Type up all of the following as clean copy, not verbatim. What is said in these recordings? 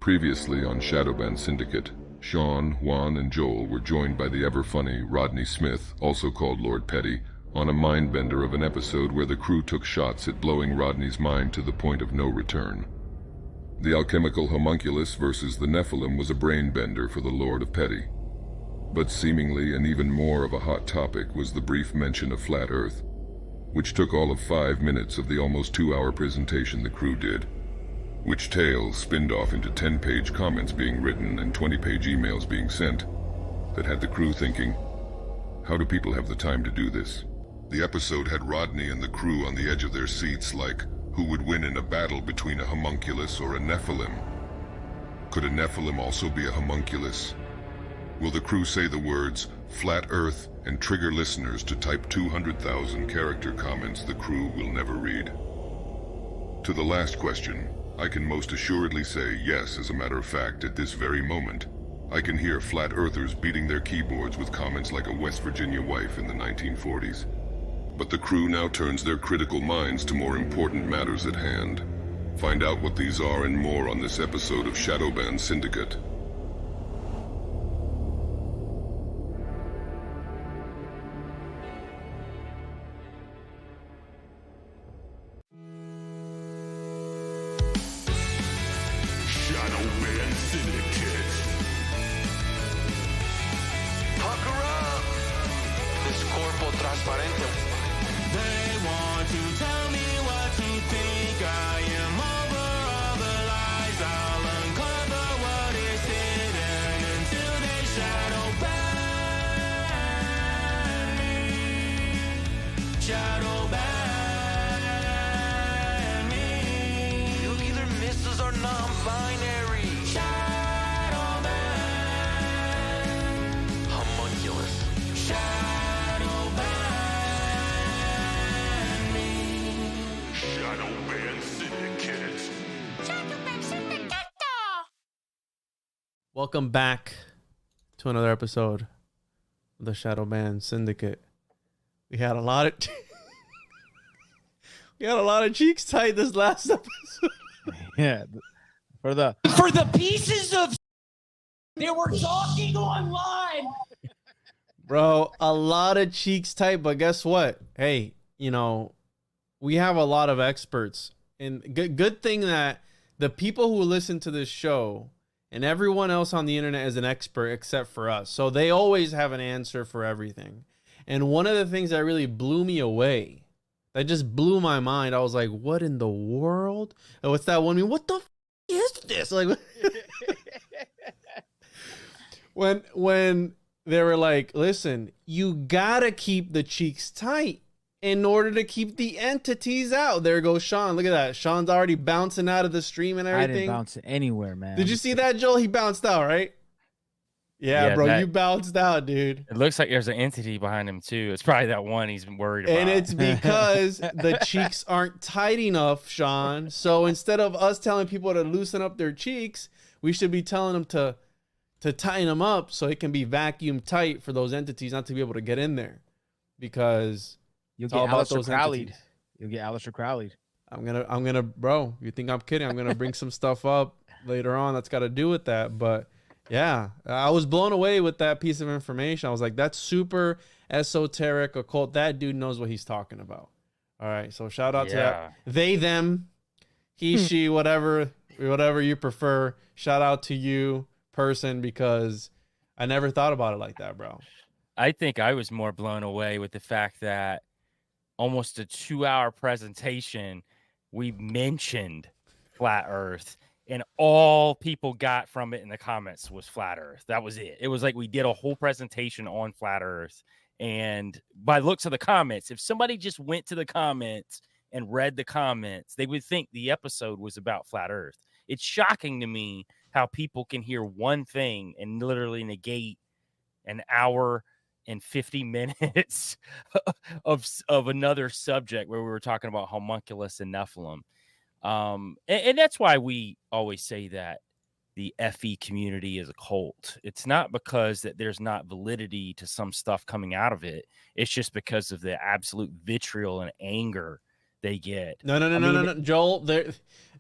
Previously on Shadowban Syndicate, Sean, Juan, and Joel were joined by the ever-funny Rodney Smith, also called Lord Petty, on a mind-bender of an episode where the crew took shots at blowing Rodney's mind to the point of no return. The alchemical homunculus versus the Nephilim was a brain-bender for the Lord of Petty. But seemingly and even more of a hot topic was the brief mention of Flat Earth, which took all of 5 minutes of the almost 2-hour presentation the crew did. Which tales spinned off into 10-page comments being written and 20-page emails being sent that had the crew thinking, how do people have the time to do this? The episode had Rodney and the crew on the edge of their seats like, who would win in a battle between a homunculus or a Nephilim? Could a Nephilim also be a homunculus? Will the crew say the words, Flat Earth, and trigger listeners to type 200,000 character comments the crew will never read? To the last question, I can most assuredly say yes. As a matter of fact, at this very moment, I can hear flat earthers beating their keyboards with comments like a West Virginia wife in the 1940s. But the crew now turns their critical minds to more important matters at hand. Find out what these are and more on this episode of Shadowban Syndicate. Shadowban Syndicate. Pucker up! This corpo transparente. They want to tell me what to think. I am over all the lies. I'll uncover what is hidden until they shadow ban me. Shadow ban me. You'll either missiles or non-binary. Shadow ban. Homunculus. Shadow ban me. Shadowban Syndicate. Shadowban Syndicate. Welcome back to another episode of the Shadowban Syndicate. We had a lot of cheeks tight this last episode. Yeah, for the pieces of they were talking online. Bro, a lot of cheeks tight, but guess what? Hey, we have a lot of experts. And good thing that the people who listen to this show and everyone else on the internet is an expert except for us. So they always have an answer for everything. And one of the things that really blew me away, that just blew my mind, I was like, what in the world? And what's that one mean? What the is this? Like when they were like, listen, you gotta keep the cheeks tight in order to keep the entities out. There goes Sean. Look at that. Sean's already bouncing out of the stream and everything. I didn't bounce anywhere, man. Did you see that, Joel? He bounced out, right? Yeah, bro, you bounced out, dude. It looks like there's an entity behind him too. It's probably that one he's been worried about. And it's because the cheeks aren't tight enough, Sean. So instead of us telling people to loosen up their cheeks, we should be telling them to tighten them up so it can be vacuum tight for those entities not to be able to get in there. Because you'll it's get all about Aleister those Crowley'd. entities. You'll get Aleister Crowley'd. I'm gonna, bro, you think I'm kidding? I'm gonna bring some stuff up later on that's got to do with that. But yeah, I was blown away with that piece of information. I was like, that's super esoteric, occult. That dude knows what he's talking about. All right, so shout out to that. They, them, he, she, whatever you prefer. Shout out to you, person, because I never thought about it like that, bro. I think I was more blown away with the fact that almost a 2-hour presentation, we mentioned Flat Earth. And all people got from it in the comments was Flat Earth. That was it. It was like we did a whole presentation on Flat Earth. And by looks of the comments, if somebody just went to the comments and read the comments, they would think the episode was about Flat Earth. It's shocking to me how people can hear one thing and literally negate an hour and 50 minutes of another subject where we were talking about homunculus and Nephilim. And that's why we always say that the FE community is a cult. It's not because that there's not validity to some stuff coming out of it. It's just because of the absolute vitriol and anger they get. No, Joel,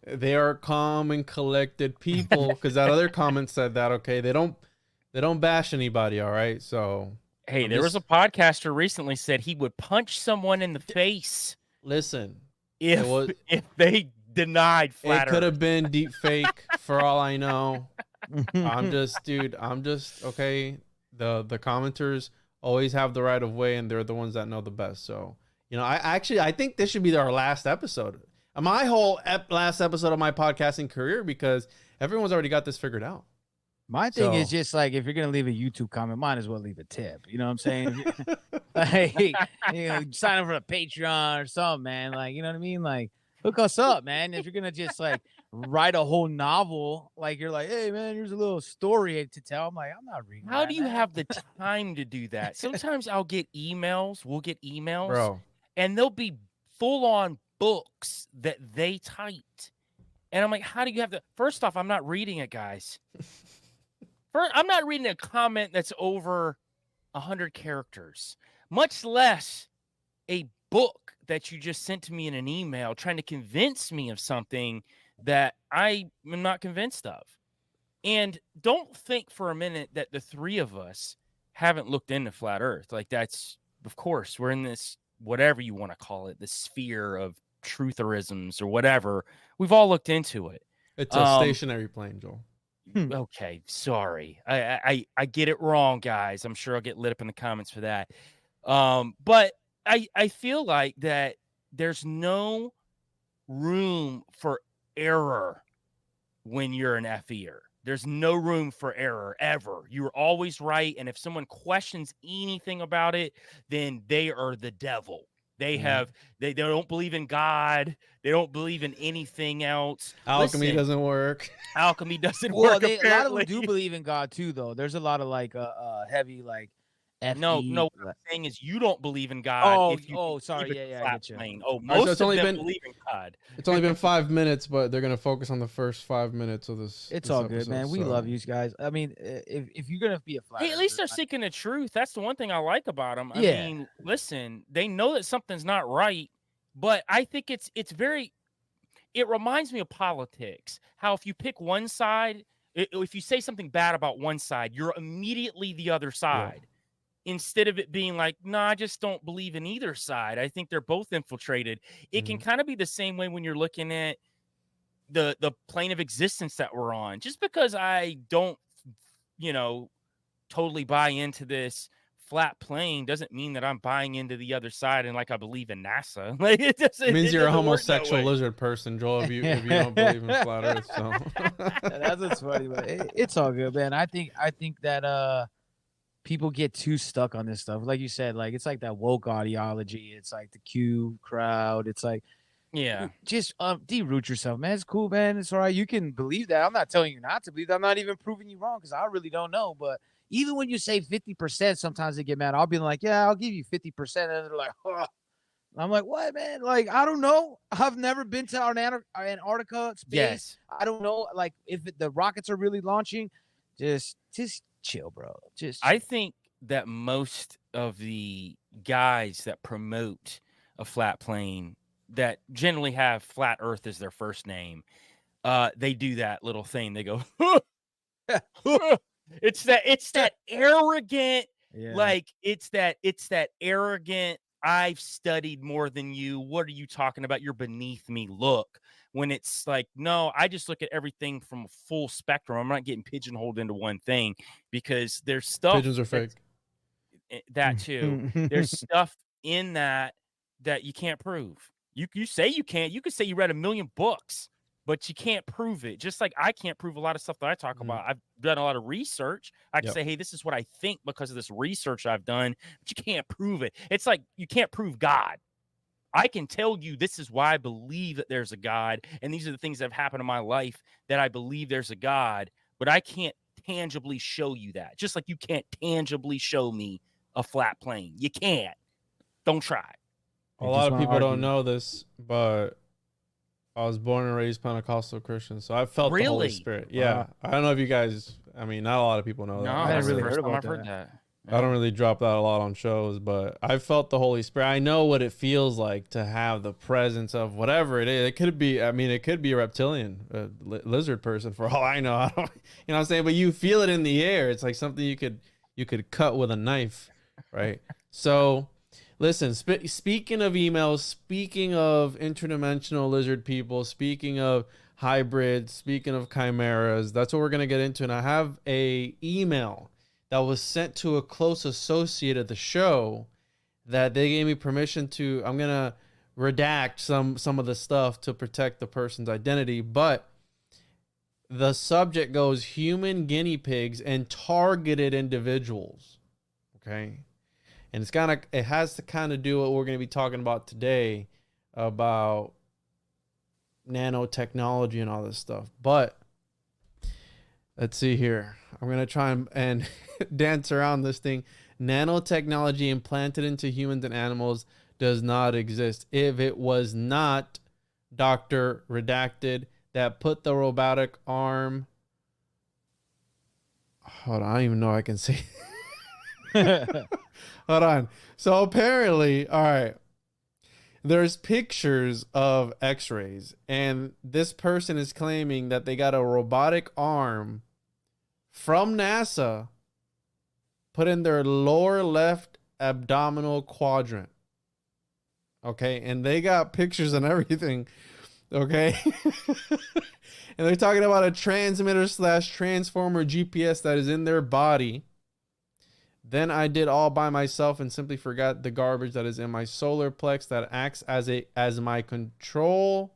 they are calm and collected people, because that other comment said that. Okay, they don't bash anybody. All right, so Hey, there was a podcaster recently said he would punch someone in the face. Listen, if they denied flat It could have Earth. been deep fake for all I know. I'm just okay. The commenters always have the right of way, and they're the ones that know the best. So, I think this should be our last episode. My whole last episode of my podcasting career, because everyone's already got this figured out. My thing is just like, if you're gonna leave a YouTube comment, might as well leave a tip. You know what I'm saying? Like, sign up for a Patreon or something, man. Like, you know what I mean? Like, hook us up, man. If you're gonna just like write a whole novel, like you're like, hey man, here's a little story to tell. I'm like, I'm not reading. How do you have the time to do that? Sometimes I'll get emails. We'll get emails, Bro, and they'll be full on books that they typed. And I'm like, how do you have the? First off, I'm not reading it, guys. I'm not reading a comment that's over 100 characters, much less a book that you just sent to me in an email trying to convince me of something that I am not convinced of. And don't think for a minute that the three of us haven't looked into flat Earth. Like, that's, of course, we're in this, whatever you want to call it, the sphere of trutherisms or whatever. We've all looked into it. it's a stationary plane, Joel. Okay, sorry. I get it wrong, guys. I'm sure I'll get lit up in the comments for that. But I feel like that there's no room for error when you're an FE'er. There's no room for error ever. You're always right. And if someone questions anything about it, then they are the devil. They don't believe in God. They don't believe in anything else. Alchemy doesn't work. Alchemy doesn't Well, work. a lot of them apparently. do believe in God too, though. There's a lot of like heavy like FE. No. What I'm saying is, you don't believe in God. Sorry. Yeah, I get you. Plane. so Most it's of only them been- believe in God. It's only been 5 minutes, but they're gonna focus on the first 5 minutes of this. It's this all good, episode, man. We so- love you guys. I mean, if you're gonna be a flat, Hey, at least they're seeking the truth. That's the one thing I like about them. I Yeah. mean, listen, they know that something's not right, but I think it's very. It reminds me of politics. How if you pick one side, if you say something bad about one side, you're immediately the other side. Instead of it being like, no, I just don't believe in either side. I think they're both infiltrated. It can kind of be the same way when you're looking at the plane of existence that we're on. Just because I don't, totally buy into this flat plane doesn't mean that I'm buying into the other side and like I believe in NASA. Like, It means you're a doesn't work that homosexual way. lizard person, Joel. If you don't believe in flat Earth, so That's what's funny, but it's all good, man. I think that people get too stuck on this stuff. Like you said, like it's like that woke ideology. It's like the Q crowd. It's like, Yeah. just de-root yourself, man. It's cool, man. It's all right. You can believe that. I'm not telling you not to believe that. I'm not even proving you wrong because I really don't know. But even when you say 50%, sometimes they get mad. I'll be like, yeah, I'll give you 50%. And they're like, oh. I'm like, what, man? Like, I don't know. I've never been to Antarctica space. Yes. I don't know. Like, if the rockets are really launching, just chill, bro. I think that most of the guys that promote a flat plane that generally have flat Earth as their first name, they do that little thing. They go, it's that arrogant, yeah. like it's that arrogant, I've studied more than you. What are you talking about? You're beneath me. Look, when it's like, no, I just look at everything from a full spectrum. I'm not getting pigeonholed into one thing because there's stuff. pigeons are fake. That too. There's stuff in that you can't prove. You say you can't. You could say you read 1 million books, but you can't prove it. Just like I can't prove a lot of stuff that I talk about. I've done a lot of research. I can say, hey, this is what I think because of this research I've done, but you can't prove it. It's like you can't prove God. I can tell you this is why I believe that there's a God, and these are the things that have happened in my life that I believe there's a God, but I can't tangibly show you that. Just like you can't tangibly show me a flat plane. You can't. Don't try. A lot of people don't know this, but I was born and raised Pentecostal Christian, so I felt the Holy Really? Spirit. Yeah, I don't know if you guys. I mean, not a lot of people know No, that. that's really the heard first time about I've heard that. that. I don't really drop that a lot on shows, but I felt the Holy Spirit. I know what it feels like to have the presence of whatever it is. It could be, I mean, it could be a reptilian, a lizard person for all I know. I don't, you know what I'm saying? But you feel it in the air. It's like something you could cut with a knife, right? So, listen, speaking of emails, speaking of interdimensional lizard people, speaking of hybrids, speaking of chimeras, that's what we're going to get into. And I have a email that was sent to a close associate of the show that they gave me permission to. I'm gonna redact some of the stuff to protect the person's identity, but the subject goes human guinea pigs and targeted individuals. Okay, and it has to kind of do what we're gonna be talking about today about nanotechnology and all this stuff, but. Let's see here. I'm going to try and dance around this thing. Nanotechnology implanted into humans and animals does not exist. If it was not Dr. Redacted that put the robotic arm... Hold on. I don't even know I can say... Hold on. So apparently, all right, there's pictures of x-rays, and this person is claiming that they got a robotic arm from NASA put in their lower left abdominal quadrant. Okay, and they got pictures and everything. Okay. And they're talking about a transmitter / transformer GPS that is in their body. Then I did all by myself and simply forgot the garbage that is in my solar plex that acts as my control.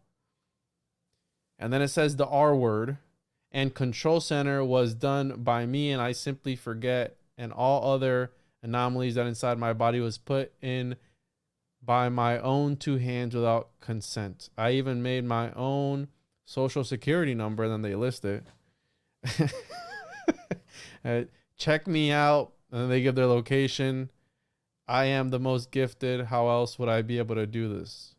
And then it says the R word. And control center was done by me, and I simply forget. And all other anomalies that inside my body was put in by my own 2 hands without consent. I even made my own social security number, and then they list it. Check me out. And then they give their location. I am the most gifted. How else would I be able to do this?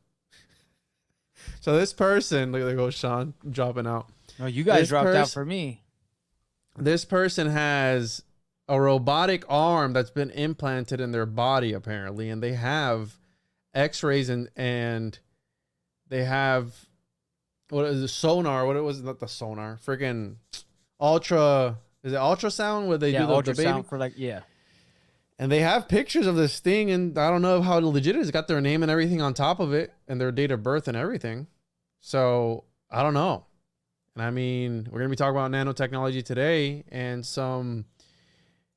So this person, look, there goes Sean dropping out. No, you guys dropped out for me. This person has a robotic arm that's been implanted in their body, apparently. And they have x-rays and they have, what is it, sonar? What it was, not the sonar, freaking ultra... Is it ultrasound where they do the baby? For like, yeah. And they have pictures of this thing, and I don't know how legit it is. It's got their name and everything on top of it, and their date of birth and everything. So I don't know. And I mean, we're gonna be talking about nanotechnology today and some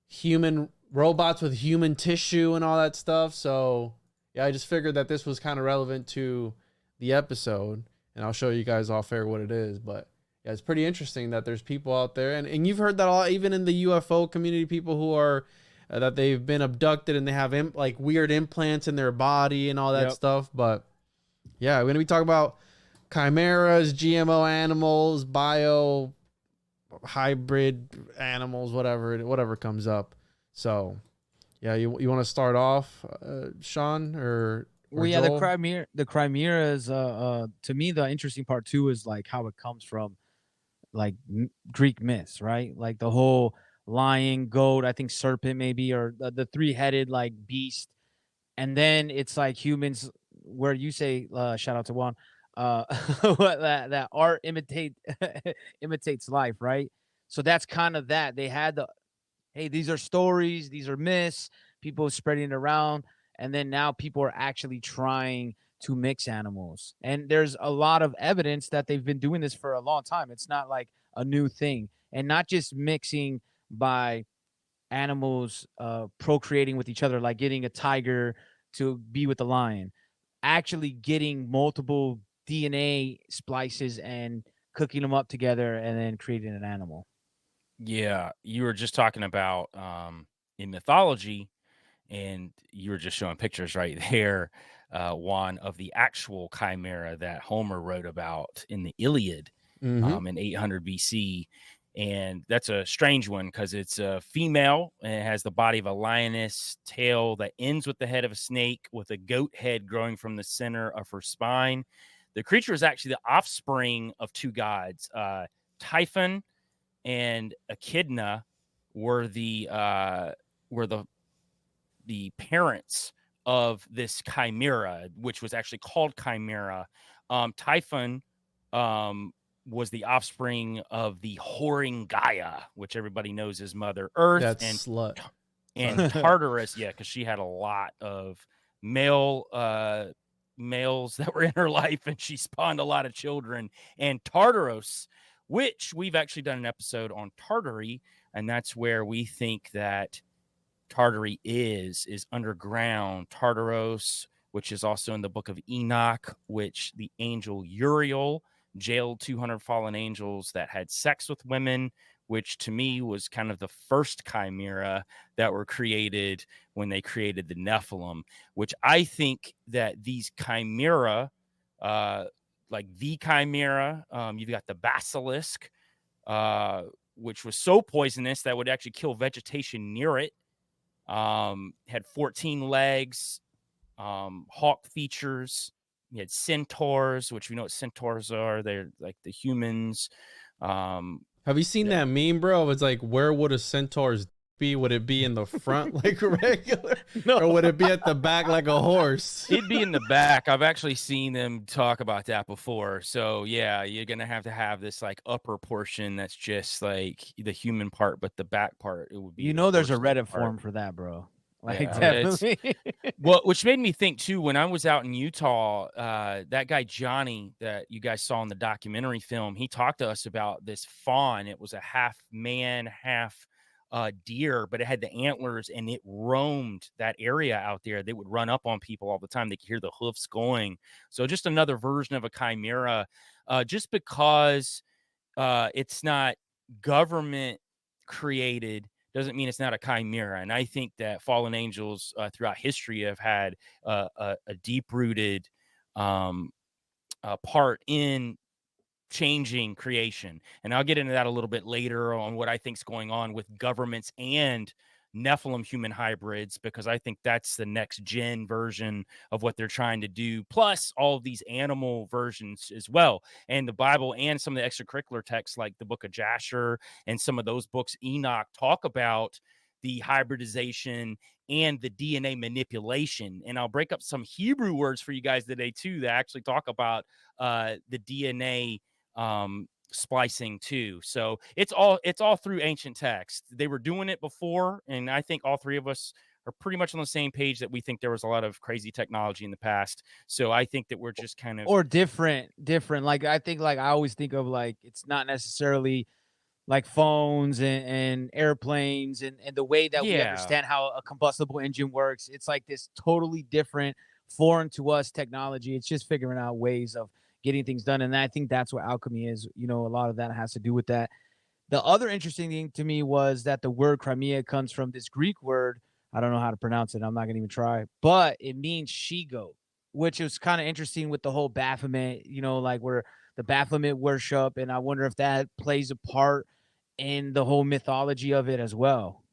human robots with human tissue and all that stuff. So yeah, I just figured that this was kind of relevant to the episode, and I'll show you guys off air what it is, but. Yeah, it's pretty interesting that there's people out there, and you've heard that all, even in the UFO community, people who are that they've been abducted and they have like weird implants in their body and all that stuff. But yeah, we're gonna be talking about chimeras, GMO animals, bio hybrid animals, whatever comes up. So yeah, you want to start off, Sean, or well, yeah, Joel? the chimera is to me the interesting part too is like how it comes from like Greek myths, right? Like the whole lion, goat, I think serpent maybe, or the 3-headed like beast. And then it's like humans where you say, shout out to Juan, that art imitates life, right? So that's kind of that. They had hey, these are stories, these are myths, people spreading it around. And then now people are actually trying to mix animals. And there's a lot of evidence that they've been doing this for a long time. It's not like a new thing. And not just mixing by animals procreating with each other, like getting a tiger to be with a lion. Actually getting multiple DNA splices and cooking them up together and then creating an animal. Yeah, you were just talking about in mythology, and you were just showing pictures right there, Juan, of the actual chimera that Homer wrote about in the Iliad in 800 BC. And that's a strange one because it's a female and it has the body of a lioness, tail that ends with the head of a snake with a goat head growing from the center of her spine. The creature is actually the offspring of 2 gods. Typhon and Echidna were the the parents of this chimera, which was actually called Chimera. Typhon was the offspring of the whoring Gaia, which everybody knows is Mother Earth. That's and slut. And Tartarus, yeah, because she had a lot of males that were in her life, and she spawned a lot of children. And Tartarus, which we've actually done an episode on Tartary, and that's where we think that Tartary is underground. Tartaros, which is also in the book of Enoch, which the angel Uriel jailed 200 fallen angels that had sex with women, which to me was kind of the first chimera that were created when they created the Nephilim, which I think that these chimera, like the chimera, you've got the Basilisk, which was so poisonous that would actually kill vegetation near it, had 14 legs, hawk features. You had centaurs, which we know what centaurs are. They're like the humans. Have you seen that meme, bro? It's like, where would a centaur's be? Would it be in the front like regular? No. Or would it be at the back like a horse? It'd be in the back. I've actually seen them talk about that before. So yeah, you're gonna have this like upper portion that's just like the human part, but the back part it would be. You know, there's a horse's Reddit part. forum for that, bro. Like, Yeah, definitely. Well, which made me think too, when I was out in Utah, that guy Johnny that you guys saw in the documentary film, he talked to us about this fawn. It was a half man, half deer, but it had the antlers and it roamed that area out there. They would run up on people all the time. They could hear the hoofs going. So just another version of a chimera, just because it's not government created doesn't mean it's not a chimera. And I think that fallen angels throughout history have had a deep-rooted part in changing creation. And I'll get into that a little bit later on what I think is going on with governments and Nephilim human hybrids, because I think that's the next gen version of what they're trying to do, plus all of these animal versions as well. And the Bible and some of the extracurricular texts like the book of Jasher and some of those books, Enoch, talk about the hybridization and the DNA manipulation. And I'll break up some Hebrew words for you guys today too that actually talk about the DNA splicing too. So it's all through ancient text. They were doing it before, and I think all three of us are pretty much on the same page that we think there was a lot of crazy technology in the past. So I think that we're just kind of Or different. Like, I think, like, I always think of, like, it's not necessarily like phones and airplanes and the way that we understand how a combustible engine works. It's like this totally different, foreign to us technology. It's just figuring out ways of getting things done. And I think that's what alchemy is. You know, a lot of that has to do with that. The other interesting thing to me was that the word Crimea comes from this Greek word. I don't know how to pronounce it. I'm not going to even try, but it means she-goat, which is kind of interesting with the whole Baphomet, you know, like where the Baphomet worship. And I wonder if that plays a part in the whole mythology of it as well.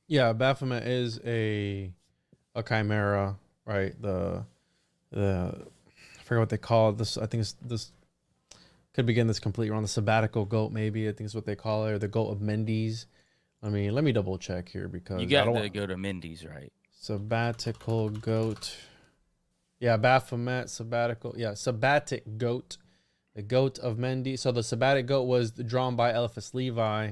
Yeah, Baphomet is a chimera, right? The I forget what they call it. This, I think this could begin this completely wrong. The sabbatical goat, maybe I think is what they call it, or the goat of Mendes. I mean, let me double check here because you got to go to Mendes, right? Sabbatical goat. Yeah, Baphomet, sabbatical. Yeah, sabbatic goat, the goat of Mendes. So the sabbatic goat was drawn by Eliphas Levi,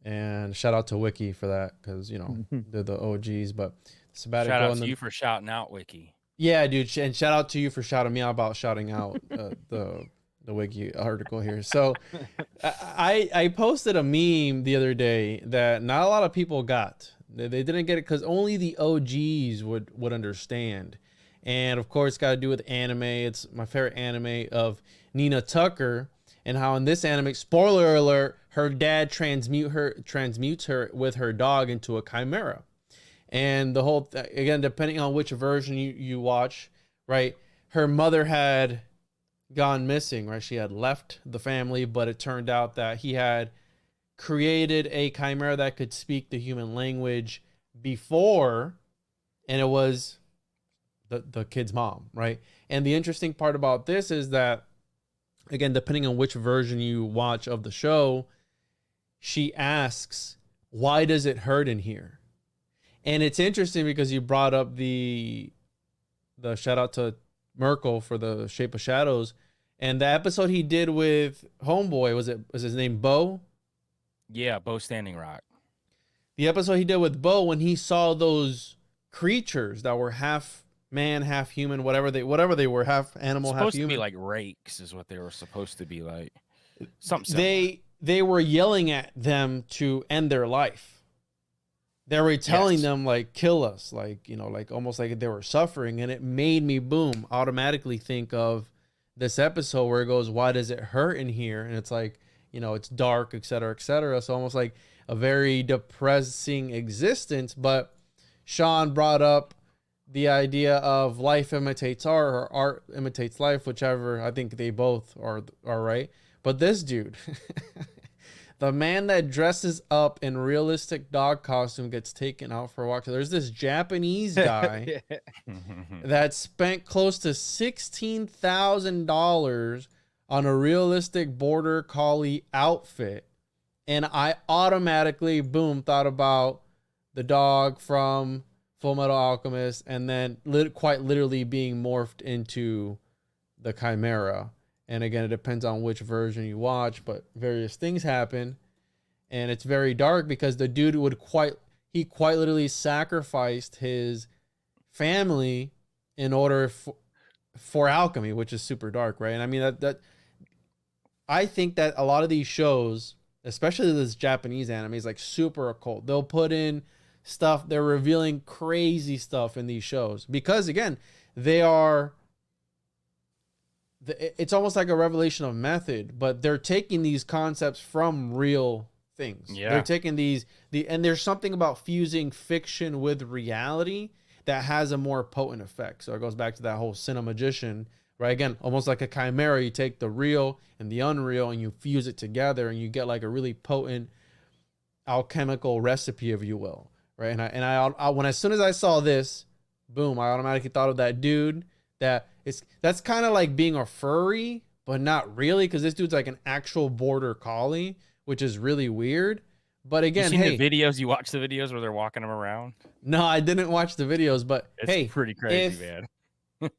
and shout out to Wiki for that because you know they're the OGs. But sabbatic Shout goat out to you for shouting out Wiki. Yeah, dude, and shout out to you for shouting me out about shouting out the Wiki article here. So I posted a meme the other day that not a lot of people got. They didn't get it because only the OGs would understand. And of course, it's got to do with anime. It's my favorite anime of Nina Tucker, and how in this anime, spoiler alert, her dad transmutes her with her dog into a chimera. And the whole again, depending on which version you watch, right? Her mother had gone missing, right? She had left the family, but it turned out that he had created a chimera that could speak the human language before, and it was the kid's mom, right? And the interesting part about this is that, again, depending on which version you watch of the show, she asks, "Why does it hurt in here?" And it's interesting because you brought up the shout out to Merkel for the Shape of Shadows, and the episode he did with Homeboy, was his name Bo? Yeah, Bo Standing Rock. The episode he did with Bo, when he saw those creatures that were half man, half human, whatever they were, half animal, half human. Supposed to be like rakes is what they were supposed to be like. Something similar. They were yelling at them to end their life. They were telling them like, kill us, like, you know, like almost like they were suffering. And it made me automatically think of this episode where it goes, why does it hurt in here? And it's like, you know, it's dark, et cetera, et cetera. So almost like a very depressing existence. But Sean brought up the idea of life imitates art, or art imitates life, whichever. I think they both are right. But this dude, the man that dresses up in realistic dog costume gets taken out for a walk. So there's this Japanese guy that spent close to $16,000 on a realistic border collie outfit. And I automatically, thought about the dog from Full Metal Alchemist, and then quite literally being morphed into the Chimera. And again, it depends on which version you watch, but various things happen. And it's very dark because the dude quite literally sacrificed his family in order for alchemy, which is super dark, right? And I mean, that I think that a lot of these shows, especially this Japanese anime, is like super occult. They'll put in stuff, they're revealing crazy stuff in these shows because, again, it's almost like a revelation of method, but they're taking these concepts from real things. Yeah. They're taking and there's something about fusing fiction with reality that has a more potent effect. So it goes back to that whole Cinemagician, right? Again, almost like a chimera. You take the real and the unreal and you fuse it together and you get like a really potent alchemical recipe, if you will, right? And I when as soon as I saw this, I automatically thought of that dude that's kind of like being a furry, but not really, because this dude's like an actual border collie, which is really weird. But again, you seen the videos? You watch the videos where they're walking them around? No, I didn't watch the videos, but it's pretty crazy, man.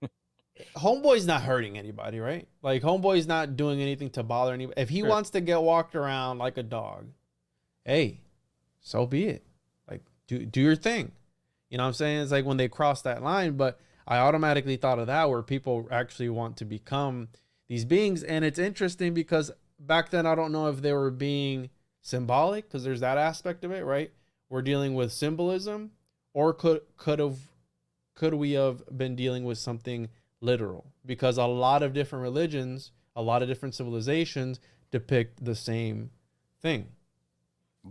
Homeboy's not hurting anybody, right? Like Homeboy's not doing anything to bother anybody. If he wants to get walked around like a dog, hey, so be it. Like do your thing. You know what I'm saying? It's like when they cross that line, but I automatically thought of that where people actually want to become these beings. And it's interesting because back then, I don't know if they were being symbolic, because there's that aspect of it, right? We're dealing with symbolism, or could we have been dealing with something literal? Because a lot of different religions, a lot of different civilizations depict the same thing.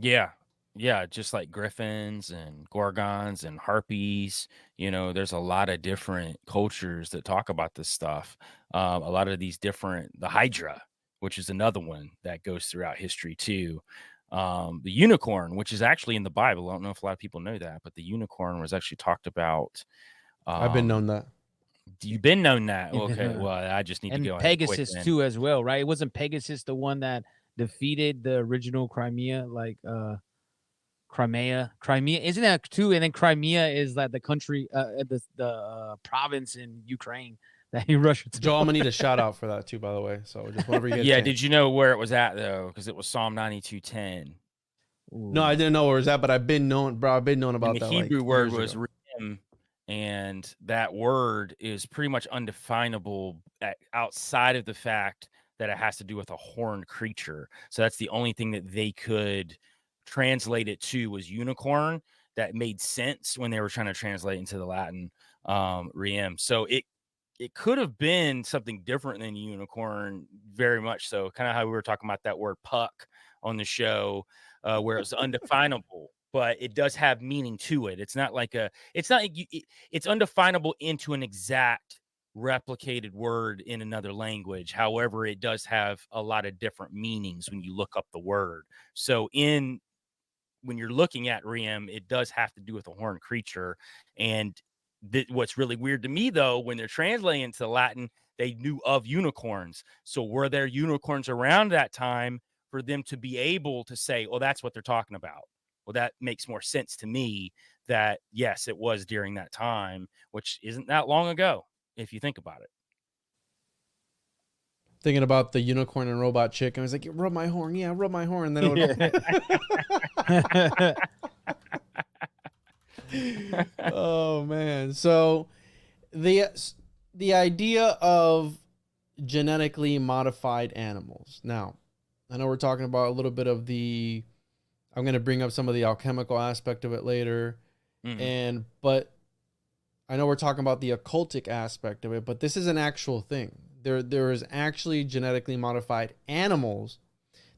Yeah. Yeah, just like griffins and gorgons and harpies, you know, there's a lot of different cultures that talk about this stuff. A lot of these different, the Hydra, which is another one that goes throughout history too. The unicorn, which is actually in the Bible. I don't know if a lot of people know that, but the unicorn was actually talked about. I've been known that. You've been known that? Okay, well, I just need to go. And Pegasus too, as well, right? It wasn't Pegasus the one that defeated the original Crimea, Crimea, isn't that too? And then Crimea is like the country, the province in Ukraine that he rushed to. Joe, I'm gonna need a shout out for that too, by the way. So just whenever you get yeah, did you know where it was at though? Because it was Psalm 92:10. No, I didn't know where it was at, but I've been known about and that. The Hebrew word was Rim, and that word is pretty much undefinable outside of the fact that it has to do with a horned creature. So that's the only thing that they could translate it to was unicorn. That made sense when they were trying to translate into the Latin Riem. So it could have been something different than unicorn, very much so. Kind of how we were talking about that word puck on the show, where it was undefinable, but it does have meaning to it. It's undefinable into an exact replicated word in another language. However, it does have a lot of different meanings when you look up the word. So when you're looking at Riem, it does have to do with a horned creature. And what's really weird to me, though, when they're translating into Latin, they knew of unicorns. So were there unicorns around that time for them to be able to say, oh, that's what they're talking about? Well, that makes more sense to me that, yes, it was during that time, which isn't that long ago, if you think about it. Thinking about the unicorn and robot chick, and I was like, rub my horn. Yeah, rub my horn. And then it would... Oh, man. So the idea of genetically modified animals. Now, I know we're talking about a little bit of the... I'm going to bring up some of the alchemical aspect of it later. But I know we're talking about the occultic aspect of it, but this is an actual thing. There is actually genetically modified animals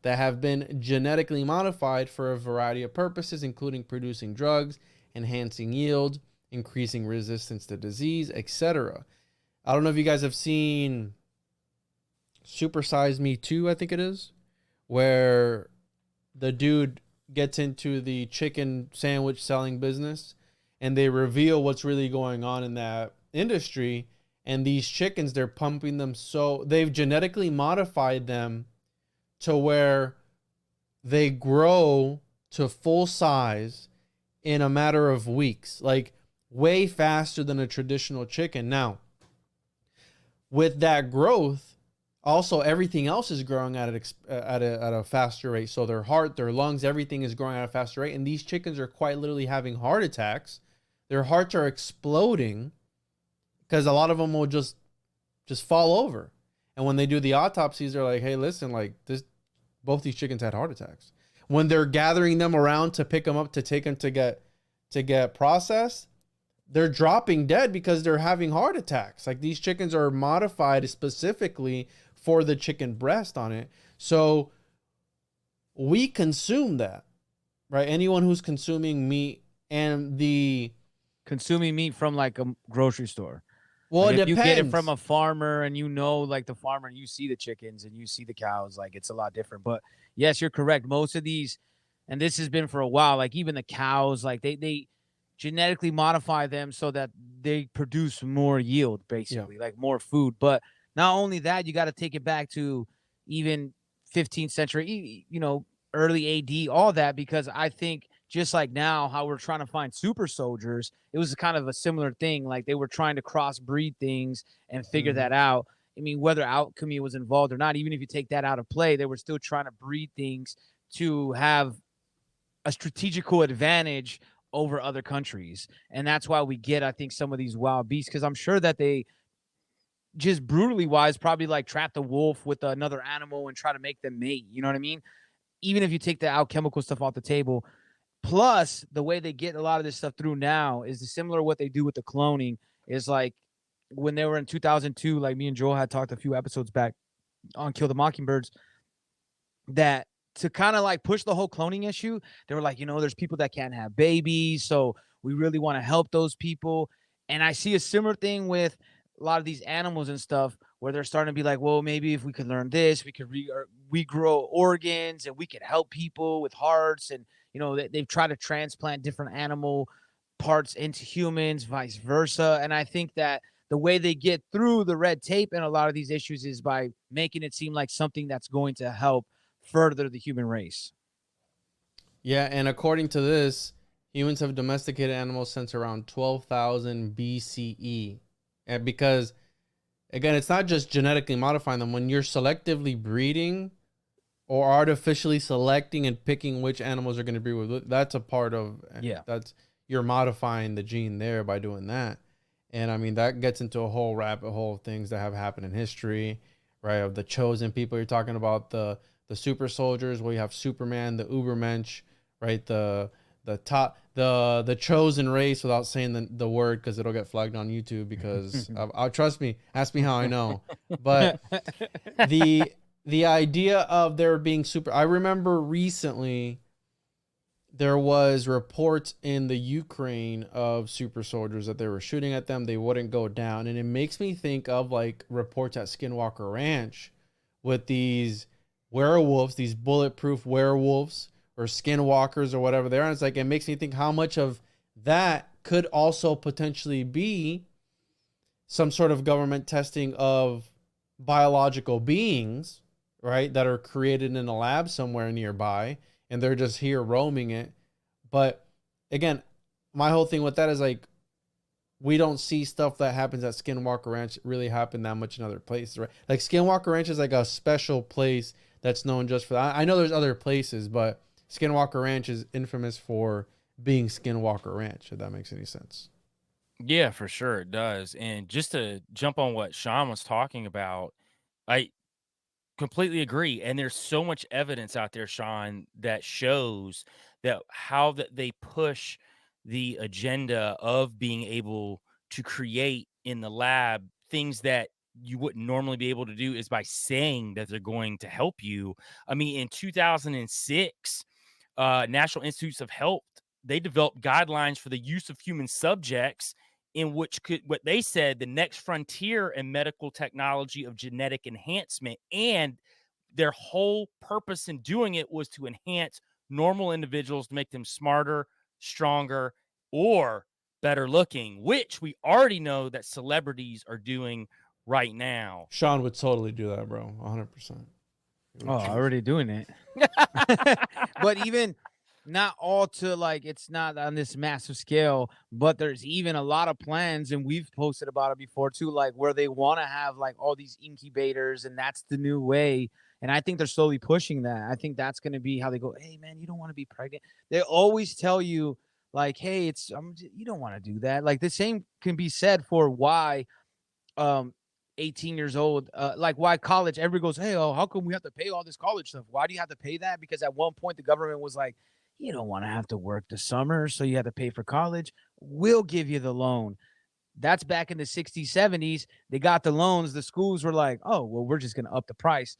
that have been genetically modified for a variety of purposes, including producing drugs, enhancing yield, increasing resistance to disease, etc. I don't know if you guys have seen Super Size Me 2, I think it is, where the dude gets into the chicken sandwich selling business and they reveal what's really going on in that industry. And these chickens, they're pumping them, so they've genetically modified them to where they grow to full size in a matter of weeks, like way faster than a traditional chicken. Now, with that growth, also everything else is growing at a faster rate. So their heart, their lungs, everything is growing at a faster rate. And these chickens are quite literally having heart attacks. Their hearts are exploding because a lot of them will just fall over. And when they do the autopsies, they're like, hey, listen, like both these chickens had heart attacks. When they're gathering them around to pick them up, to take them to get processed, they're dropping dead because they're having heart attacks. Like, these chickens are modified specifically for the chicken breast on it. So we consume that, right? Anyone who's consuming meat and consuming meat from like a grocery store. Well, like it if depends. You get it from a farmer and like the farmer and you see the chickens and you see the cows, like it's a lot different. But yes, you're correct. Most of these, and this has been for a while, like even the cows, like they genetically modify them so that they produce more yield, basically, like more food. But not only that, you got to take it back to even 15th century, early AD, all that, because I think just like now, how we're trying to find super soldiers, it was kind of a similar thing. Like they were trying to crossbreed things and figure that out. I mean, whether alchemy was involved or not, even if you take that out of play, they were still trying to breed things to have a strategical advantage over other countries. And that's why we get, I think, some of these wild beasts, because I'm sure that they just brutally wise probably like trap the wolf with another animal and try to make them mate. You know what I mean? Even if you take the alchemical stuff off the table. Plus, the way they get a lot of this stuff through now is similar to what they do with the cloning. Is like when they were in 2002, like me and Joel had talked a few episodes back on Kill the Mockingbirds, that to kind of like push the whole cloning issue, they were like, there's people that can't have babies, so we really want to help those people. And I see a similar thing with a lot of these animals and stuff, where they're starting to be like, well, maybe if we could learn this, we could regrow organs and we could help people with hearts. And they've tried to transplant different animal parts into humans, vice versa. And I think that the way they get through the red tape in a lot of these issues is by making it seem like something that's going to help further the human race. Yeah, and according to this, humans have domesticated animals since around 12,000 BCE. And because, again, it's not just genetically modifying them. When you're selectively breeding or artificially selecting and picking which animals are going to breed with, that's a part of, you're modifying the gene there by doing that. And I mean, that gets into a whole rabbit hole of things that have happened in history, right? Of the chosen people. You're talking about the super soldiers, where you have Superman, the Übermensch, right? The chosen race, without saying the word, because it'll get flagged on YouTube, because trust me, ask me how I know. But the idea of there being I remember recently there was reports in the Ukraine of super soldiers that they were shooting at them, they wouldn't go down. And it makes me think of like reports at Skinwalker Ranch with these werewolves, these bulletproof werewolves or skinwalkers or whatever they are. And it's like, it makes me think how much of that could also potentially be some sort of government testing of biological beings, right, that are created in a lab somewhere nearby, and they're just here roaming it. But again, my whole thing with that is like, we don't see stuff that happens at Skinwalker Ranch really happen that much in other places, right? Like Skinwalker Ranch is like a special place that's known just for that. I know there's other places, but Skinwalker Ranch is infamous for being Skinwalker Ranch, if that makes any sense. Yeah, for sure it does. And just to jump on what Sean was talking about, I completely agree. And there's so much evidence out there, Sean, that shows that how that they push the agenda of being able to create in the lab things that you wouldn't normally be able to do is by saying that they're going to help you. I mean, in 2006, National Institutes of Health, they developed guidelines for the use of human subjects in which could, what they said, the next frontier in medical technology of genetic enhancement. And their whole purpose in doing it was to enhance normal individuals, to make them smarter, stronger, or better looking, which we already know that celebrities are doing right now. Sean would totally do that, bro. 100%. Oh, already doing it. But even not all to like, it's not on this massive scale, but there's even a lot of plans, and we've posted about it before too, like where they want to have like all these incubators, and that's the new way. And I think they're slowly pushing that. I think that's going to be how they go, hey man, you don't want to be pregnant. They always tell you like, hey, it's you don't want to do that. Like the same can be said for why 18 years old, like why college, everybody goes, hey, oh, how come we have to pay all this college stuff? Why do you have to pay that? Because at one point the government was like, you don't want to have to work the summer, so you have to pay for college. We'll give you the loan. That's back in the 60s, 70s. They got the loans. The schools were like, oh, well, we're just going to up the price.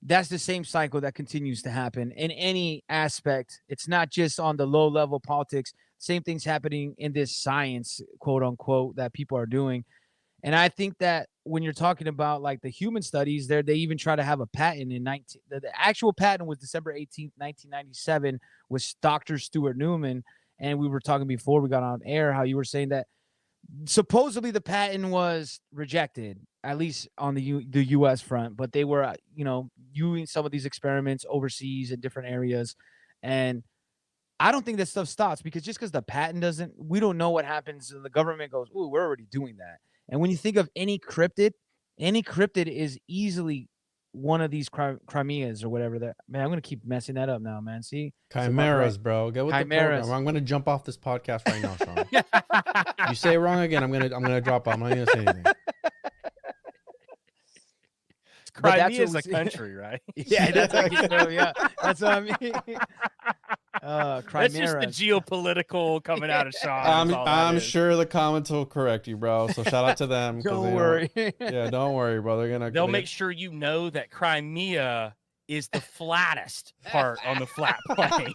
That's the same cycle that continues to happen in any aspect. It's not just on the low level politics. Same thing's happening in this science, quote unquote, that people are doing. And I think that when you're talking about like the human studies there, they even try to have a patent in the actual patent was December 18th, 1997 with Dr. Stuart Newman. And we were talking before we got on air, how you were saying that supposedly the patent was rejected, at least on the U.S. front, but they were, doing some of these experiments overseas in different areas. And I don't think that stuff stops because just because the patent doesn't, we don't know what happens. And the government goes, ooh, we're already doing that. And when you think of any cryptid is easily one of these Chimeras or whatever. That man, I'm gonna keep messing that up now, man. See, Chimeras, bro. Get with Chimeras. the program. I'm gonna jump off this podcast right now, Sean. You say it wrong again, I'm gonna drop out. I'm not gonna say anything. Crimea is a country, right? Yeah, that's that's what I mean. That's just the geopolitical coming out of Sean. I'm sure the comments will correct you, bro. So shout out to them. Don't worry. Yeah, don't worry, bro. They'll make sure you know that Crimea is the flattest part on the flat plane.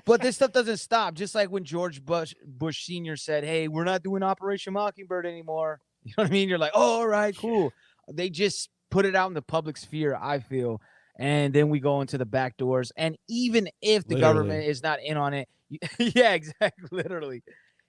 But this stuff doesn't stop. Just like when George Bush Sr. said, hey, we're not doing Operation Mockingbird anymore. You know what I mean? You're like, oh, all right, cool. They just put it out in the public sphere, I feel. And then we go into the back doors. And even if the government is not in on it, yeah, exactly, literally.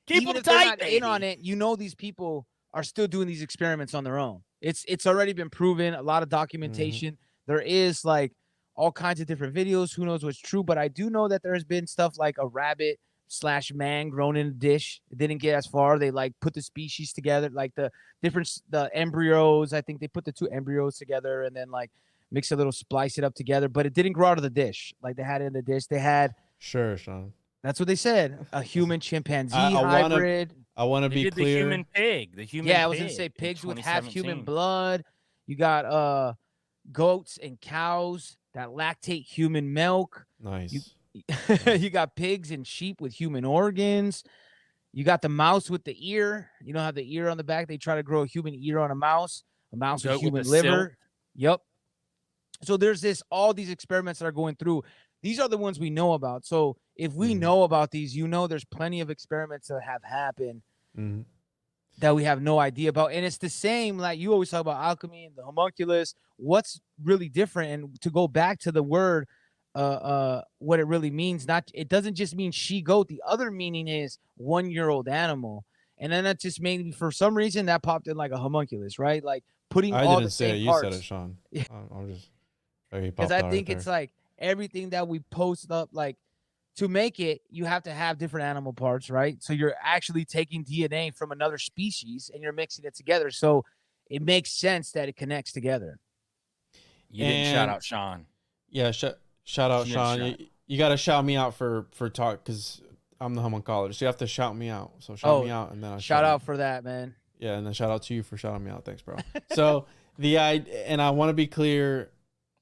Keep even them if they're tight, not baby. in on it, these people are still doing these experiments on their own. It's already been proven, a lot of documentation. There is like all kinds of different videos. Who knows what's true? But I do know that there has been stuff like a rabbit/man grown in a dish. It didn't get as far. They like put the species together, like the embryos. I think they put the two embryos together and then like mix a little, splice it up together, but it didn't grow out of the dish. Like they had it in the dish. They had. Sure, Sean. That's what they said. A human chimpanzee hybrid. I want to be clear. The human pig. I was going to say pigs with half human blood. You got goats and cows that lactate human milk. Nice. You got pigs and sheep with human organs. You got the mouse with the ear. You know how the ear on the back, they try to grow a human ear on a mouse with human liver. Yep. So there's all these experiments that are going through. These are the ones we know about. So if we know about these, there's plenty of experiments that have happened that we have no idea about. And it's the same, like you always talk about alchemy and the homunculus. What's really different? And to go back to the word, what it really means, it doesn't just mean she-goat. The other meaning is 1-year-old animal. And then that just made, for some reason, that popped in like a homunculus, right? Like putting all the same parts. You said it, Sean. I'm just... Because I think it's like everything that we post up, like to make it, you have to have different animal parts, right? So you're actually taking DNA from another species and you're mixing it together. So it makes sense that it connects together. You didn't shout And- out Sean. Yeah, shout out You didn't Sean. shout- You got to shout me out for talk because I'm the homuncologist. You have to shout me out. So shout me out, and then I shout you. out for that, man. Yeah, and then shout out to you for shouting me out. Thanks, bro. So and I want to be clear,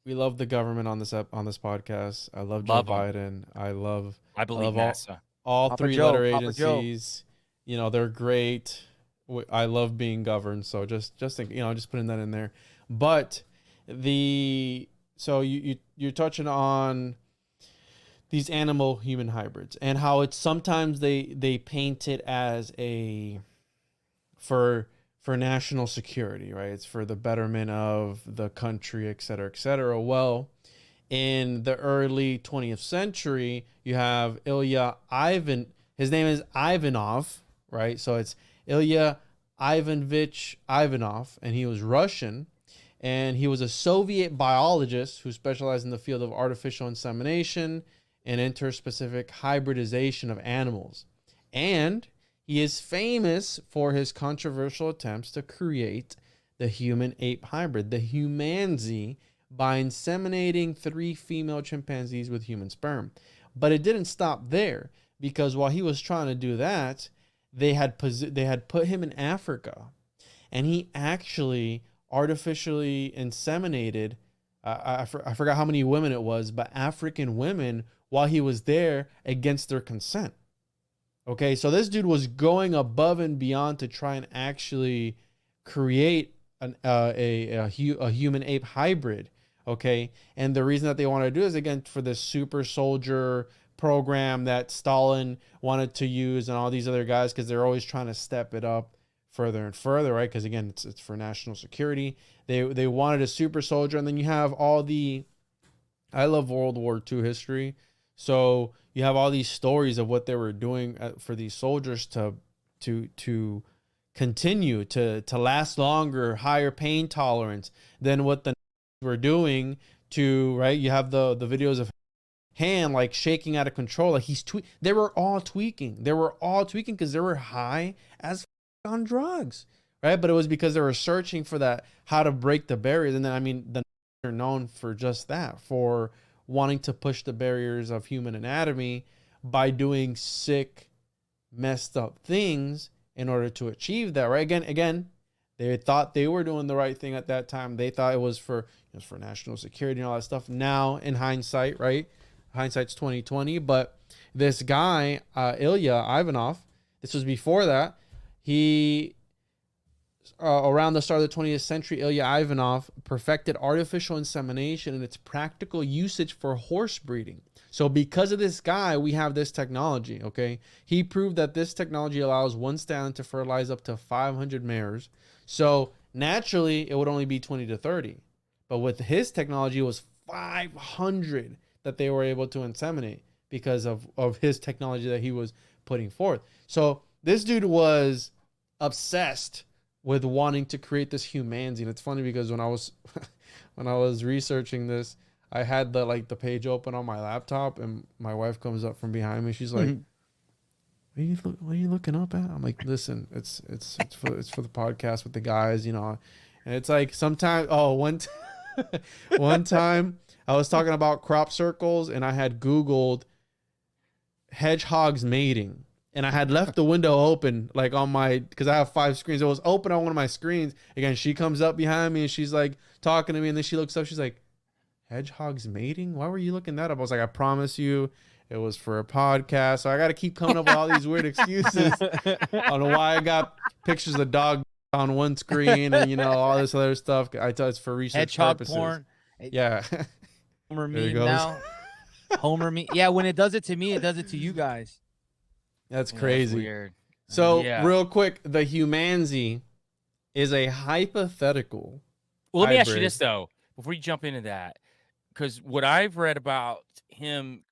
we love the government on this podcast. I love Joe Biden. I believe NASA. all Papa three Joe, letter Papa Joe. agencies. You know, they're great. I love being governed. So just think, just putting that in there. But so you're touching on these animal human hybrids and how it's sometimes they paint it as for national security, right? It's for the betterment of the country, et cetera, et cetera. Well, in the early 20th century, you have Ilya his name is Ivanov, right? So it's Ilya Ivanovich Ivanov, and he was Russian, and he was a Soviet biologist who specialized in the field of artificial insemination and interspecific hybridization of animals. And he is famous for his controversial attempts to create the human-ape hybrid, the humanzy, by inseminating 3 female chimpanzees with human sperm. But it didn't stop there, because while he was trying to do that, they had put him in Africa, and he actually artificially inseminated, I forgot how many women it was, but African women while he was there against their consent. Okay, so this dude was going above and beyond to try and actually create a human ape hybrid. Okay, and the reason that they wanted to do is, again, for this super soldier program that Stalin wanted to use and all these other guys, because they're always trying to step it up further and further, right? Because again, it's for national security. They wanted a super soldier, and then you have all the, I love World War II history, so you have all these stories of what they were doing for these soldiers to continue to last longer, higher pain tolerance than what the were doing to, right? You have the videos of hand like shaking out of control, like they were all tweaking because they were high as on drugs, right? But it was because they were searching for that, how to break the barriers. And then, I mean, they're known for just that, for wanting to push the barriers of human anatomy by doing sick, messed up things in order to achieve that, right? Again, they thought they were doing the right thing at that time. They thought it was for national security and all that stuff. Now, in hindsight, right? Hindsight's 2020. But this guy, Ilya Ivanov, this was before that. He, around the start of the 20th century, Ilya Ivanov perfected artificial insemination and its practical usage for horse breeding. So because of this guy, we have this technology, okay? He proved that this technology allows one stallion to fertilize up to 500 mares. So naturally, it would only be 20 to 30. But with his technology, it was 500 that they were able to inseminate because of his technology that he was putting forth. So this dude was obsessed with wanting to create this humanity. And it's funny because when I was researching this, I had the page open on my laptop, and my wife comes up from behind me. She's like, what are you looking up at? I'm like, listen, it's for the podcast with the guys, And it's like sometimes, one time I was talking about crop circles, and I had Googled hedgehogs mating, and I had left the window open, like on my, because I have 5 screens. It was open on one of my screens. Again, she comes up behind me and she's like talking to me, and then she looks up. She's like, hedgehogs mating? Why were you looking that up? I was like, I promise you, it was for a podcast. So I got to keep coming up with all these weird excuses on why I got pictures of dog on one screen and all this other stuff. I tell it's for research Hedgehog purposes. porn. Yeah. Homer There it meme goes. now. Homer meme. Yeah, when it does it to me, it does it to you guys. That's Yeah, crazy. that's weird. So Yeah. real quick, the humanzy is a hypothetical. Well, let me ask you hybrid. this though, before you jump into that, because what I've read about him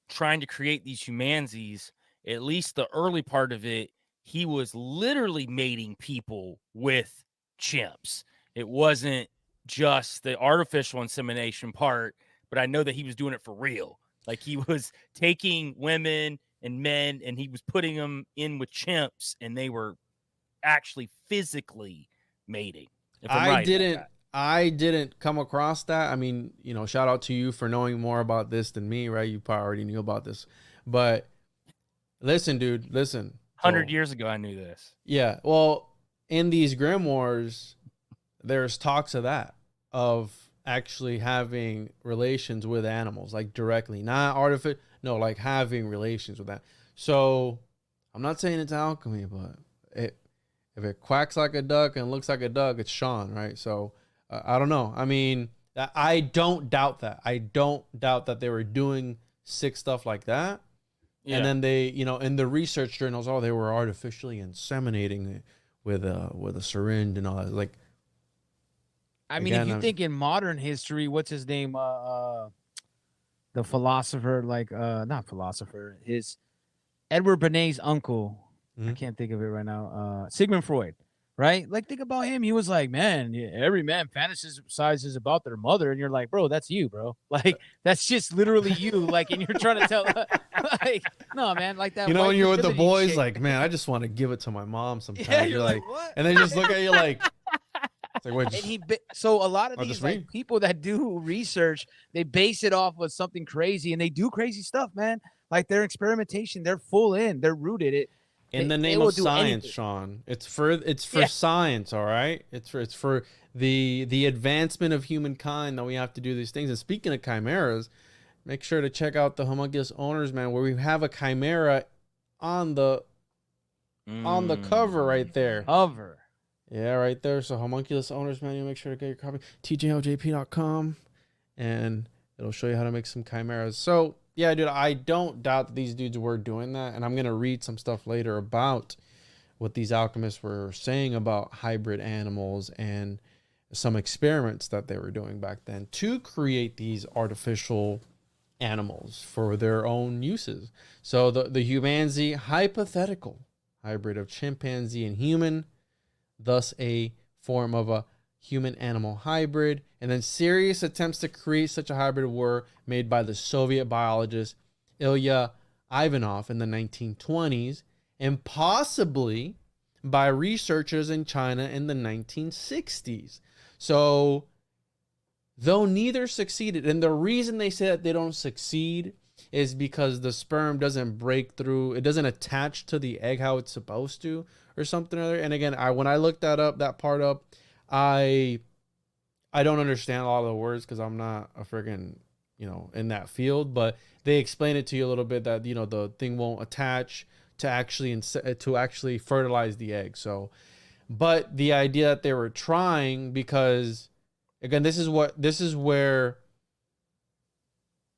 trying to create these humanzees, at least the early part of it, he was literally mating people with chimps. It wasn't just the artificial insemination part, but I know that he was doing it for real. Like he was taking women and men and he was putting them in with chimps and they were actually physically mating. If I'm right about that. I didn't come across that. I mean, you know, shout out to you for knowing more about this than me, right? You probably already knew about this. But listen, dude, listen. 100 years ago, I knew this. Yeah. Well, in these grimoires, there's talks of that, of actually having relations with animals, like directly, not artificial. No, like having relations with that. So I'm not saying it's alchemy, but if it quacks like a duck and looks like a duck, it's Sean, right? So I don't know. I mean, I don't doubt that. I don't doubt that they were doing sick stuff like that. Yeah. And then they, you know, in the research journals, they were artificially inseminating it with a syringe and all that. Like, I mean, if you think in modern history, what's his name? The philosopher, not philosopher, his Edward Benet's uncle. I can't think of it right now. Sigmund Freud, right? Like, think about him. He was like, man, every man fantasizes about their mother, and you're like, bro, that's you, bro. Like, that's just literally you. Like, and you're trying to tell, like, no, man, like that. You know, when you're with the boys, shit. Like, man, I just want to give it to my mom sometimes. Yeah, you're like, what? And they just look at you like. It's like, wait, so a lot of these like, people that do research, they base it off of something crazy, and they do crazy stuff, man. Like their experimentation, they're full in, they're rooted it. In the name of science, Sean. It's for science, all right? It's for the advancement of humankind that we have to do these things. And speaking of chimeras, make sure to check out the Homunculus Owners, man, where we have a chimera on the cover right there. Cover. Yeah, right there. So Homunculus Owners Manual, make sure to get your copy. tjljp.com, and it'll show you how to make some chimeras. So yeah, dude, I don't doubt that these dudes were doing that, and I'm going to read some stuff later about what these alchemists were saying about hybrid animals and some experiments that they were doing back then to create these artificial animals for their own uses. So the humanity hypothetical hybrid of chimpanzee and human, thus a form of a human-animal hybrid, and then serious attempts to create such a hybrid were made by the Soviet biologist Ilya Ivanov in the 1920s, and possibly by researchers in China in the 1960s. So, though neither succeeded, and the reason they say that they don't succeed is because the sperm doesn't break through, it doesn't attach to the egg how it's supposed to, or something or other. And again, when I looked that part up, I don't understand a lot of the words because I'm not a friggin', in that field, but they explain it to you a little bit that, the thing won't attach to actually fertilize the egg. So, but the idea that they were trying, because again, this is where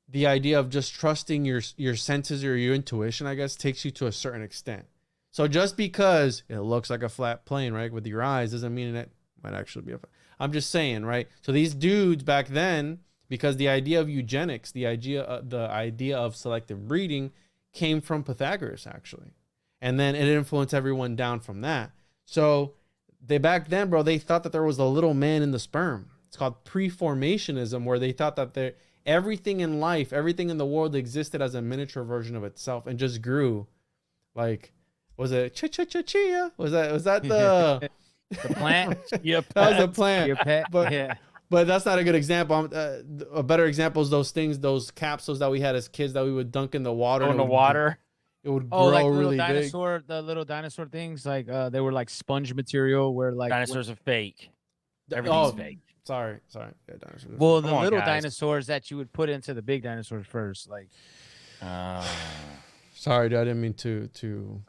the idea of just trusting your senses or your intuition, I guess, takes you to a certain extent. So just because it looks like a flat plane, right, with your eyes, doesn't mean it might actually be I'm just saying, right? So these dudes back then, because the idea of eugenics, the idea of selective breeding came from Pythagoras, actually. And then it influenced everyone down from that. So back then, bro, they thought that there was a little man in the sperm. It's called preformationism, where they thought that everything in life, everything in the world existed as a miniature version of itself and just grew. Like, was it chia? Was that the... The plant? That was a plant. But that's not a good example. A better example is those capsules that we had as kids that we would dunk in the water. In the water? It would grow like really big. The little dinosaur things, like they were like sponge material where like... Dinosaurs are fake. Everything's fake. Sorry. Yeah, dinosaurs. Well, the little dinosaurs that you would put into the big dinosaurs first. Like... Sorry, dude, I didn't mean to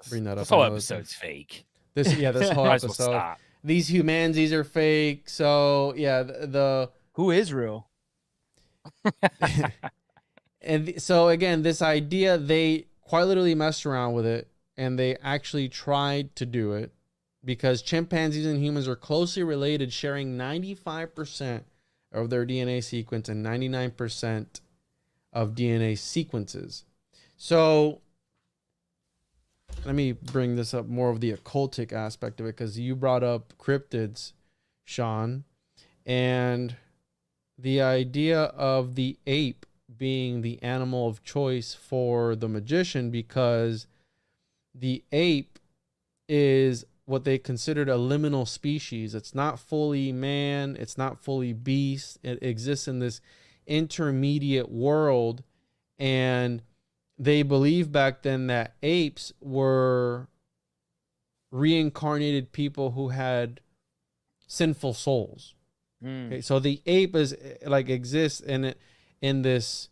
bring that up. This whole episode's fake. This whole episode. These humanities are fake. So yeah, the who is real? And so again, this idea, they quite literally messed around with it, and they actually tried to do it because chimpanzees and humans are closely related, sharing 95% of their DNA sequence and 99% of DNA sequences. So let me bring this up, more of the occultic aspect of it, because you brought up cryptids, Sean, and the idea of the ape being the animal of choice for the magician, because the ape is what they considered a liminal species. It's not fully man, it's not fully beast. It exists in this intermediate world, and they believed back then that apes were reincarnated people who had sinful souls. Okay, so the ape is like exists in this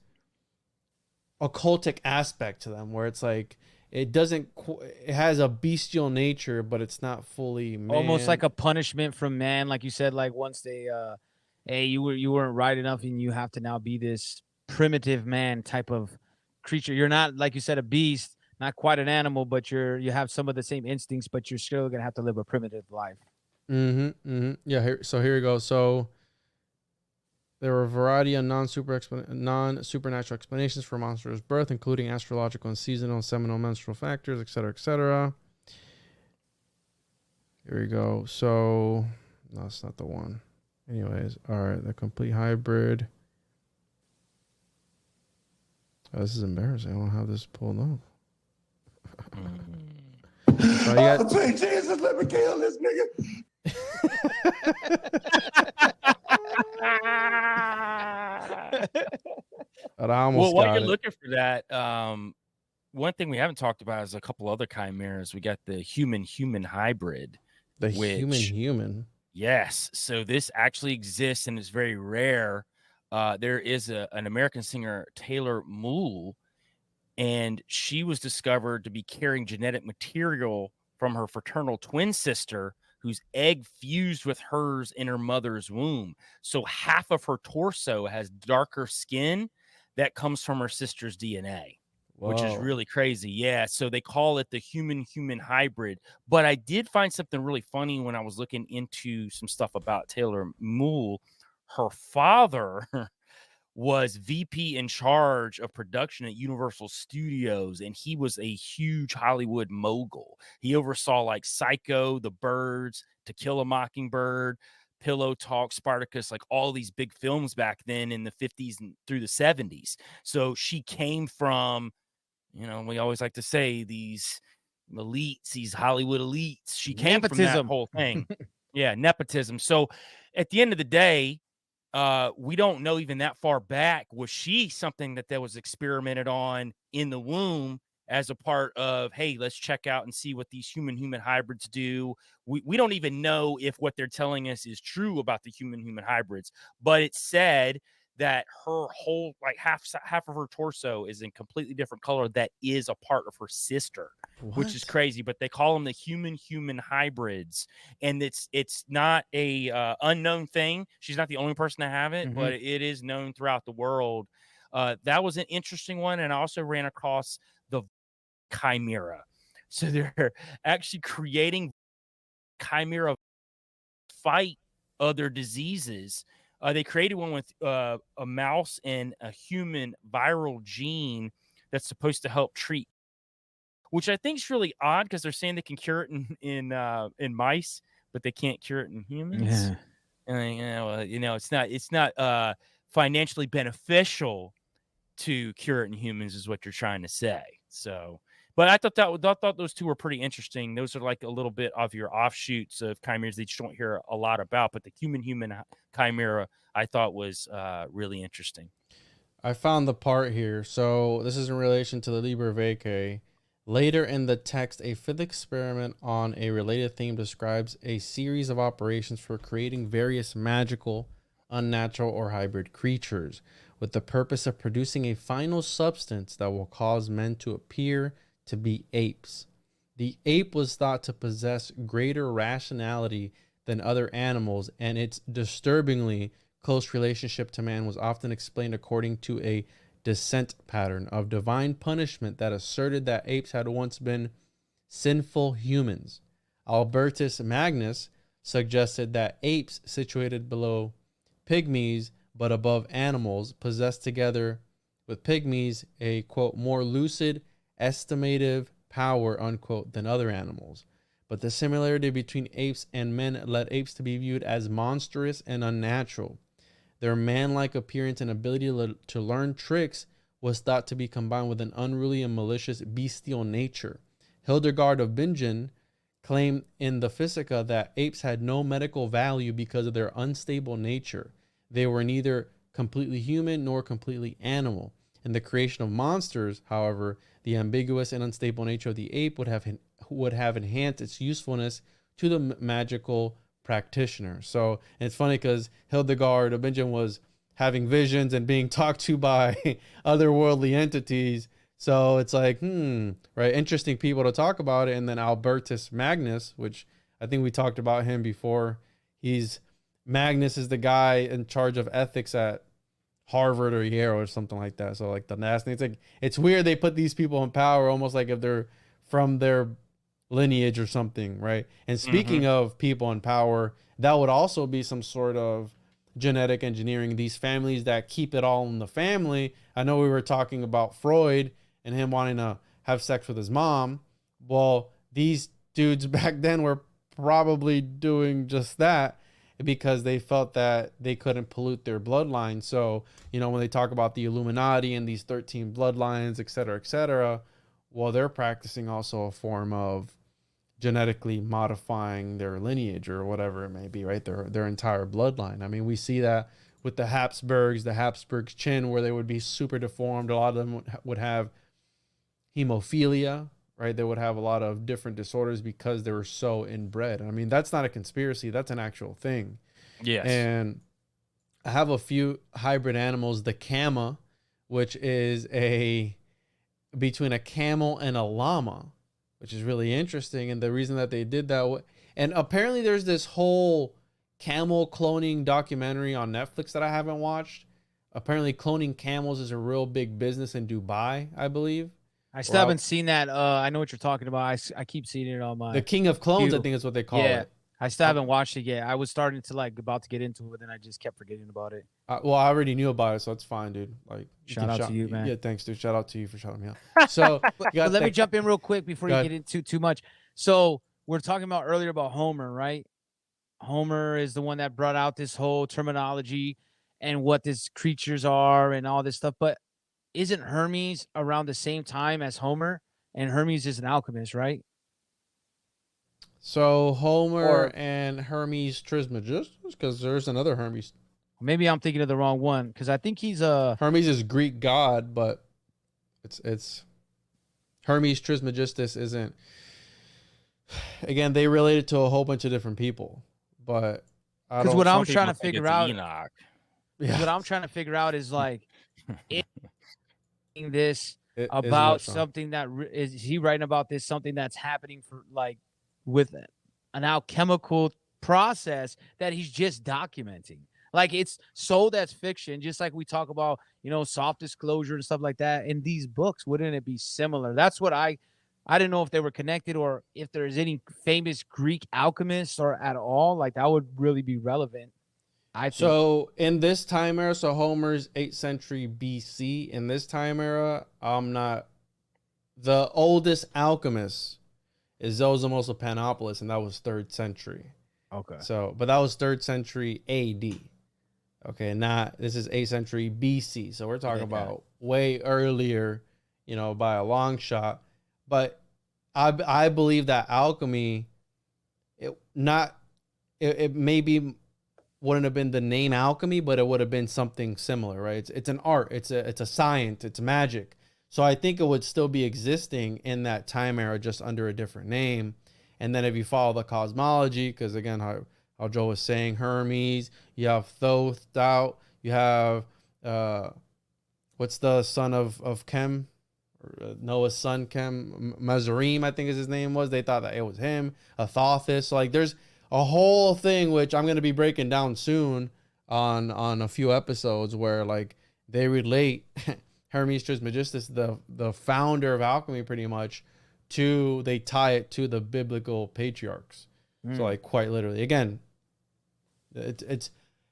occultic aspect to them, where it's like it has a bestial nature, but it's not fully man. Almost like a punishment from man, like you said. Like once they, hey, you weren't right enough, and you have to now be this primitive man type of creature. You're not, like you said, a beast, not quite an animal, but you have some of the same instincts, but you're still gonna have to live a primitive life. Yeah. Here we go. So there were a variety of non-supernatural explanations for monsters' birth, including astrological and seasonal and seminal menstrual factors, etc., etc. Here we go. So, no, it's not the one. Anyways, all right, the complete hybrid. Oh, this is embarrassing. I don't have this pulled up. So I'll take chances. Let me kill this nigga. Well, while you're looking for that, one thing we haven't talked about is a couple other chimeras. We got the human hybrid. The human. Yes. So this actually exists and is very rare. There is an American singer, Taylor Moole, and she was discovered to be carrying genetic material from her fraternal twin sister, whose egg fused with hers in her mother's womb. So half of her torso has darker skin that comes from her sister's DNA. Whoa. Which is really crazy. Yeah. So they call it the human hybrid. But I did find something really funny when I was looking into some stuff about Taylor Moole. Her father was VP in charge of production at Universal Studios, and he was a huge Hollywood mogul. He oversaw like Psycho, The Birds, To Kill a Mockingbird, Pillow Talk, Spartacus, like all these big films back then in the 50s and through the 70s. So she came from, we always like to say these elites, these Hollywood elites. She came from that whole thing. Yeah, nepotism. So at the end of the day, we don't know even that far back. Was she something that was experimented on in the womb as a part of, hey, let's check out and see what these human of do? We don't even know if what they're telling us is true about the human hybrids, but it said that her whole, like half of her torso is in completely different color. That is a part of her sister, which is crazy. But they call them the human hybrids, and it's not a unknown thing. She's not the only person to have it, but it is known throughout the world. That was an interesting one, and I also ran across the Chimera. So they're actually creating Chimera fight other diseases. They created one with a mouse and a human viral gene that's supposed to help treat, which I think is really odd because they're saying they can cure it in mice, but they can't cure it in humans. Yeah. And it's not financially beneficial to cure it in humans, is what you're trying to say. So, but I thought those two were pretty interesting. Those are like a little bit of your offshoots of chimeras that you don't hear a lot about. But the human chimera, I thought was really interesting. I found the part here. So this is in relation to the Liber Vacay. Later in the text, a fifth experiment on a related theme describes a series of operations for creating various magical, unnatural, or hybrid creatures with the purpose of producing a final substance that will cause men to appear to be apes. The ape was thought to possess greater rationality than other animals, and its disturbingly close relationship to man was often explained according to a descent pattern of divine punishment that asserted that apes had once been sinful humans. Albertus Magnus suggested that apes situated below pygmies but above animals possessed together with pygmies a, quote, more lucid, estimative power, unquote, than other animals. But the similarity between apes and men led apes to be viewed as monstrous and unnatural. Their man-like appearance and ability to learn tricks was thought to be combined with an unruly and malicious bestial nature. Hildegard of Bingen claimed in the Physica that apes had no medical value because of their unstable nature. They were neither completely human nor completely animal. In the creation of monsters, however, the ambiguous and unstable nature of the ape would have enhanced its usefulness to the magical practitioner. So it's funny because Hildegard of Bingen was having visions and being talked to by otherworldly entities. So it's like, right, interesting people to talk about it. And then Albertus Magnus, which I think we talked about him before. Magnus is the guy in charge of ethics at Harvard or Yale or something like that. So like the nasty, it's weird they put these people in power almost like if they're from their lineage or something, right? And speaking of people in power, that would also be some sort of genetic engineering. These families that keep it all in the family. I know we were talking about Freud and him wanting to have sex with his mom. Well, these dudes back then were probably doing just that because they felt that they couldn't pollute their bloodline. So, when they talk about the Illuminati and these 13 bloodlines, et cetera, well, they're practicing also a form of genetically modifying their lineage or whatever it may be, right? Their entire bloodline. I mean, we see that with the Habsburgs chin, where they would be super deformed. A lot of them would have hemophilia, right? They would have a lot of different disorders because they were so inbred. I mean, that's not a conspiracy. That's an actual thing. Yes. And I have a few hybrid animals, the Kama, which is between a camel and a llama, which is really interesting. And the reason that they did that, and apparently there's this whole camel cloning documentary on Netflix that I haven't watched. Apparently cloning camels is a real big business in Dubai, I believe. I still haven't seen that. I know what you're talking about. I keep seeing it on my The King of Clones, queue. I think is what they call it. I still haven't watched it yet. I was starting to about to get into it, but then I just kept forgetting about it. Well, I already knew about it, so it's fine, dude. Like, shout out to you, man. Yeah, thanks, dude. Shout out to you for shouting me out. So, but let me jump in real quick before you get into too much. So we're talking about earlier about Homer, right? Homer is the one that brought out this whole terminology and what these creatures are and all this stuff. But isn't Hermes around the same time as Homer? And Hermes is an alchemist, right? So Homer and Hermes Trismegistus, because there's another Hermes. Maybe I'm thinking of the wrong one, because I think he's a Hermes is Greek god, but it's Hermes Trismegistus isn't. Again, they related to a whole bunch of different people, but because what I'm trying to figure out, what I'm trying to figure out is like this about something that is he writing about this something that's happening for like with an alchemical process that he's just documenting. Like it's sold as fiction, just like we talk about, soft disclosure and stuff like that. In these books, wouldn't it be similar? That's what I didn't know if they were connected or if there's any famous Greek alchemists or at all. Like that would really be relevant. I think. So in this time era, so Homer's 8th century BC. In this time era, the oldest alchemist is Zosimus of Panopolis, and that was 3rd century. Okay. So, but that was 3rd century AD. Okay, this is 8th century BC. So we're talking about way earlier, by a long shot. But I believe that alchemy, it maybe wouldn't have been the name alchemy, but it would have been something similar, right? It's an art, it's a science, it's magic. So I think it would still be existing in that time era, just under a different name. And then if you follow the cosmology, because again, how Joe was saying, Hermes, you have Thoth, Doubt, you have what's the son of Chem? Noah's son Chem, Mazarim, I think is his name was. They thought that it was him, Athothus. So like there's a whole thing which I'm gonna be breaking down soon on a few episodes where like they relate Hermes Trismegistus, the founder of alchemy, pretty much, they tie it to the biblical patriarchs. So like quite literally, again, it's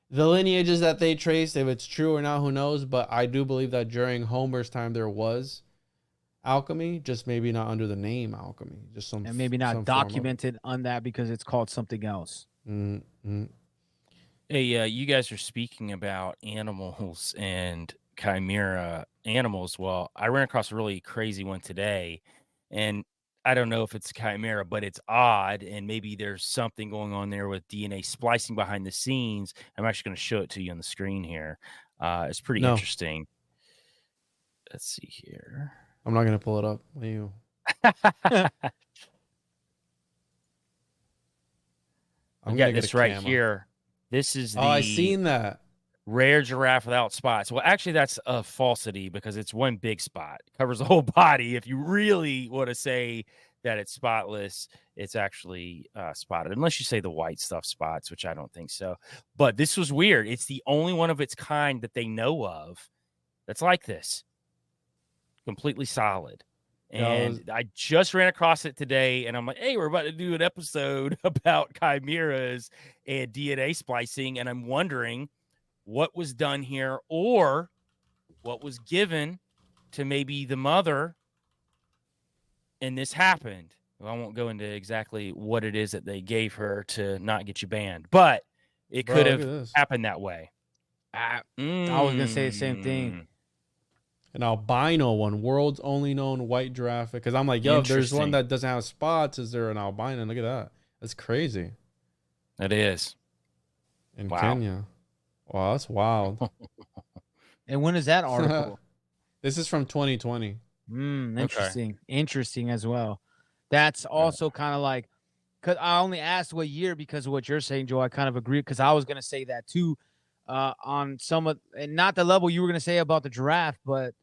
the lineages that they trace. If it's true or not, who knows? But I do believe that during Homer's time there was alchemy, just maybe not under the name alchemy, just and maybe not documented on that because it's called something else. Mm-hmm. Hey, you guys are speaking about animals and chimera animals. Well, I ran across a really crazy one today, and I don't know if it's chimera, but it's odd, and maybe there's something going on there with DNA splicing behind the scenes. I'm actually going to show it to you on the screen here. It's pretty No, interesting. Let's see here. I'm not gonna pull it up. You. We I'm got gonna get a this right camera. here. This is Oh, I the seen that. rare giraffe without spots. Well, actually, that's a falsity because it's one big spot. It covers the whole body. If you really want to say that it's spotless, it's actually spotted, unless you say the white stuff spots, which I don't think so. But this was weird. It's the only one of its kind that they know of that's like this, completely solid. Yeah, And I just ran across it today, and I'm like, hey, we're about to do an episode about chimeras and DNA splicing. And I'm wondering what was done here or what was given to maybe the mother, and this happened. Well, I won't go into exactly what it is that they gave her to not get you banned, but it Bro, could look have at this. happened that way. I was gonna say the same thing. An albino one, world's only known white giraffe. Because I'm like, yo, if there's one Interesting. that doesn't have spots, is there an albino? Look at that. That's crazy. It is. In Wow. Kenya. Wow, that's wild. And when is that article? This is from 2020. Interesting. Interesting as well. That's also kind of like, because I only asked what year because of what you're saying, Joe. I kind of agree because I was going to say that too on some of, and not the level you were going to say about the giraffe, but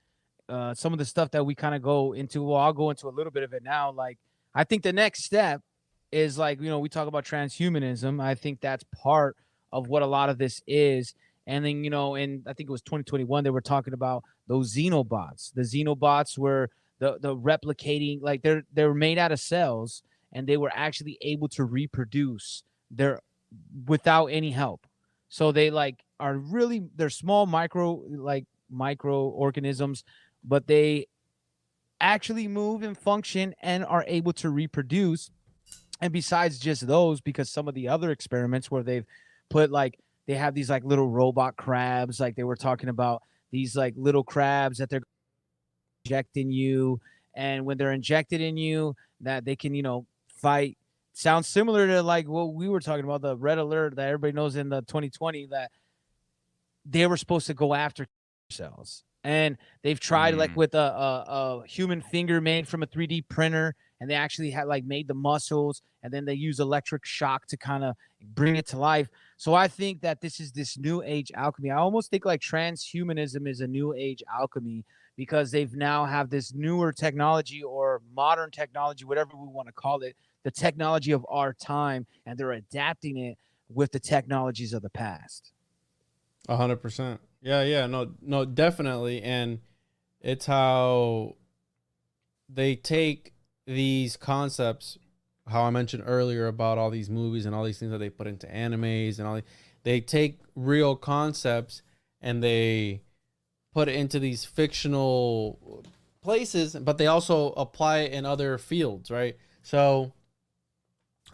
some of the stuff that we kind of go into. Well, I'll go into a little bit of it now. Like, I think the next step is like, we talk about transhumanism. I think that's part of what a lot of this is. And then, and I think it was 2021, they were talking about those Xenobots. The Xenobots were the replicating, like they're made out of cells, and they were actually able to reproduce without any help. So they they're small microorganisms, but they actually move and function and are able to reproduce. And besides just those, because some of the other experiments where they've put they have these little robot crabs, like they were talking about these little crabs that they're injecting you, and when they're injected in you, that they can fight. Sounds similar to what we were talking about, the red alert that everybody knows in the 2020, that they were supposed to go after cells. And they've tried with a human finger made from a 3D printer, and they actually had made the muscles, and then they use electric shock to kind of bring it to life. So I think that this is this new age alchemy. I almost think transhumanism is a new age alchemy, because they've now have this newer technology or modern technology, whatever we want to call it, the technology of our time, and they're adapting it with the technologies of the past. 100%. Yeah, no, definitely. And it's how they take these concepts, how I mentioned earlier about all these movies and all these things that they put into animes and they take real concepts and they put it into these fictional places, but they also apply it in other fields, right? So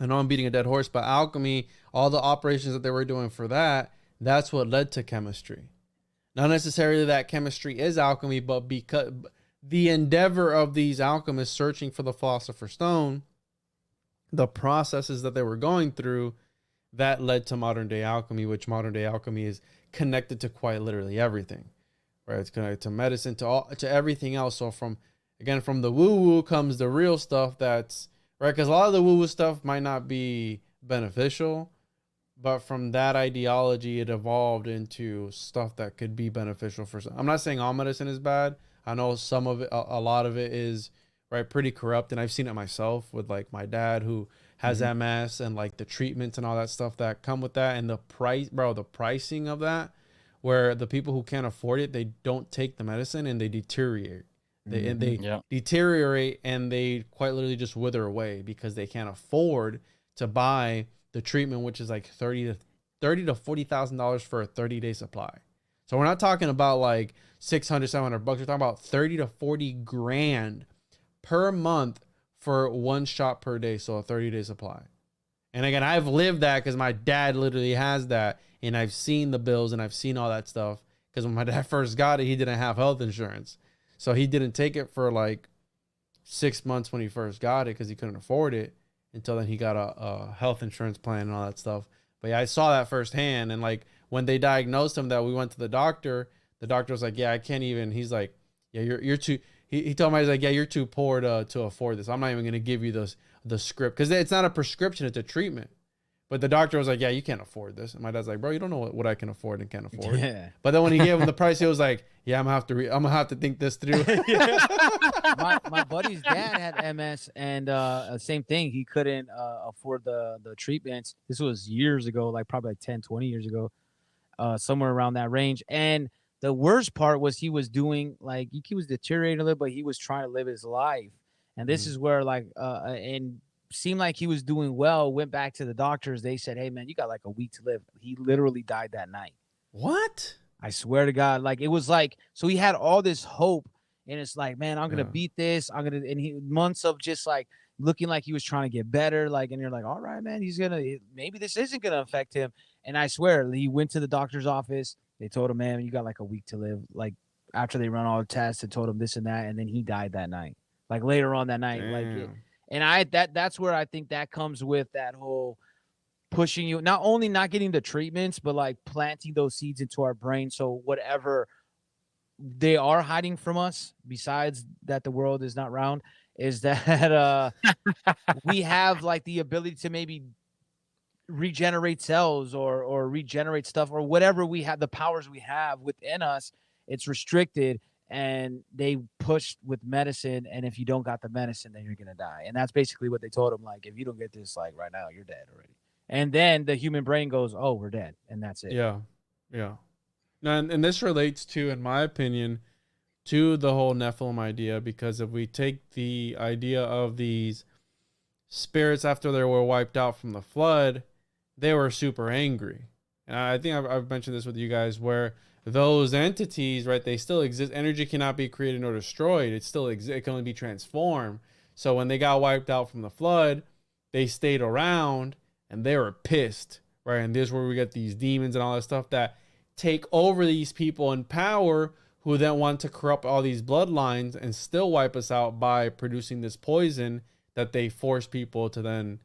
I know I'm beating a dead horse, but alchemy, all the operations that they were doing for that's what led to chemistry. Not necessarily that chemistry is alchemy, but because the endeavor of these alchemists searching for the Philosopher's Stone, the processes that they were going through, that led to modern day alchemy, which modern day alchemy is connected to quite literally everything, right? It's connected to medicine, to everything else. So from the woo-woo comes the real stuff that's, right? Because a lot of the woo-woo stuff might not be beneficial, but from that ideology, it evolved into stuff that could be beneficial for some. I'm not saying all medicine is bad. I know some of it, a lot of it is, right, pretty corrupt. And I've seen it myself with my dad who has MS, and the treatments and all that stuff that come with that. And the pricing of that, where the people who can't afford it, they don't take the medicine and they deteriorate. They deteriorate, and they quite literally just wither away because they can't afford to buy the treatment, which is $30,000 to $40,000 for a 30-day supply. So we're not talking about $600, $700. We're talking about 30 to 40 grand per month for one shot per day. So a 30-day supply. And again, I've lived that because my dad literally has that, and I've seen the bills and I've seen all that stuff. Because when my dad first got it, he didn't have health insurance, so he didn't take it for like 6 months when he first got it because he couldn't afford it. Until then, he got a health insurance plan and all that stuff. But yeah, I saw that firsthand. And like when they diagnosed him, that we went to the doctor was like, yeah, I can't even. He's like, yeah, you're too. He told me, he's like, yeah, you're too poor to afford this. I'm not even gonna give you the script because it's not a prescription, it's a treatment. But the doctor was like, yeah, you can't afford this. And my dad's like, bro, you don't know what I can afford and can't afford. Yeah. But then when he gave him the price, he was like, yeah, I'm gonna have to think this through. My buddy's dad had MS, and same thing. He couldn't afford the treatments. This was years ago, like probably like 10, 20 years ago, somewhere around that range. And the worst part was he was doing like he was deteriorating a little, but he was trying to live his life. And this is where like and seemed like he was doing well. Went back to the doctors. They said, hey man, you got like a week to live. He literally died that night. What? I swear to God, like it was like, so he had all this hope, and it's like, man, I'm gonna beat this. And he months of just like looking like he was trying to get better, like, and you're like, all right, man, maybe this isn't gonna affect him. And I swear, he went to the doctor's office. They told him, man, you got like a week to live. Like after they run all the tests and told him this and that, and then he died that night. Like later on that night, that's where I think that comes with that whole pushing you, not only not getting the treatments, but like planting those seeds into our brain. So whatever they are hiding from us, besides that the world is not round, is that we have like the ability to maybe regenerate cells or regenerate stuff or whatever we have, the powers we have within us. It's restricted, and they push with medicine. And if you don't got the medicine, then you're gonna die. And that's basically what they told him. Like, if you don't get this, like right now, you're dead already. And then the human brain goes, oh, we're dead. And that's it. Yeah. Yeah. And this relates to, in my opinion, to the whole Nephilim idea, because if we take the idea of these spirits after they were wiped out from the flood, they were super angry. And I think I've mentioned this with you guys, where those entities, right, they still exist. Energy cannot be created nor destroyed. It still exists. It can only be transformed. So when they got wiped out from the flood, they stayed around. And they were pissed, right? And this is where we get these demons and all that stuff that take over these people in power, who then want to corrupt all these bloodlines and still wipe us out by producing this poison that they force people to then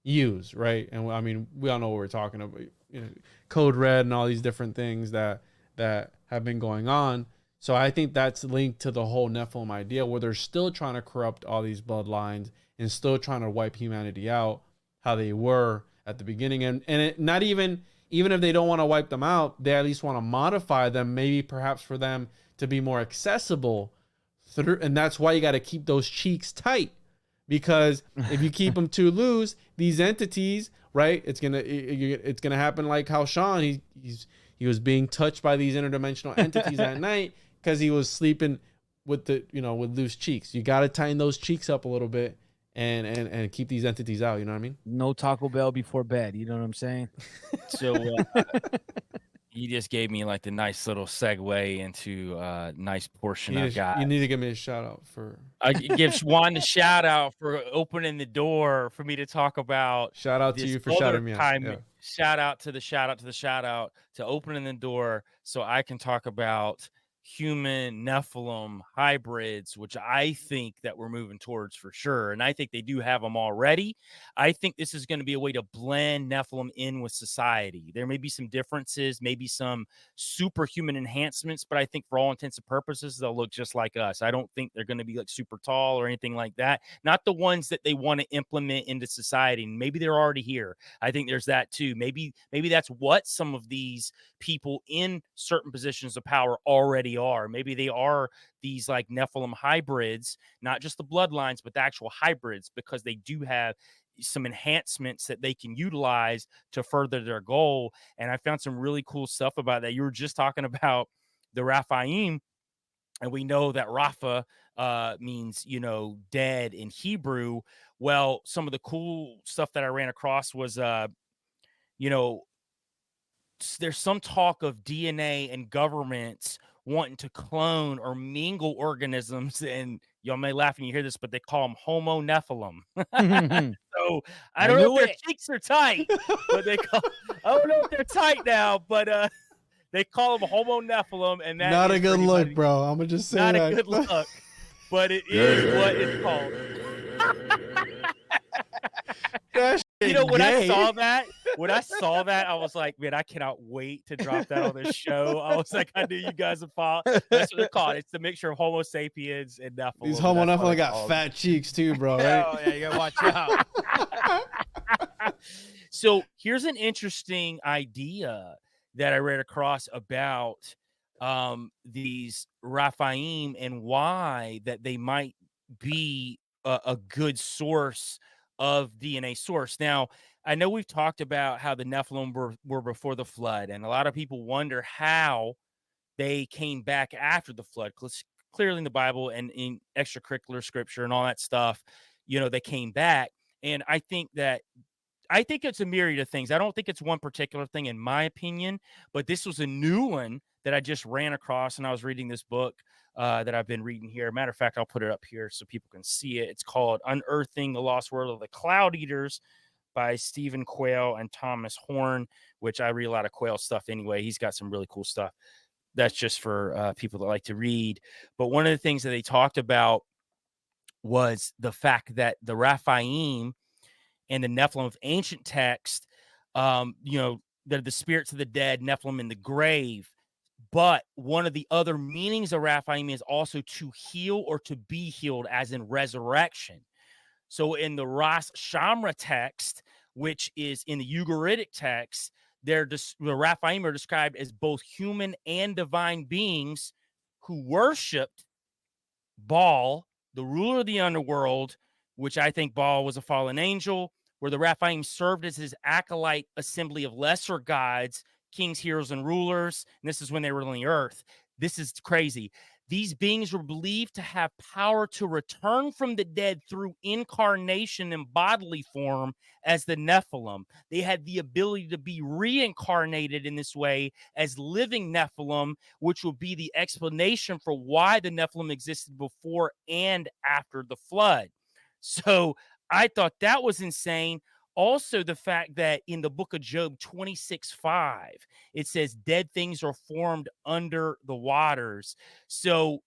use, right? And I mean, we all know what we're talking about, you know, Code Red and all these different things that have been going on. So I think that's linked to the whole Nephilim idea, where they're still trying to corrupt all these bloodlines and still trying to wipe humanity out how they were at the beginning. And it, not even if they don't want to wipe them out, they at least want to modify them, maybe perhaps for them to be more accessible through. And that's why you got to keep those cheeks tight, because if you keep them too loose, these entities, right, it's gonna happen like how Sean, he was being touched by these interdimensional entities at night because he was sleeping with with loose cheeks. You got to tighten those cheeks up a little bit and keep these entities out. You know what I mean? No Taco Bell before bed. You know what I'm saying? So you just gave me like the nice little segue into a nice portion I've got. You need to give me a shout out for. I give Juan the shout out for opening the door for me to talk about. Shout out to you for shouting me out. Yeah. Shout out to opening the door so I can talk about human Nephilim hybrids, which I think that we're moving towards for sure. And I think they do have them already. I think this is going to be a way to blend Nephilim in with society. There may be some differences, maybe some superhuman enhancements, but I think for all intents and purposes, they'll look just like us. I don't think they're going to be like super tall or anything like that. Not the ones that they want to implement into society. Maybe they're already here. I think there's that too. Maybe that's what some of these people in certain positions of power already are. Maybe they are these like Nephilim hybrids, not just the bloodlines, but the actual hybrids, because they do have some enhancements that they can utilize to further their goal. And I found some really cool stuff about that. You were just talking about the Raphaim, and we know that Rapha means, dead in Hebrew. Well, some of the cool stuff that I ran across was, there's some talk of DNA and governments wanting to clone or mingle organisms. And y'all may laugh when you hear this, but they call them Homo Nephilim. So I don't know if their cheeks are tight, but I don't know if they're tight now, but they call them Homo Nephilim, and that not is a good pretty look, much bro. I'm gonna just say not that. a good look, but it is what it's called. You know, when I saw that, I was like, man, I cannot wait to drop that on this show. I was like, I knew you guys would follow. That's what they call it. It's the mixture of Homo sapiens and Nephilim. These Homo Nephilim got fat cheeks too, bro. Right? Oh yeah, you gotta watch out. So here's an interesting idea that I read across about these Rephaim and why that they might be a good source of DNA source. Now, I know we've talked about how the Nephilim were before the flood, and a lot of people wonder how they came back after the flood. Clearly in the Bible and in extracurricular scripture and all that stuff, you know, they came back. And I think it's a myriad of things. I don't think it's one particular thing in my opinion, but this was a new one that I just ran across, and I was reading this book that I've been reading here. Matter of fact, I'll put it up here so people can see it. It's called Unearthing the Lost World of the Cloud Eaters by Stephen Quayle and Thomas Horn, which I read a lot of Quayle stuff anyway. He's got some really cool stuff. That's just for people that like to read. But one of the things that they talked about was the fact that the Rephaim and the Nephilim of ancient text, you know, they're the spirits of the dead, Nephilim in the grave. But one of the other meanings of Rephaim is also to heal or to be healed, as in resurrection. So in the Ras Shamra text, which is in the Ugaritic text, the Rephaim are described as both human and divine beings who worshipped Baal, the ruler of the underworld, which I think Baal was a fallen angel, where the Rephaim served as his acolyte assembly of lesser gods, kings, heroes, and rulers. And this is when they were on the earth. This is crazy. These beings were believed to have power to return from the dead through incarnation in bodily form as the Nephilim. They had the ability to be reincarnated in this way as living Nephilim, which would be the explanation for why the Nephilim existed before and after the flood. So I thought that was insane. Also, the fact that in the book of Job 26:5, it says dead things are formed under the waters. So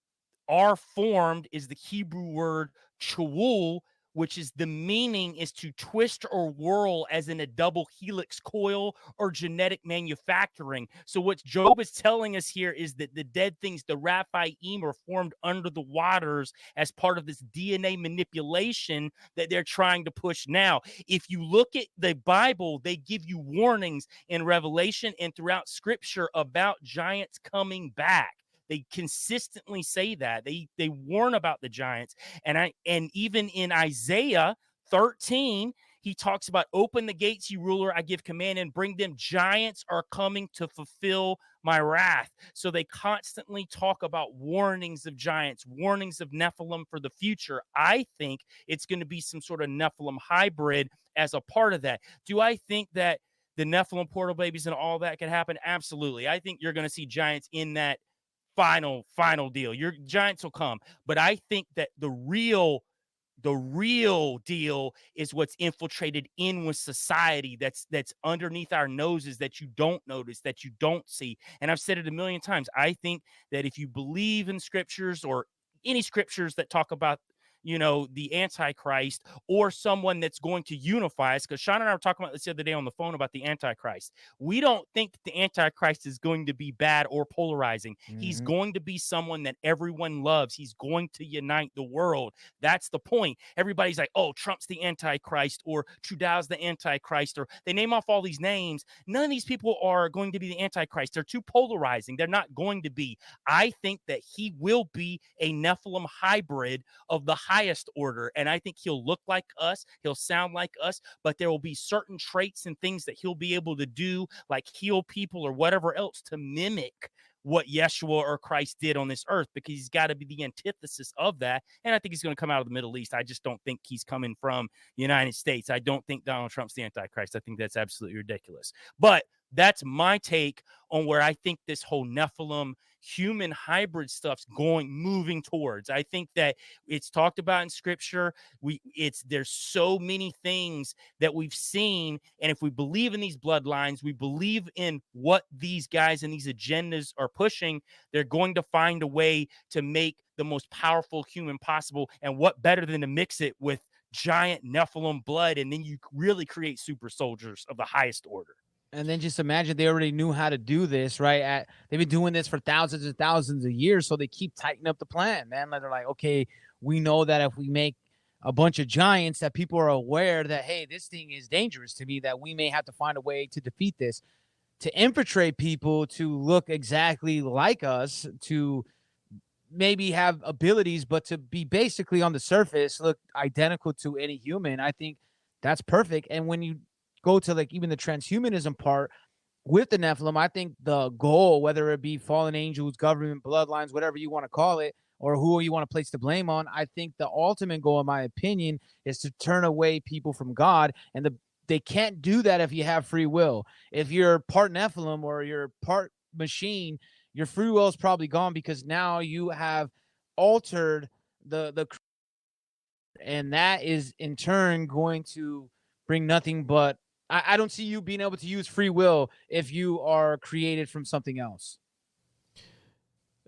are formed is the Hebrew word chawul, which is the meaning is to twist or whirl as in a double helix coil or genetic manufacturing. So what Job is telling us here is that the dead things, the Rephaim, are formed under the waters as part of this DNA manipulation that they're trying to push now. If you look at the Bible, they give you warnings in Revelation and throughout scripture about giants coming back. They consistently say that. They warn about the giants. And even in Isaiah 13, he talks about open the gates, you ruler, I give command, and bring them. Giants are coming to fulfill my wrath. So they constantly talk about warnings of giants, warnings of Nephilim for the future. I think it's going to be some sort of Nephilim hybrid as a part of that. Do I think that the Nephilim portal babies and all that can happen? Absolutely. I think you're going to see giants in that final deal. Your giants will come, but I think that the real deal is what's infiltrated in with society, that's underneath our noses, that you don't notice, that you don't see. And I've said it a million times. I think that if you believe in scriptures or any scriptures that talk about, you know, the Antichrist or someone that's going to unify us, because Sean and I were talking about this the other day on the phone about the Antichrist. We don't think that the Antichrist is going to be bad or polarizing. He's going to be someone that everyone loves. He's going to unite the world. That's the point. Everybody's like, oh, Trump's the Antichrist, or Trudeau's the Antichrist, or they name off all these names. None of these people are going to be the Antichrist. They're too polarizing. They're not going to be. I think that he will be a Nephilim hybrid of the highest order, and I think he'll look like us, he'll sound like us, but there will be certain traits and things that he'll be able to do, like heal people or whatever else, to mimic what Yeshua or Christ did on this earth, because he's got to be the antithesis of that. And I think he's going to come out of the Middle East. I just don't think he's coming from the United States. I don't think Donald Trump's the Antichrist. I think that's absolutely ridiculous. But That's my take on where I think this whole Nephilim human hybrid stuff's moving towards. I think that it's talked about in scripture. There's so many things that we've seen, and if we believe in these bloodlines, we believe in what these guys and these agendas are pushing, they're going to find a way to make the most powerful human possible. And what better than to mix it with giant Nephilim blood, and then you really create super soldiers of the highest order. And then just imagine they already knew how to do this, right? They've been doing this for thousands and thousands of years, so they keep tightening up the plan, man. They're like, okay, we know that if we make a bunch of giants, that people are aware that, hey, this thing is dangerous to me, that we may have to find a way to defeat this, to infiltrate people, to look exactly like us, to maybe have abilities, but to be basically on the surface look identical to any human. I think that's perfect. And when you go to like even the transhumanism part with the Nephilim, I think the goal, whether it be fallen angels, government, bloodlines, whatever you want to call it, or who you want to place the blame on, I think the ultimate goal, in my opinion, is to turn away people from God. And they can't do that if you have free will. If you're part Nephilim or you're part machine, your free will is probably gone, because now you have altered the and that is in turn going to bring nothing but I don't see you being able to use free will if you are created from something else.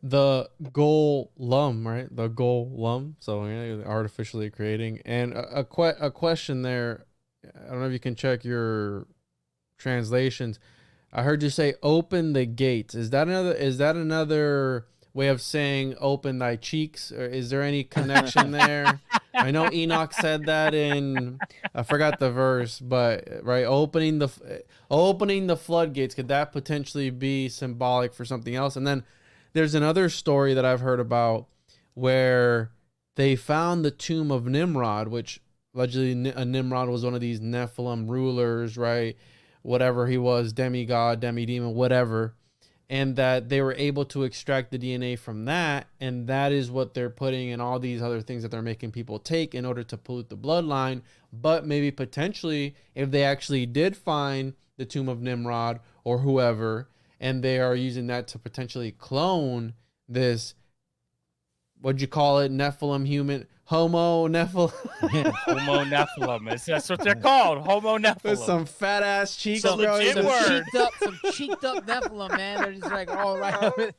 The golem, right? The golem. So artificially creating. And a question there. I don't know if you can check your translations. I heard you say "open the gates." Is that another way of saying "open thy cheeks"? Or is there any connection there? I know Enoch said that in, I forgot the verse, but right, opening the floodgates. Could that potentially be symbolic for something else? And then there's another story that I've heard about where they found the tomb of Nimrod, which allegedly Nimrod was one of these Nephilim rulers, right? Whatever he was, demigod, demidemon, whatever. And that they were able to extract the DNA from that. And that is what they're putting in all these other things that they're making people take in order to pollute the bloodline. But maybe potentially, if they actually did find the tomb of Nimrod or whoever, and they are using that to potentially clone this, what'd you call it? Nephilim human, Homo Nephilim. Homo Nephilim. That's what they're called. Homo Nephilim. With some fat ass cheeks, Some bro. legit Some word. Some cheeked up Nephilim, man. They're just like all right over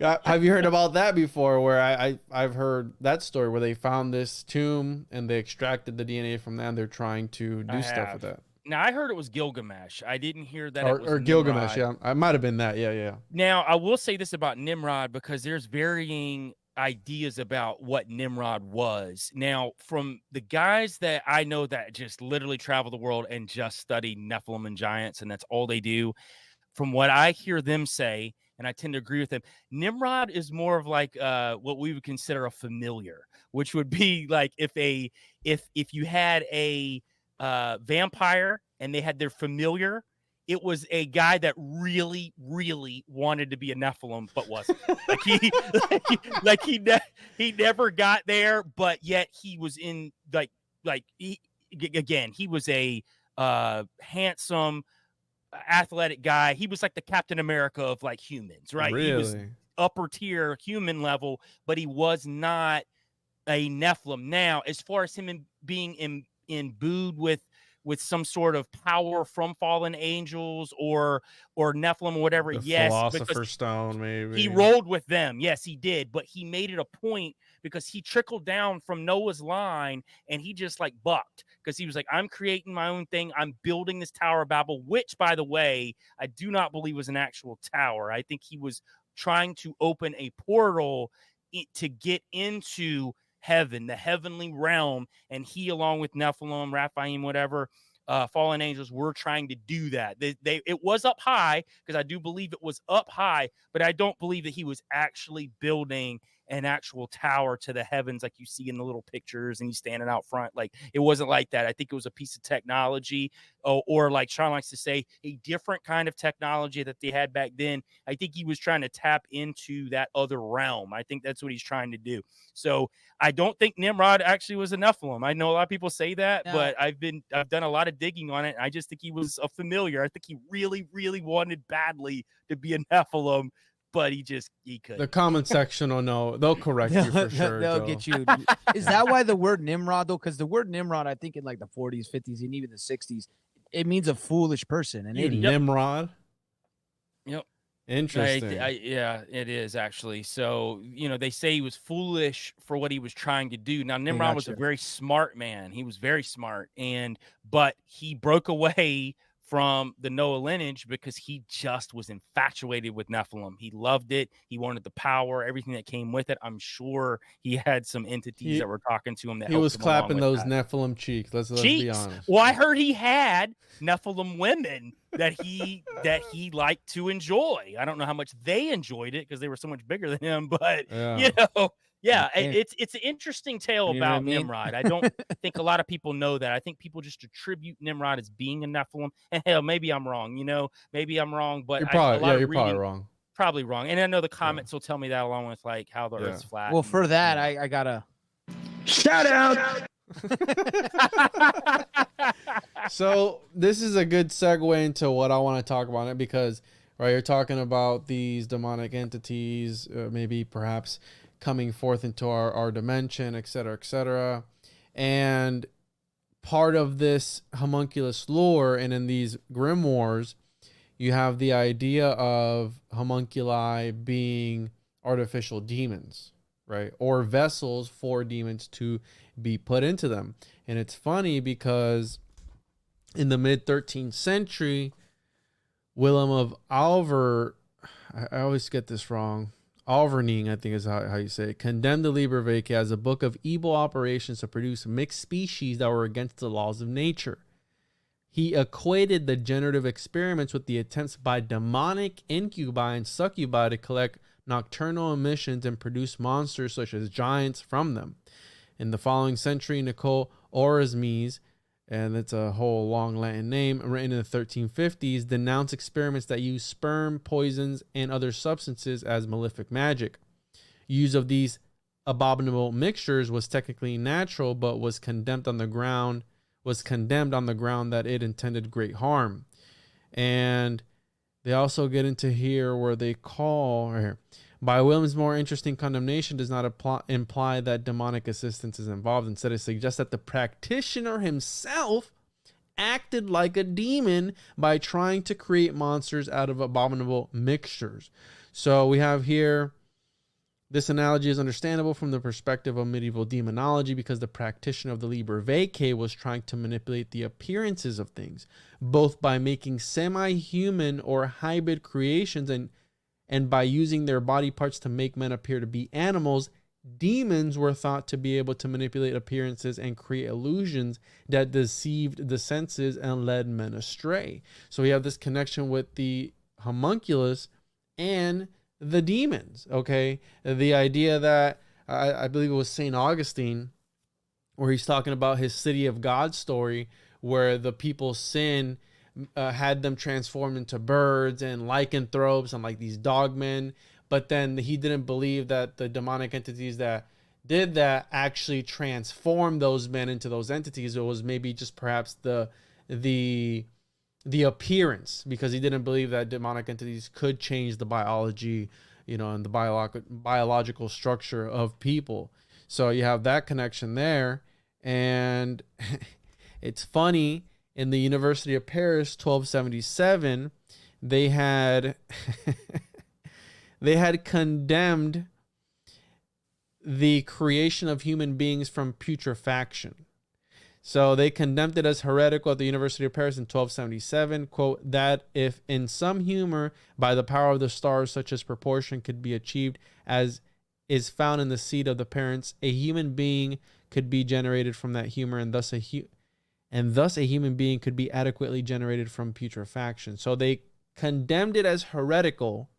that. Have you heard about that before? Where I've heard that story where they found this tomb and they extracted the DNA from that. And they're trying to do stuff with that. Now, I heard it was Gilgamesh. I didn't hear that Or, it was or Gilgamesh. Nimrod. Yeah, I might have been that. Yeah. Now, I will say this about Nimrod, because there's varying ideas about what Nimrod was. Now, from the guys that I know that just literally travel the world and just study Nephilim and giants, and that's all they do, from what I hear them say, and I tend to agree with them, Nimrod is more of like what we would consider a familiar, which would be like if you had a vampire and they had their familiar, it was a guy that really, really wanted to be a Nephilim, but wasn't. He never got there, but yet he was in he was a handsome, athletic guy. He was like the Captain America of like humans, right? Really? He was upper tier human level, but he was not a Nephilim. Now, as far as him being imbued with some sort of power from fallen angels or Nephilim or whatever, The yes, Philosopher's Stone, maybe. he rolled with them. Yes, he did. But he made it a point because he trickled down from Noah's line and he just like bucked because he was like, I'm creating my own thing. I'm building this Tower of Babel, which, by the way, I do not believe was an actual tower. I think he was trying to open a portal to get into heaven, the heavenly realm, and he, along with Nephilim, Raphaim, whatever, fallen angels, were trying to do that. It was up high, because I do believe it was up high, but I don't believe that he was actually building an actual tower to the heavens like you see in the little pictures and he's standing out front. Like, it wasn't like that. I think it was a piece of technology, or like Sean likes to say, a different kind of technology that they had back then. I think he was trying to tap into that other realm. I think that's what he's trying to do. So I don't think Nimrod actually was a Nephilim. I know a lot of people say that, but I've done a lot of digging on it. I just think he was a familiar. I think he really, really wanted badly to be a Nephilim, but he couldn't. The comment section will know. They'll correct you for sure. They'll Joe. get you. Is that why the word Nimrod, though? Because the word Nimrod, I think in like the 40s, 50s, and even the 60s, it means a foolish person, an idiot. Nimrod. Yep. Interesting. Yeah, it is actually. So, they say he was foolish for what he was trying to do. Now, Nimrod was a very smart man. He was very smart, but he broke away from the Noah lineage because he just was infatuated with Nephilim. He loved it. He wanted the power, everything that came with it. I'm sure he had some entities that were talking to him. That he was clapping those that. Nephilim cheeks. Let's be honest. Well, I heard he had Nephilim women that he liked to enjoy. I don't know how much they enjoyed it because they were so much bigger than him, but it's an interesting tale about Nimrod. I don't think a lot of people know that. I think people just attribute Nimrod as being a Nephilim. And hell, maybe I'm wrong. Maybe I'm wrong, but you're probably wrong. Probably wrong. And I know the comments will tell me that, along with like how the Earth's flat. Well, for that, I gotta shout out. So this is a good segue into what I want to talk about it, because you're talking about these demonic entities, maybe perhaps coming forth into our dimension, etc., and part of this homunculus lore, and in these grimoires, you have the idea of homunculi being artificial demons, right, or vessels for demons to be put into them. And it's funny because in the mid-13th century, Willem of Alver, I always get this wrong, Alverning, I think is how you say it, condemned the Liber Vaecae as a book of evil operations to produce mixed species that were against the laws of nature. He equated the generative experiments with the attempts by demonic incubi and succubi to collect nocturnal emissions and produce monsters such as giants from them. In the following century, Nicole Oresmes, and that's a whole long Latin name, written in the 1350s, denounced experiments that use sperm, poisons, and other substances as malefic magic. Use of these abominable mixtures was technically natural, but was condemned on the ground that it intended great harm. And they also get into here where they call, by William's more interesting condemnation does not imply that demonic assistance is involved. Instead, it suggests that the practitioner himself acted like a demon by trying to create monsters out of abominable mixtures. So we have here, this analogy is understandable from the perspective of medieval demonology because the practitioner of the Liber Vaecae was trying to manipulate the appearances of things, both by making semi-human or hybrid creations and by using their body parts to make men appear to be animals. Demons were thought to be able to manipulate appearances and create illusions that deceived the senses and led men astray. So we have this connection with the homunculus and the demons, okay? The idea that, I believe it was St. Augustine, where he's talking about his City of God story, where the people's sin had them transformed into birds and lycanthropes and like these dogmen. But then he didn't believe that the demonic entities that did that actually transformed those men into those entities. It was maybe just perhaps the appearance, because he didn't believe that demonic entities could change the biology, and the biological structure of people. So you have that connection there. And it's funny, in the University of Paris, 1277, they had condemned the creation of human beings from putrefaction. So they condemned it as heretical at the University of Paris in 1277, quote, that if in some humor by the power of the stars such as proportion could be achieved as is found in the seed of the parents, a human being could be generated from that humor, and thus a human being could be adequately generated from putrefaction. So they condemned it as heretical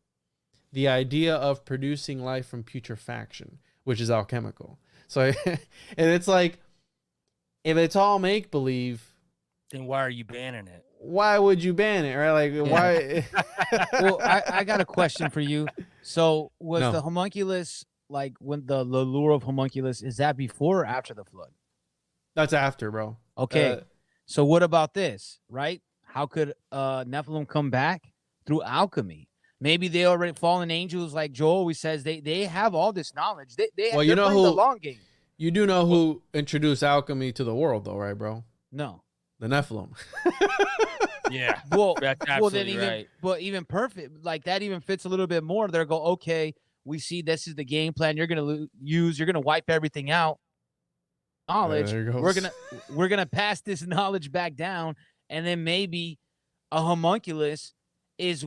the idea of producing life from putrefaction, which is alchemical. So, and it's like, if it's all make believe, then why are you banning it? why would you ban it? Right? Like, why? Well, I got a question for you. So was No. the homunculus, like when the lure of homunculus, is that before or after the flood? That's after, bro. Okay. So what about this, right? How could Nephilim come back? Through alchemy. Maybe they already fallen angels, like Joel always says. They have all this knowledge. Well, you know playing who- the long game. You do know who introduced alchemy to the world, though, right, bro? No. The Nephilim. Yeah. Well, That's well, then absolutely even, right. but even perfect, like that even fits a little bit more. They're go, okay, we see this is the game plan. You're gonna you're gonna wipe everything out. Knowledge. There it goes. We're gonna pass this knowledge back down, and then maybe a homunculus is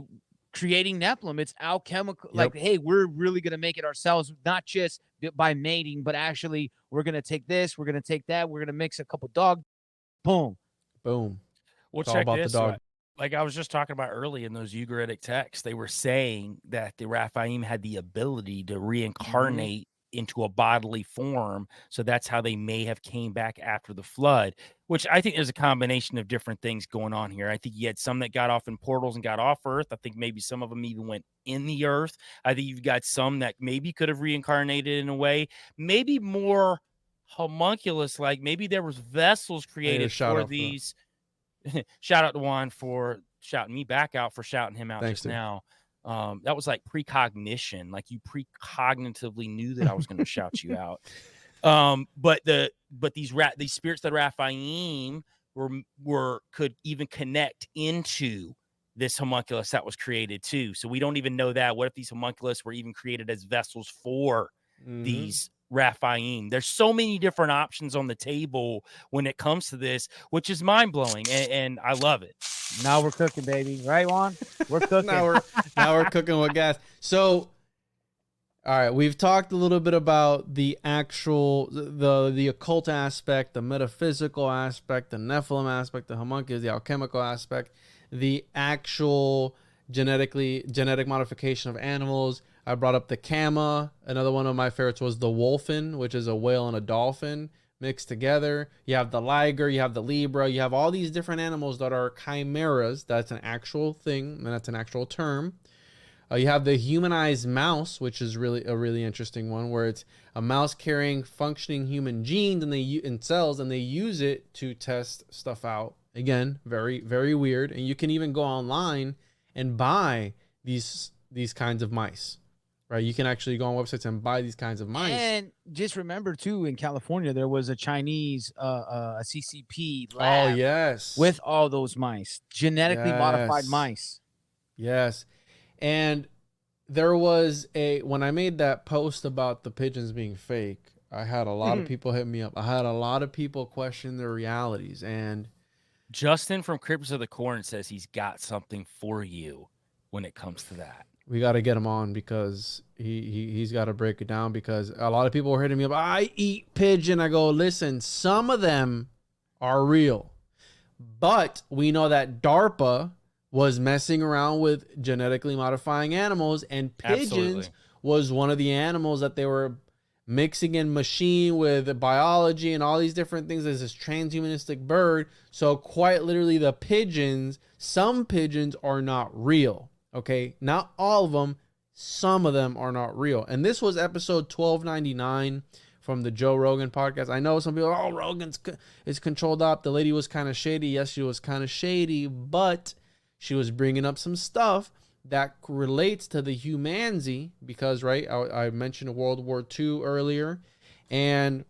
creating Nephilim. It's alchemical. Yep. Like, hey, we're really gonna make it ourselves, not just by mating, but actually we're gonna take this, we're gonna take that, we're gonna mix a couple dog. Boom. Boom. Well, It's all check about the this. dog. Like I was just talking about early in those Ugaritic texts, they were saying that the Raphaim had the ability to reincarnate into a bodily form. So that's how they may have came back after the flood, which I think there's a combination of different things going on here. I think you had some that got off in portals and got off Earth. I think maybe some of them even went in the Earth. I think you've got some that maybe could have reincarnated in a way, maybe more homunculus, like maybe there was vessels created shout for out for that. these. Shout out to Juan for shouting me back out for shouting him out Thanks, just dude. now. That was like precognition, like you precognitively knew that I was going to shout you out. But these spirits that Raphaim could even connect into this homunculus that was created too. So we don't even know that. What if these homunculus were even created as vessels for these Raphaim? There's so many different options on the table when it comes to this, which is mind-blowing, and I love it. Now we're cooking, baby. Right, Juan? We're cooking. now we're cooking with gas. So, all right, we've talked a little bit about the actual the occult aspect, the metaphysical aspect, the Nephilim aspect, the homunculus, the alchemical aspect, the actual genetic modification of animals. I brought up the Kama. Another one of my favorites was the Wolfen, which is a whale and a dolphin mixed together. You have the Liger, you have the Libra, you have all these different animals that are chimeras. That's an actual thing, and that's an actual term. You have the humanized mouse, which is really a really interesting one, where it's a mouse carrying functioning human genes and cells, and they use it to test stuff out. Again, very, very weird. And you can even go online and buy these kinds of mice. Right, you can actually go on websites and buy these kinds of mice. And just remember too, in California, there was a Chinese a CCP lab. Oh yes, with all those mice, genetically modified mice. Yes, and there was when I made that post about the pigeons being fake, I had a lot of people hit me up. I had a lot of people question their realities, and Justin from Crypts of the Corn says he's got something for you when it comes to that. we got to get him on because he's got to break it down, because a lot of people were hitting me up. I eat pigeon. I go, listen, some of them are real, but we know that DARPA was messing around with genetically modifying animals, and pigeons Absolutely. was one of the animals that they were mixing in machine with biology and all these different things as this transhumanistic bird. So quite literally, the pigeons, some pigeons are not real. Okay, not all of them. Some of them are not real. And this was episode 1299 from the Joe Rogan podcast. I know some people are, Rogan's is controlled up. The lady was kind of shady. Yes, she was kind of shady, but she was bringing up some stuff that relates to the humanity, because, right, I mentioned World War II earlier. And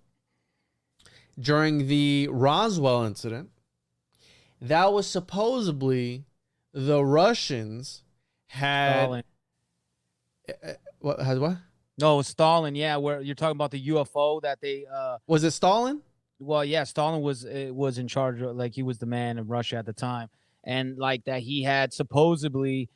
during the Roswell incident, that was supposedly the Russians had Stalin. what? No, it's Stalin. Yeah, where you're talking about the UFO that they. Was it Stalin? Well, yeah, Stalin was in charge of, like, he was the man in Russia at the time, and like that he had supposedly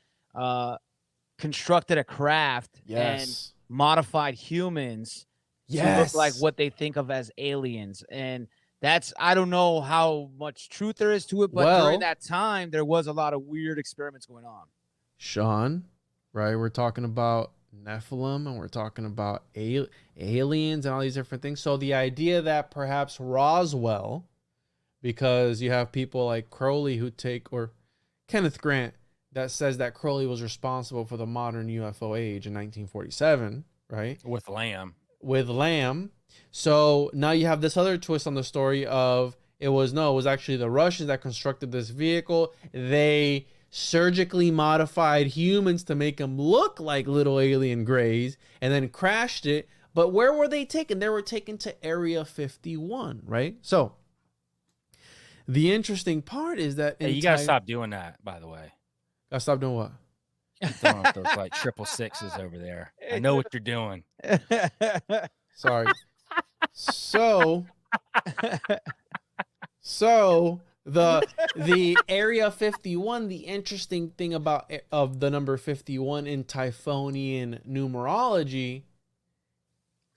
constructed a craft and modified humans to look like what they think of as aliens. And that's, I don't know how much truth there is to it, but during that time there was a lot of weird experiments going on. Sean, right? We're talking about Nephilim, and we're talking about aliens and all these different things. So the idea that perhaps Roswell, because you have people like Crowley who take, or Kenneth Grant, that says that Crowley was responsible for the modern UFO age in 1947, right? With Lamb. With Lamb. So now you have this other twist on the story of it was actually the Russians that constructed this vehicle. They surgically modified humans to make them look like little alien grays and then crashed it. But where were they taken? They were taken to Area 51, right? So the interesting part is that Hey, you gotta stop doing that, by the way. Gotta stop doing what? Throwing up those like 666s over there. I know what you're doing. Sorry. So the Area 51, the interesting thing of the number 51 in Typhonian numerology,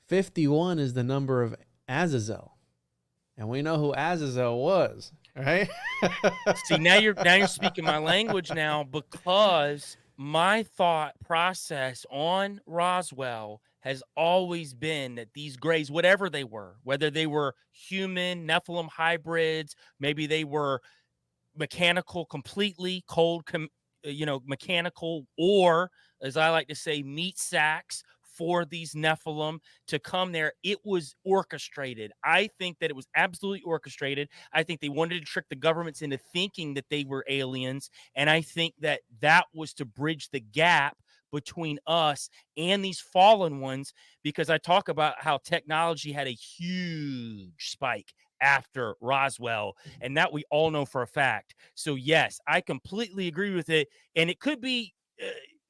51 is the number of Azazel. And we know who Azazel was, right? See, now you're speaking my language now, because my thought process on Roswell has always been that these grays, whatever they were, whether they were human, Nephilim hybrids, maybe they were mechanical, completely cold, mechanical, or as I like to say, meat sacks for these Nephilim to come there. It was orchestrated. I think that it was absolutely orchestrated. I think they wanted to trick the governments into thinking that they were aliens. And I think that that was to bridge the gap between us and these fallen ones, because I talk about how technology had a huge spike after Roswell, and that we all know for a fact. So yes, I completely agree with it. And it could be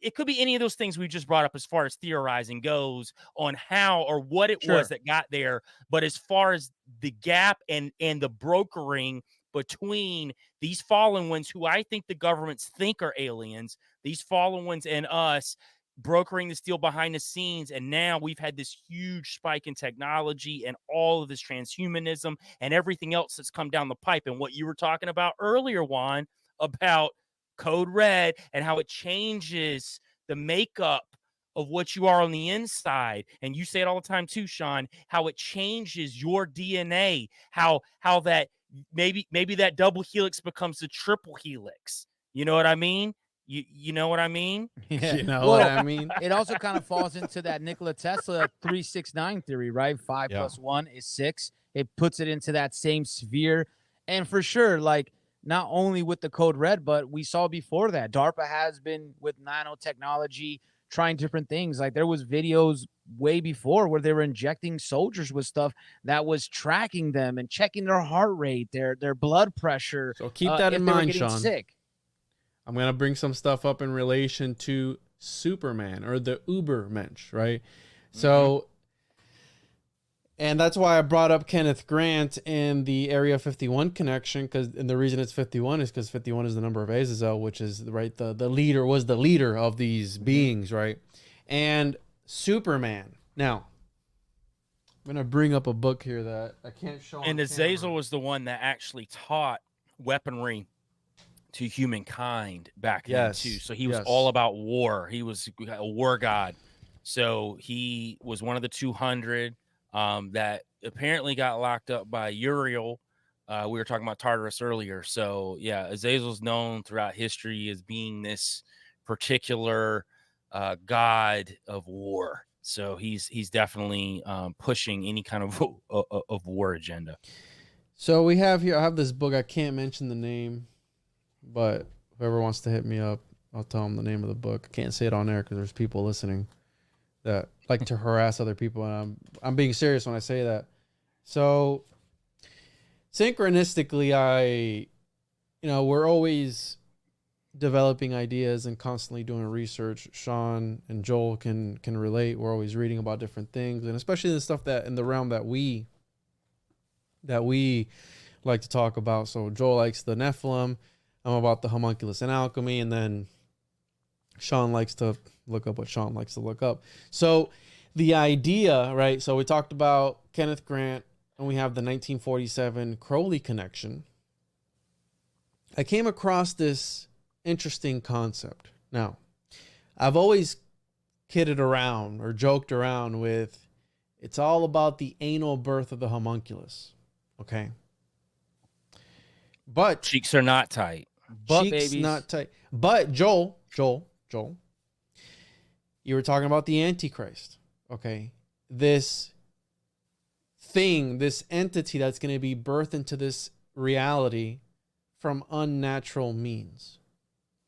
any of those things we just brought up as far as theorizing goes on how or what it was that got there. But as far as the gap and the brokering between these fallen ones, who I think the governments think are aliens, these fallen ones and us, brokering this deal behind the scenes. And now we've had this huge spike in technology and all of this transhumanism and everything else that's come down the pipe. And what you were talking about earlier, Juan, about Code Red and how it changes the makeup of what you are on the inside. And you say it all the time too, Sean, how it changes your DNA, how that maybe that double helix becomes the triple helix. You know what I mean? You know what I mean? Yeah. You know what I mean? It also kind of falls into that Nikola Tesla 369 theory, right? 5 plus 1 is 6. It puts it into that same sphere. And for sure, like, not only with the Code Red, but we saw before that DARPA has been with nanotechnology trying different things. Like, there was videos way before where they were injecting soldiers with stuff that was tracking them and checking their heart rate, their blood pressure. So keep that in mind, Sean. Sick. I'm going to bring some stuff up in relation to Superman or the Übermensch, right? So, and that's why I brought up Kenneth Grant and the Area 51 connection, and the reason it's 51 is because 51 is the number of Azazel, which is, right, the leader of these beings, right? And Superman. Now, I'm going to bring up a book here that I can't show. And Azazel was the one that actually taught weaponry to humankind back then too. So he was all about war. He was a war god. So he was one of the 200 that apparently got locked up by Uriel. We were talking about Tartarus earlier. So yeah, Azazel's known throughout history as being this particular god of war. So he's definitely pushing any kind of war agenda. So we have here, I have this book. I can't mention the name, but whoever wants to hit me up, I'll tell them the name of the book. I can't say it on air because there's people listening that like to harass other people. And I'm being serious when I say that. So synchronistically, we're always developing ideas and constantly doing research. Sean and Joel can relate. We're always reading about different things, and especially the stuff that in the realm that we like to talk about. So Joel likes the Nephilim. I'm about the homunculus and alchemy, and then Sean likes to look up what Sean likes to look up. So the idea, right? So we talked about Kenneth Grant, and we have the 1947 Crowley connection. I came across this interesting concept. Now, I've always kidded around or joked around with, it's all about the anal birth of the homunculus. Okay. But Cheeks are not tight. Butt cheeks babies. not tight. But Joel, you were talking about the Antichrist. Okay. This thing, this entity that's going to be birthed into this reality from unnatural means.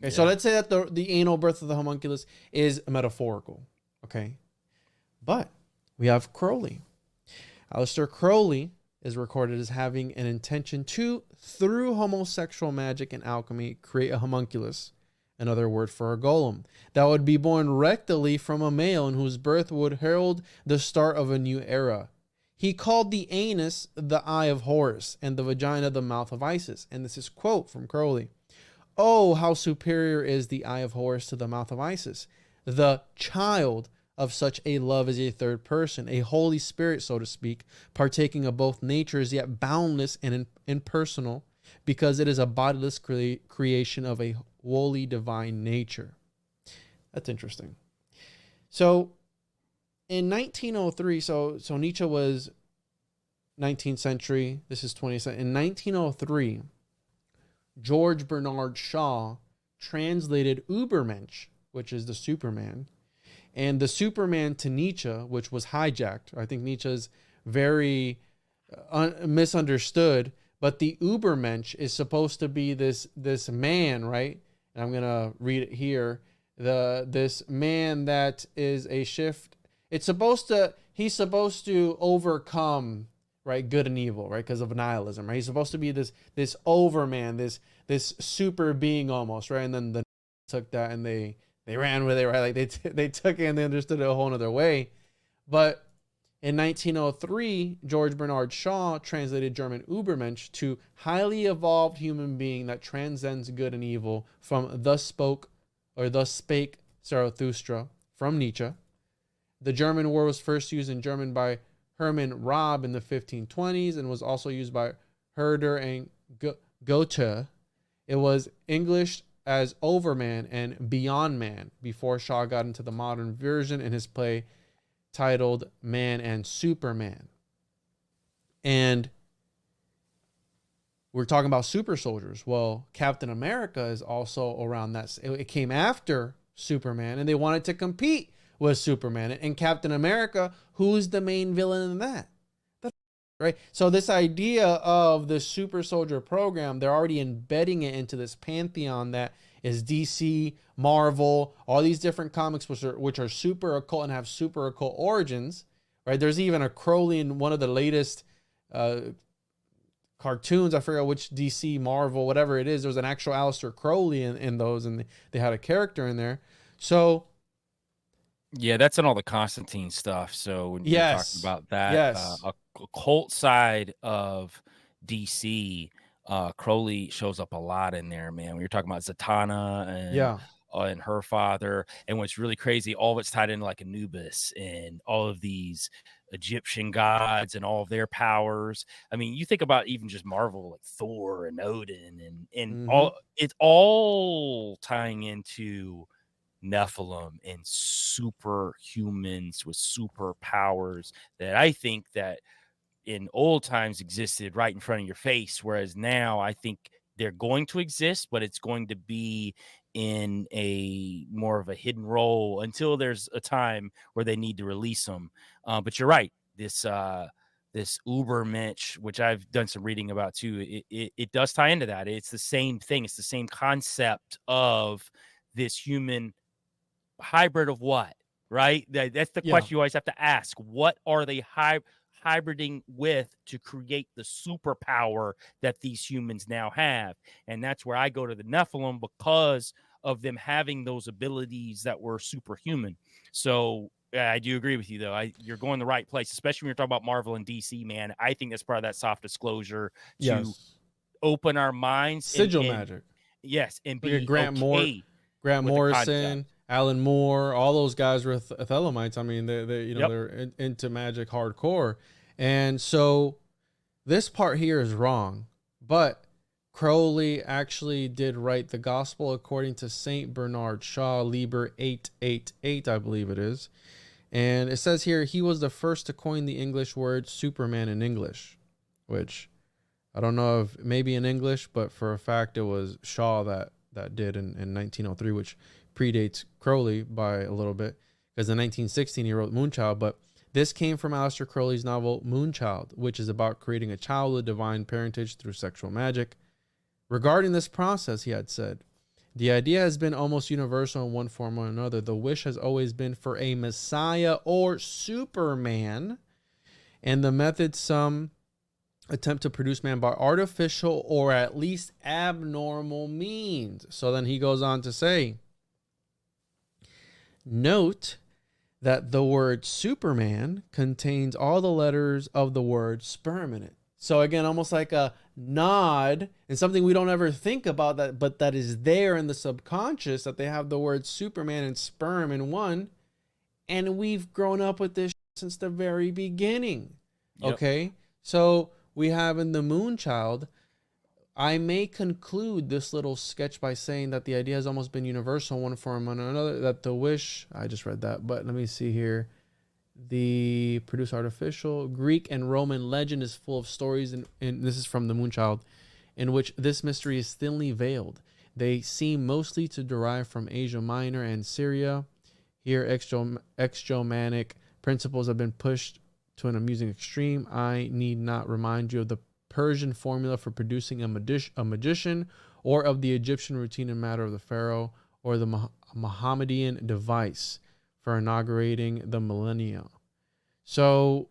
Okay, so let's say that the anal birth of the homunculus is metaphorical. Okay. But we have Crowley. Aleister Crowley is recorded as having an intention to, through homosexual magic and alchemy, create a homunculus, another word for a golem, that would be born rectally from a male and whose birth would herald the start of a new era. He called the anus the eye of Horus and the vagina the mouth of Isis. And this is quote from Crowley. Oh, how superior is the eye of Horus to the mouth of Isis. The child of such a love is a third person, a Holy Spirit, so to speak, partaking of both natures, yet boundless and impersonal, because it is a bodiless creation of a wholly divine nature. That's interesting. So in 1903, so Nietzsche was 19th century, this is 20th century. In 1903, George Bernard Shaw translated Übermensch, which is the Superman, and the Superman to Nietzsche, which was hijacked. I think Nietzsche's very misunderstood, but the Übermensch is supposed to be this man, right? And I'm gonna read it here. This man that is a shift. He's supposed to overcome, right, good and evil, right, because of nihilism, right? He's supposed to be this overman, this super being almost, right? And then the took that and they ran with it, right? Like they took it and they understood it a whole other way. But in 1903, George Bernard Shaw translated German Übermensch to highly evolved human being that transcends good and evil, from thus spake Zarathustra from Nietzsche. The German word was first used in German by Hermann Raab in the 1520s and was also used by Herder and Goethe. It was Englished as Overman and Beyond Man before Shaw got into the modern version in his play titled Man and Superman. And we're talking about super soldiers. Well, Captain America is also around that. It came after Superman, and they wanted to compete with Superman. And Captain America, who's the main villain in that? Right? So this idea of the super soldier program, they're already embedding it into this pantheon that is DC, Marvel, all these different comics which are super occult and have super occult origins, right? There's even a Crowley in one of the latest cartoons. I forget which DC, Marvel, whatever it is. There was an actual Aleister Crowley in those, and they had a character in there. So yeah, that's in all the Constantine stuff. So when you're talking about that, a cult side of DC, Crowley shows up a lot in there, man. When you're talking about Zatanna and her father, and what's really crazy, all of it's tied into like Anubis and all of these Egyptian gods and all of their powers. I mean, you think about even just Marvel, like Thor and Odin and all, it's all tying into Nephilim and superhumans with superpowers that I think that in old times existed right in front of your face, whereas now I think they're going to exist, but it's going to be in a more of a hidden role until there's a time where they need to release them. But you're right, this Übermensch, which I've done some reading about too, it does tie into that. It's the same thing. It's the same concept of this human hybrid of what, right? That's the question you always have to ask. What are they hybriding with to create the superpower that these humans now have? And that's where I go to the Nephilim, because of them having those abilities that were superhuman. So I do agree with you, though. You're going the right place, especially when you're talking about Marvel and DC, man. I think that's part of that soft disclosure to open our minds. Sigil magic. Yes, and be Grant Morrison, Alan Moore, all those guys were Thelemites. I mean, they're into magic hardcore. And so this part here is wrong, but Crowley actually did write the Gospel according to Saint Bernard Shaw, Liber 888, I believe it is. And it says here, he was the first to coin the English word Superman in English, which I don't know if maybe in English, but for a fact it was Shaw that did in 1903, which predates Crowley by a little bit, because in 1916 he wrote Moonchild. But this came from Aleister Crowley's novel Moonchild, which is about creating a child with divine parentage through sexual magic. Regarding this process, he had said, the idea has been almost universal in one form or another. The wish has always been for a Messiah or Superman, and the method some attempt to produce man by artificial or at least abnormal means. So then he goes on to say, note that the word Superman contains all the letters of the word sperm in it. So again, almost like a nod and something we don't ever think about, that, but that is there in the subconscious, that they have the word Superman and sperm in one. And we've grown up with this since the very beginning. Yep. Okay. So we have in the Moonchild, I may conclude this little sketch by saying that the idea has almost been universal in one form or another, that the wish, I just read that, but let me see here. The produce artificial Greek and Roman legend is full of stories, and this is from the Moonchild, in which this mystery is thinly veiled. They seem mostly to derive from Asia Minor and Syria. Here, ex-Germanic principles have been pushed to an amusing extreme. I need not remind you of the Persian formula for producing a magician, or of the Egyptian routine in matter of the pharaoh, or the Mohammedan device for inaugurating the millennium. So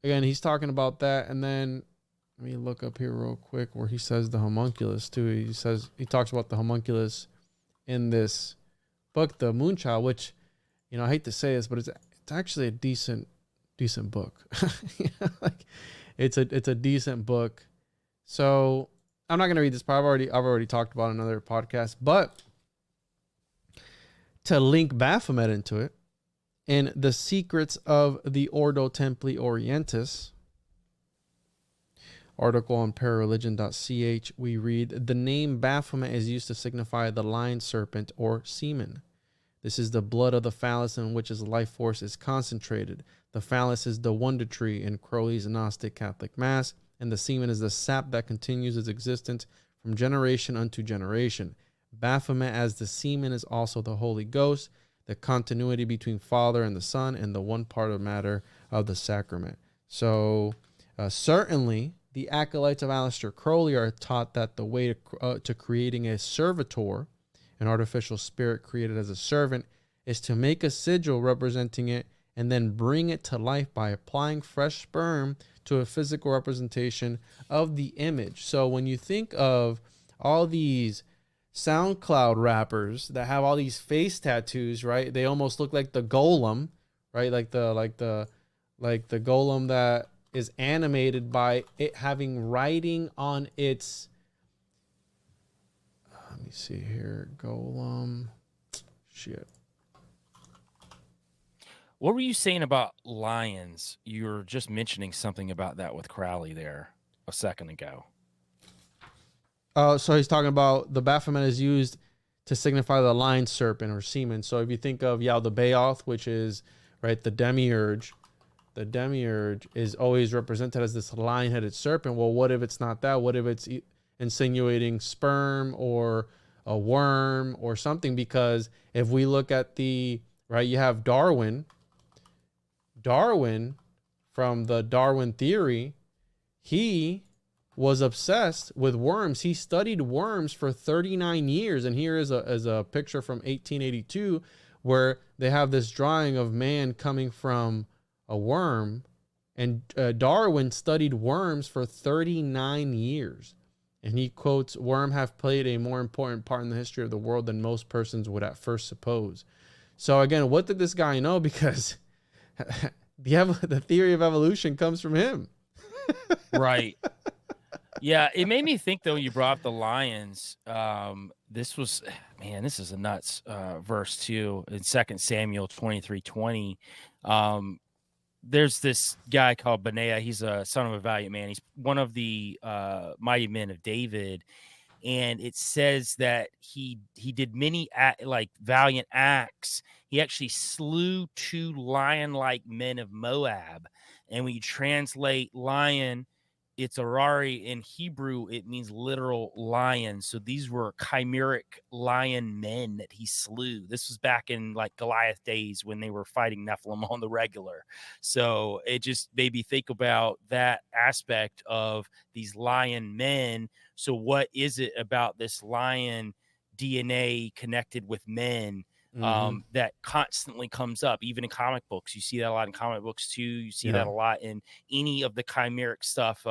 again, he's talking about that. And then let me look up here real quick where he says the homunculus too. He talks about the homunculus in this book, the Moonchild, which, you know, I hate to say this, but it's actually a decent book. Like it's a decent book. So I'm not going to read this part. I've already talked about it in another podcast, but to link Baphomet into it, in The Secrets of the Ordo Templi Orientis, article on parareligion.ch, we read, the name Baphomet is used to signify the lion serpent or semen. This is the blood of the phallus in which his life force is concentrated. The phallus is the wonder tree in Crowley's Gnostic Catholic Mass, and the semen is the sap that continues its existence from generation unto generation. Baphomet as the semen is also the Holy Ghost, the continuity between Father and the Son, and the one part of matter of the sacrament. So certainly the acolytes of Aleister Crowley are taught that the way to creating a servitor, an artificial spirit created as a servant, is to make a sigil representing it and then bring it to life by applying fresh sperm to a physical representation of the image. So when you think of all these SoundCloud rappers that have all these face tattoos, right? They almost look like the golem, right? Like the golem that is animated by it having writing on its. Let me see here, golem. Shit. What were you saying about lions? You were just mentioning something about that with Crowley there a second ago. So he's talking about the Baphomet is used to signify the lion serpent or semen. So if you think of the Baoth, which is right the demiurge is always represented as this lion-headed serpent. Well, what if it's not that? What if it's insinuating sperm or a worm or something? Because if we look at you have Darwin from the Darwin theory, he was obsessed with worms. He studied worms for 39 years. And here is a picture from 1882 where they have this drawing of man coming from a worm. And Darwin studied worms for 39 years. And he quotes, "Worms have played a more important part in the history of the world than most persons would at first suppose." So again, what did this guy know? Because the theory of evolution comes from him. Right. Yeah, it made me think though. You brought up the lions. This is a nuts verse too in 2 Samuel 23:20. There's this guy called Benaiah. He's a son of a valiant man. He's one of the mighty men of David, and it says that he did many like valiant acts. He actually slew 2 lion-like men of Moab, and when you translate lion, it's Arari. In Hebrew, it means literal lion. So these were chimeric lion men that he slew. This was back in like Goliath days when they were fighting Nephilim on the regular. So it just made me think about that aspect of these lion men. So what is it about this lion DNA connected with men that constantly comes up, even in comic books? You see that a lot in comic books too. You see that a lot in any of the chimeric stuff.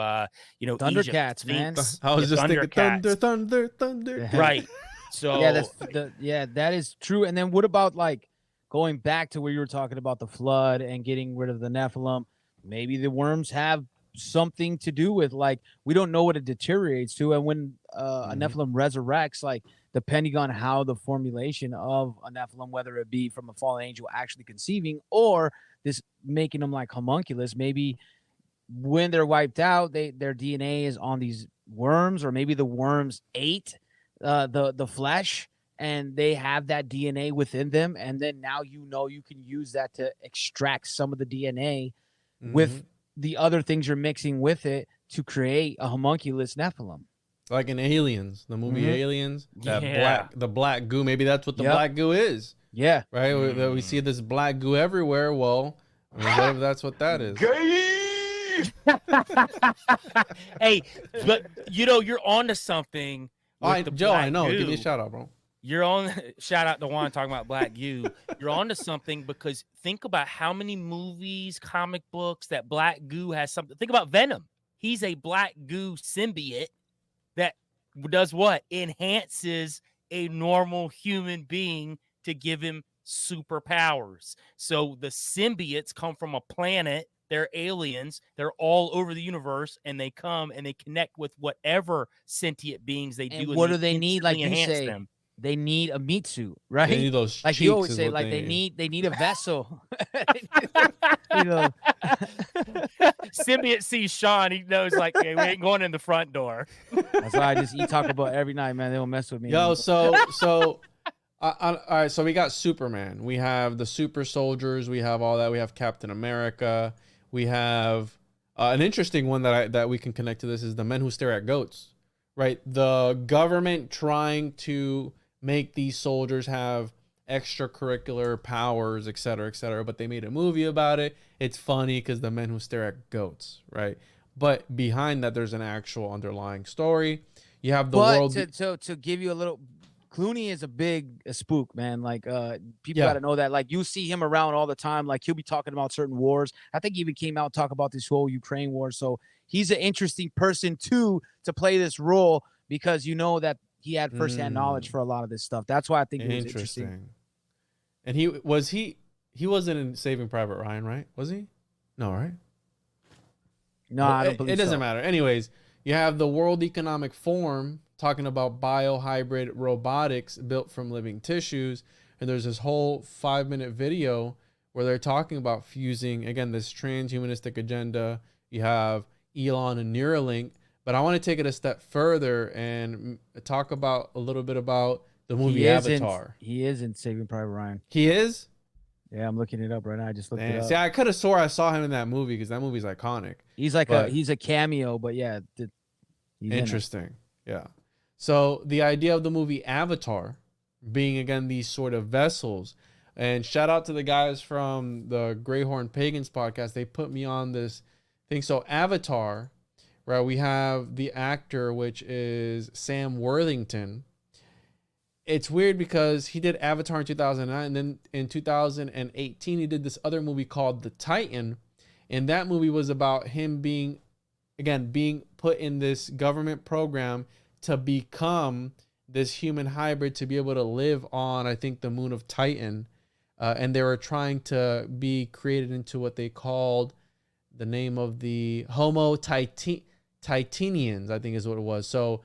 You know, Thundercats, man. I was just thinking thunder. Right. So yeah, that is true. And then what about like going back to where you were talking about the flood and getting rid of the Nephilim? Maybe the worms have something to do with, like, we don't know what it deteriorates to, and when a Nephilim resurrects, like, depending on how the formulation of a Nephilim, whether it be from a fallen angel actually conceiving or this making them like homunculus, maybe when they're wiped out, their DNA is on these worms, or maybe the worms ate the flesh and they have that DNA within them, and then now you can use that to extract some of the DNA with the other things you're mixing with it to create a homunculus Nephilim. Like in Aliens, the movie Aliens, the black goo. Maybe that's what the black goo is. Yeah. Right? We see this black goo everywhere. Well, I mean, what if that's what that is? Hey, but you're onto something. All right, Joe, I know. Goo. Give me a shout out, bro. You're on. Shout out to Juan talking about black goo. You're onto something, because think about how many movies, comic books that black goo has something. Think about Venom. He's a black goo symbiote that does what? Enhances a normal human being to give him superpowers. So the symbiotes come from a planet. They're aliens. They're all over the universe, and they come and they connect with whatever sentient beings they do. What do they need? Like you say, them. They need a meat suit, right? They need those like cheeks, you always is say, what like they they need a vessel. You know, Symbiote sees Sean, he knows, like, hey, we ain't going in the front door. that's why I just eat Taco Bell every night, man. They don't mess with me. Yo, so all right, so we got Superman. We have the super soldiers. We have all that. We have Captain America. We have an interesting one that we can connect to this is the men who stare at goats, right? The government trying to make these soldiers have extracurricular powers, et cetera, but they made a movie about it. It's funny because the men who stare at goats, right? But behind that, there's an actual underlying story. You have the world. To give you a little, Clooney is a spook, man. Like, people got to know that. Like, you see him around all the time. Like, he'll be talking about certain wars. I think he even came out and talk about this whole Ukraine war. So he's an interesting person too to play this role, because you know that he had firsthand knowledge for a lot of this stuff. That's why I think it was interesting. And he wasn't in Saving Private Ryan, right? Was he? No, right? No, I don't believe it doesn't so. matter. Anyways, you have the World Economic Forum talking about bio-hybrid robotics built from living tissues. And there's this whole 5-minute video where they're talking about fusing, again, this transhumanistic agenda. You have Elon and Neuralink. But I want to take it a step further and talk about a little bit about the movie Avatar. He is in Saving Private Ryan. He is? Yeah, I'm looking it up right now. I just looked it up. See, I could have swore I saw him in that movie because that movie's iconic. He's like he's a cameo, but yeah. He's interesting. Yeah. So the idea of the movie Avatar being, again, these sort of vessels, and shout out to the guys from the Greyhorn Pagans podcast. They put me on this thing. So Avatar, right, we have the actor, which is Sam Worthington. It's weird because he did Avatar in 2009, and then in 2018, he did this other movie called The Titan. And that movie was about him being put in this government program to become this human hybrid to be able to live on, I think, the moon of Titan. And they were trying to be created into what they called the name of the Homo Titanians, I think is what it was. So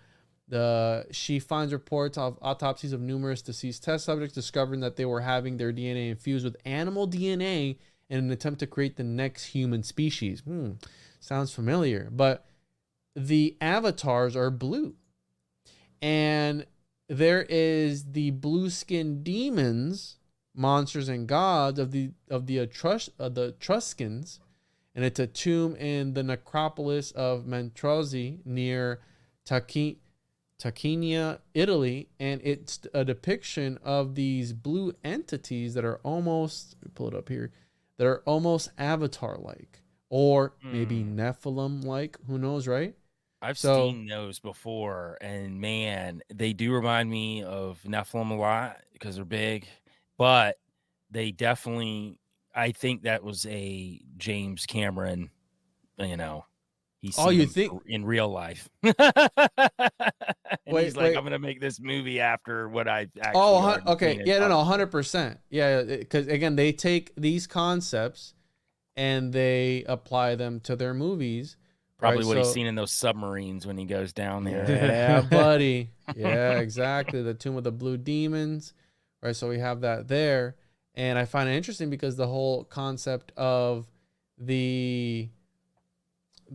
she finds reports of autopsies of numerous deceased test subjects discovering that they were having their DNA infused with animal DNA in an attempt to create the next human species. Sounds familiar. But the avatars are blue. And there is the blue skin demons, monsters and gods of the Etruscans, and it's a tomb in the necropolis of Montrozzi near Tacchina, Italy, and it's a depiction of these blue entities that are almost, let me pull it up here, that are almost Avatar-like, or maybe Nephilim-like. Who knows, right? I've seen those before, and man, they do remind me of Nephilim a lot because they're big, but they definitely, I think that was a James Cameron, he's seen you them think in real life. And he's like, wait. I'm going to make this movie after what I actually okay. Yeah, no, 100%. Yeah, because again, they take these concepts and they apply them to their movies. Probably right? what he's seen in those submarines when he goes down there. Yeah, buddy. Yeah, exactly. The Tomb of the Blue Demons. Right. So we have that there. And I find it interesting because the whole concept of the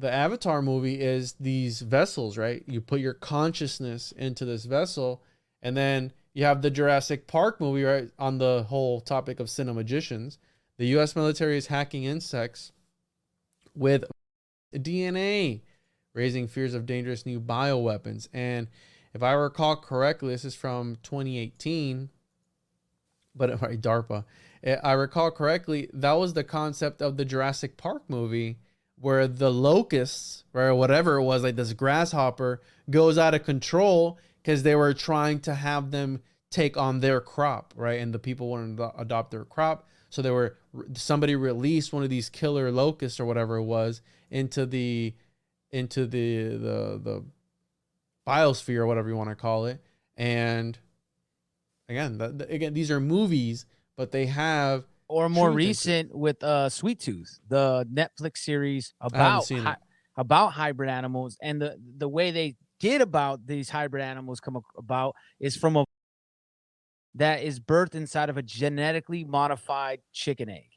Avatar movie is these vessels, right? You put your consciousness into this vessel, and then you have the Jurassic Park movie, right? On the whole topic of cinemagicians. The U.S. military is hacking insects with DNA, raising fears of dangerous new bioweapons. And if I recall correctly, this is from 2018, but right, DARPA. I recall correctly, that was the concept of the Jurassic Park movie, where the locusts, or whatever it was, like this grasshopper, goes out of control because they were trying to have them take on their crop, right? And the people wanted to adopt their crop. So somebody released one of these killer locusts or whatever it was into the biosphere or whatever you want to call it. And again, these are movies, but they have or more recent with Sweet Tooth, the Netflix series about hybrid animals, and the way they get about these hybrid animals come about is from a that is birthed inside of a genetically modified chicken egg.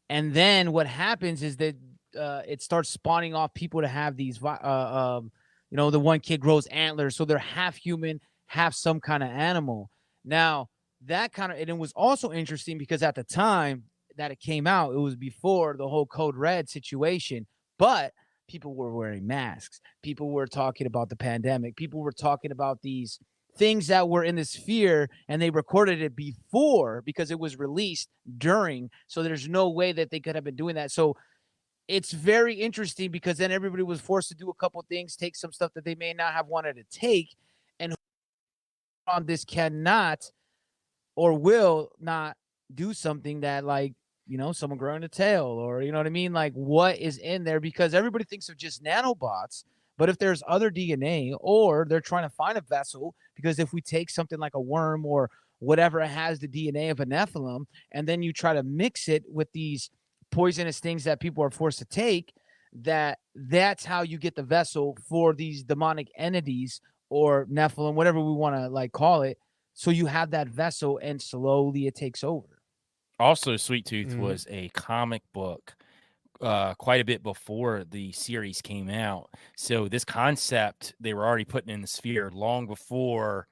And then what happens is that it starts spawning off people to have these, the one kid grows antlers, so they're half human, half some kind of animal. Now, and it was also interesting because at the time that it came out, it was before the whole Code Red situation, but people were wearing masks. People were talking about the pandemic. People were talking about these things that were in the sphere, and they recorded it before because it was released during. So there's no way that they could have been doing that. So it's very interesting because then everybody was forced to do a couple things, take some stuff that they may not have wanted to take, and on this cannot or will not do something that, like, someone growing a tail, or you know what I mean, like what is in there, because everybody thinks of just nanobots. But if there's other DNA, or they're trying to find a vessel, because if we take something like a worm or whatever has the DNA of a Nephilim, and then you try to mix it with these poisonous things that people are forced to take, that's how you get the vessel for these demonic entities or Nephilim, whatever we want to like call it. So you have that vessel, and slowly it takes over. Also, Sweet Tooth was a comic book quite a bit before the series came out. So this concept, they were already putting in the sphere long before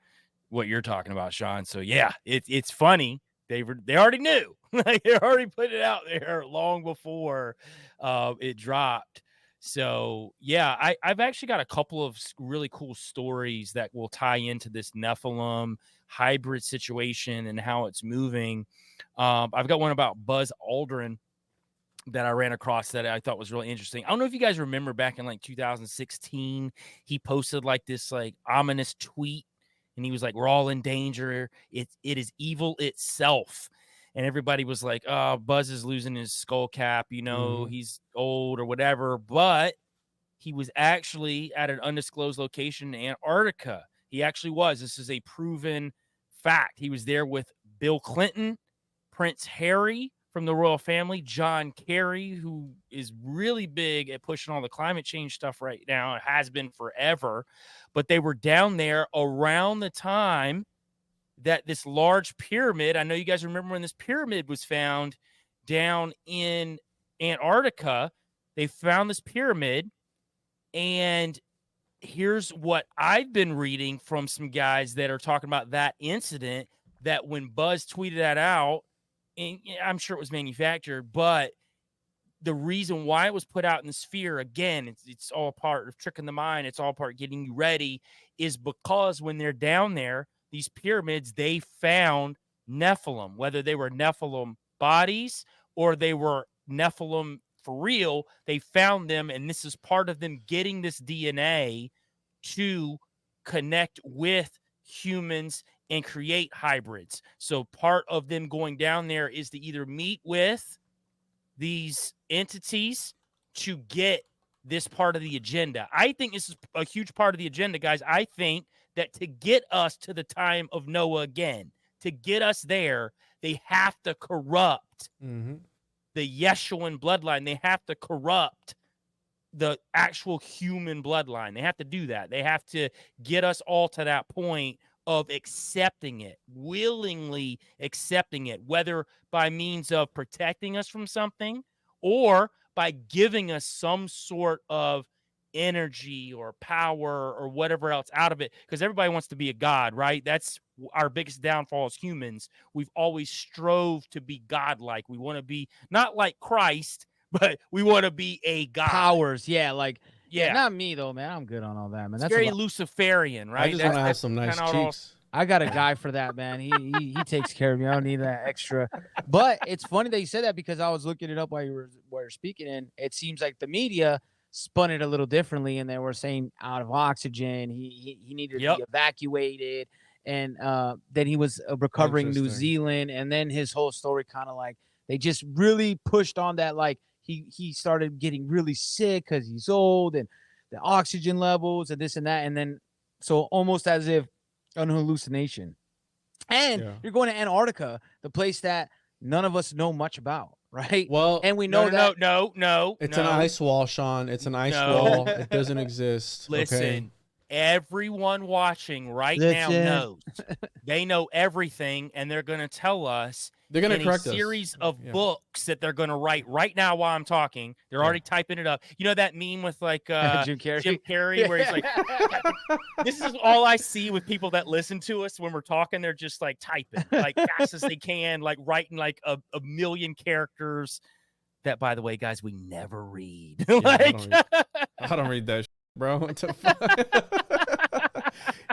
what you're talking about, Sean. So yeah, it's funny. They already knew. Like, they already put it out there long before it dropped. So yeah, I've actually got a couple of really cool stories that will tie into this Nephilim hybrid situation and how it's moving. I've got one about Buzz Aldrin that I ran across that I thought was really interesting. I don't know if you guys remember back in like 2016, he posted like this like ominous tweet, and he was like, "We're all in danger. It is evil itself." And everybody was like, "Oh, Buzz is losing his skull cap, he's old or whatever." But he was actually at an undisclosed location in Antarctica. He actually was. This is a proven fact. He was there with Bill Clinton, Prince Harry from the royal family, John Kerry, who is really big at pushing all the climate change stuff right now. It has been forever. But they were down there around the time that this large pyramid, I know you guys remember when this pyramid was found down in Antarctica. They found this pyramid, and here's what I've been reading from some guys that are talking about that incident, that when Buzz tweeted that out, and I'm sure it was manufactured, but the reason why it was put out in the sphere, again, it's all part of tricking the mind, it's all part of getting you ready, is because when they're down there, these pyramids, they found Nephilim, whether they were Nephilim bodies or they were Nephilim for real, they found them, and this is part of them getting this DNA to connect with humans and create hybrids. So part of them going down there is to either meet with these entities to get this part of the agenda. I think this is a huge part of the agenda, guys. I think that to get us to the time of Noah again, to get us there, they have to corrupt the Yeshuan bloodline. They have to corrupt the actual human bloodline. They have to do that. They have to get us all to that point of accepting it, willingly accepting it, whether by means of protecting us from something or by giving us some sort of energy or power or whatever else out of it. Because everybody wants to be a god, right? That's our biggest downfall as humans. We've always strove to be godlike. We want to be not like Christ, but we want to be a god. Powers, yeah, like Yeah. not me though, man. I'm good on all that, man. It's That's very a lot. Luciferian, right? I just want to have some nice kinda all- cheeks. I got a guy for that, man. He takes care of me. I don't need that extra. But it's funny that you said that because I was looking it up while you were speaking, and it seems like the media spun it a little differently, and they were saying out of oxygen, he needed to be evacuated, and then he was recovering New Zealand, and then his whole story kind of like they just really pushed on that, like he started getting really sick because he's old and the oxygen levels and this and that, and then so almost as if an hallucination. And you're going to Antarctica, the place that none of us know much about, right? Well, and we know no. It's an ice wall, Sean. It's an ice wall. It doesn't exist. Listen, okay? Everyone watching right now knows. They know everything, and they're going to tell us. They're going to in correct a series of books that they're going to write right now while I'm talking. They're already typing it up. You know that meme with like Jim Carrey, where he's like, this is all I see with people that listen to us when we're talking. They're just like typing like fast as they can, like writing like a million characters. That, by the way, guys, we never read. I don't read that, bro. What the fuck?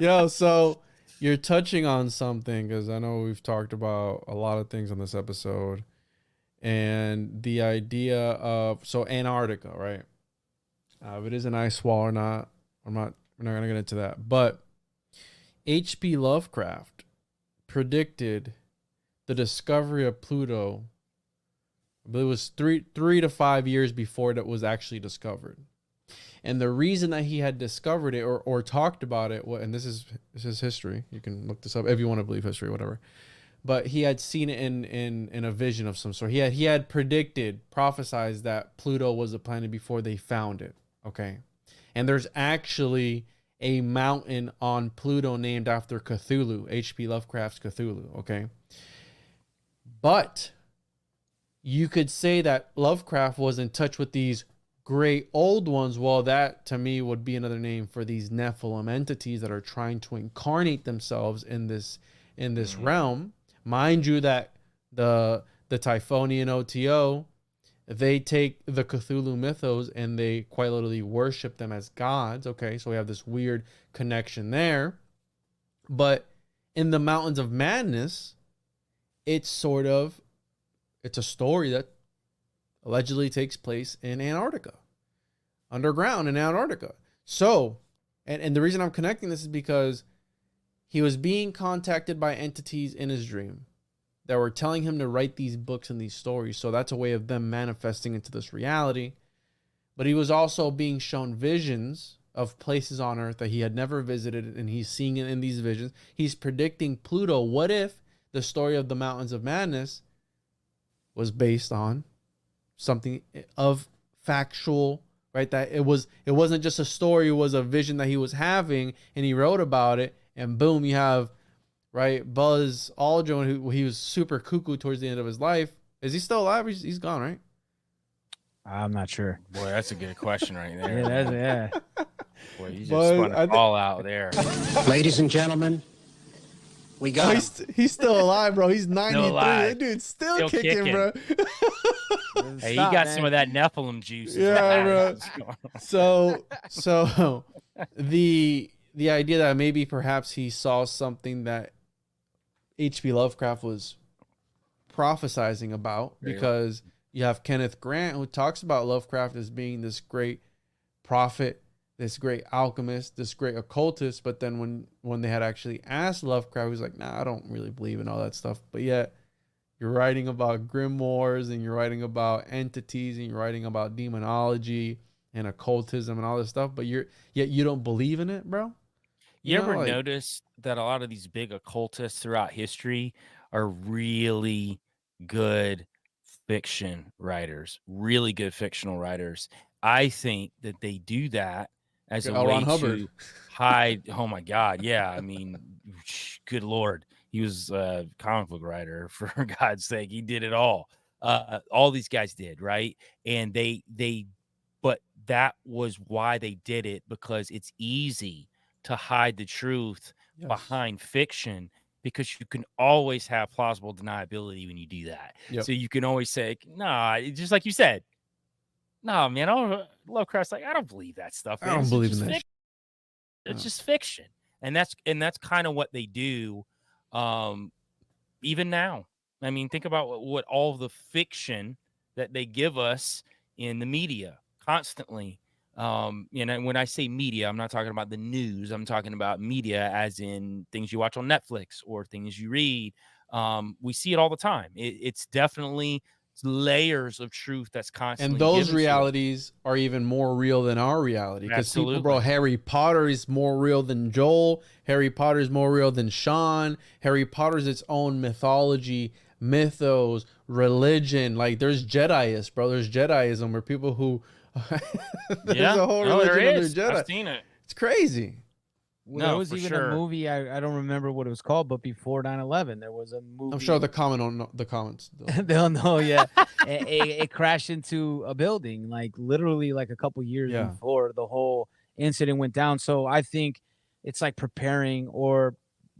Yo, so you're touching on something because I know we've talked about a lot of things on this episode, and the idea of Antarctica, right? If it is an ice wall or not, we're not gonna get into that. But H.P. Lovecraft predicted the discovery of Pluto. I believe it was three to 5 years before that was actually discovered. And the reason that he had discovered it or talked about it, and this is history. You can look this up if you want to believe history, whatever. But he had seen it in a vision of some sort. He had prophesized that Pluto was a planet before they found it. Okay. And there's actually a mountain on Pluto named after Cthulhu, H.P. Lovecraft's Cthulhu. Okay. But you could say that Lovecraft was in touch with these great old ones. Well, that to me would be another name for these Nephilim entities that are trying to incarnate themselves in this realm. Mind you that the Typhonian OTO, they take the Cthulhu mythos and they quite literally worship them as gods. Okay, so we have this weird connection there. But in the Mountains of Madness, it's a story that allegedly takes place in Antarctica, underground in Antarctica. So, and the reason I'm connecting this is because he was being contacted by entities in his dream that were telling him to write these books and these stories. So that's a way of them manifesting into this reality. But he was also being shown visions of places on Earth that he had never visited, and he's seeing it in these visions. He's predicting Pluto. What if the story of the Mountains of Madness was based on something of factual, right? That it wasn't just a story, it was a vision that he was having, and he wrote about it, and boom, you have, right, Buzz Aldrin, who he was super cuckoo towards the end of his life. Is he still alive? He's gone, right? I'm not sure. Boy, that's a good question right there. Yeah. Boy, you just But spun it all out there. Ladies and gentlemen, we got him. He's still alive, bro. He's 93. alive. That dude's still kicking, bro. Hey, he got some of that Nephilim juice. Yeah, bro. So the idea that maybe perhaps he saw something that H.P. Lovecraft was prophesizing about, because you have Kenneth Grant, who talks about Lovecraft as being this great prophet, this great alchemist, this great occultist. But then when they had actually asked Lovecraft, he was like, nah, I don't really believe in all that stuff. But yet you're writing about grimoires, and you're writing about entities, and you're writing about demonology and occultism and all this stuff, but yet you don't believe in it, bro. You ever notice that a lot of these big occultists throughout history are really good fiction writers, really good fictional writers? I think that they do that as a way to hide. Oh my God. Yeah. I mean, good Lord. He was a comic book writer, for God's sake. He did it all. All these guys did, right? And but that was why they did it, because it's easy to hide the truth behind fiction, because you can always have plausible deniability when you do that. So you can always say, nah, just like you said, nah, man, Lovecraft's like, I don't believe that stuff. Man. I don't believe in that. It's just fiction. And that's kind of what they do. Even now, I mean, think about what all the fiction that they give us in the media constantly. When I say media, I'm not talking about the news. I'm talking about media as in things you watch on Netflix or things you read. We see it all the time. It's definitely layers of truth that's constantly. And those realities are even more real than our reality. Because people, bro, Harry Potter is more real than Joel. Harry Potter is more real than Sean. Harry Potter is its own mythology, mythos, religion. Like, there's Jediist, bro. There's Jediism, where people who there's a whole religion under Jedi. I've seen it. It's crazy. Well, there was even a movie, I don't remember what it was called, but before 9/11, there was a movie. I'm sure the comments. They'll know, yeah. It crashed into a building, like literally like a couple years before the whole incident went down. So I think it's like preparing, or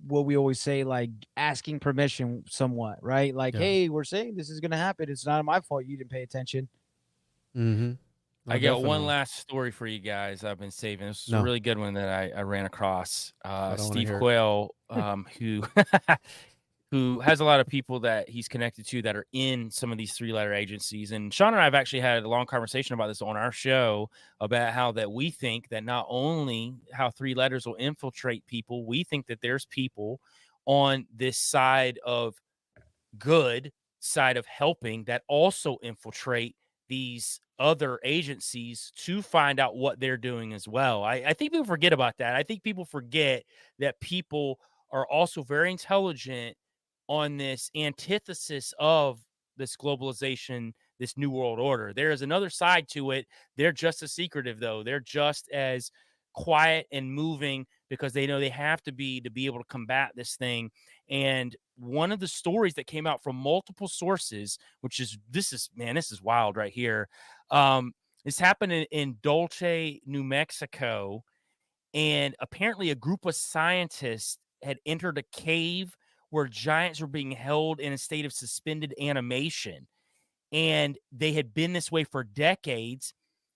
what we always say, like asking permission somewhat, right? Like, hey, we're saying this is going to happen. It's not my fault you didn't pay attention. Mm-hmm. I got one last story for you guys I've been saving. This is a really good one that I ran across. Steve Quayle, who has a lot of people that he's connected to that are in some of these three-letter agencies. And Sean and I have actually had a long conversation about this on our show, about how that we think that not only how three letters will infiltrate people, we think that there's people on this side of good, side of helping, that also infiltrate these other agencies to find out what they're doing as well. I think people forget about that. I think people forget that people are also very intelligent on this antithesis of this globalization, this new world order. There is another side to it. They're just as secretive, though. They're just as quiet and moving, because they know they have to be able to combat this thing. And one of the stories that came out from multiple sources, this is wild right here. It's happening in Dulce, New Mexico. And apparently a group of scientists had entered a cave where giants were being held in a state of suspended animation. And they had been this way for decades.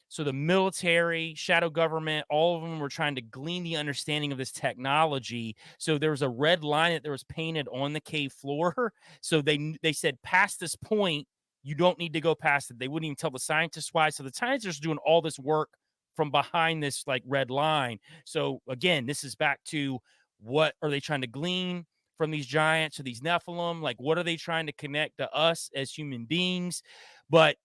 So the military, shadow government, all of them were trying to glean the understanding of this technology. So there was a red line that was painted on the cave floor. So they said, past this point, you don't need to go past it. They wouldn't even tell the scientists why. So the scientists are doing all this work from behind this like red line. So again, this is back to, what are they trying to glean from these giants or these Nephilim? Like, what are they trying to connect to us as human beings? But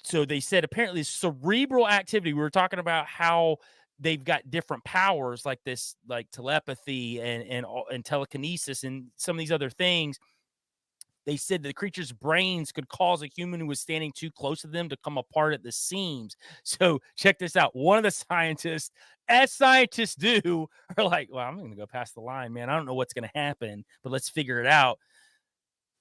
so they said apparently cerebral activity. We were talking about how they've got different powers, like this, like telepathy and telekinesis and some of these other things. They said the creature's brains could cause a human who was standing too close to them to come apart at the seams. So check this out. One of the scientists, as scientists do, are like, well, I'm going to go past the line, man. I don't know what's going to happen, but let's figure it out.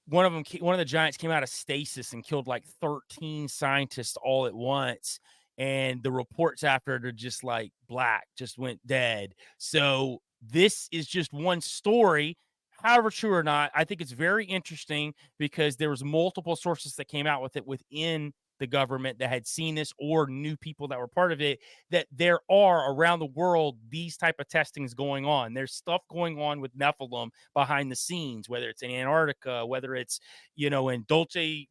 One of the giants came out of stasis and killed like 13 scientists all at once. and the reports after it are just like black, just went dead. So this is just one story. However true or not, I think it's very interesting because there was multiple sources that came out with it within the government that had seen this or knew people that were part of it, that there are around the world these type of testings going on. There's stuff going on with Nephilim behind the scenes, whether it's in Antarctica, whether it's, you know, in Dulce,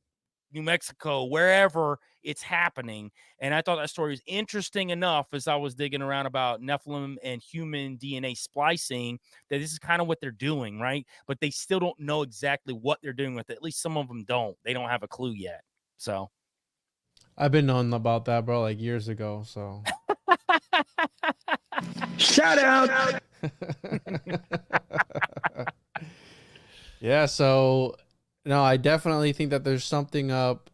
New Mexico, wherever it's happening. And I thought that story was interesting enough as I was digging around about Nephilim and human DNA splicing, that this is kind of what they're doing, right? But they still don't know exactly what they're doing with it. At least some of them don't. They don't have a clue yet. So I've been knowing about that, bro, like years ago. So Shout out. yeah, so no, I definitely think that there's something up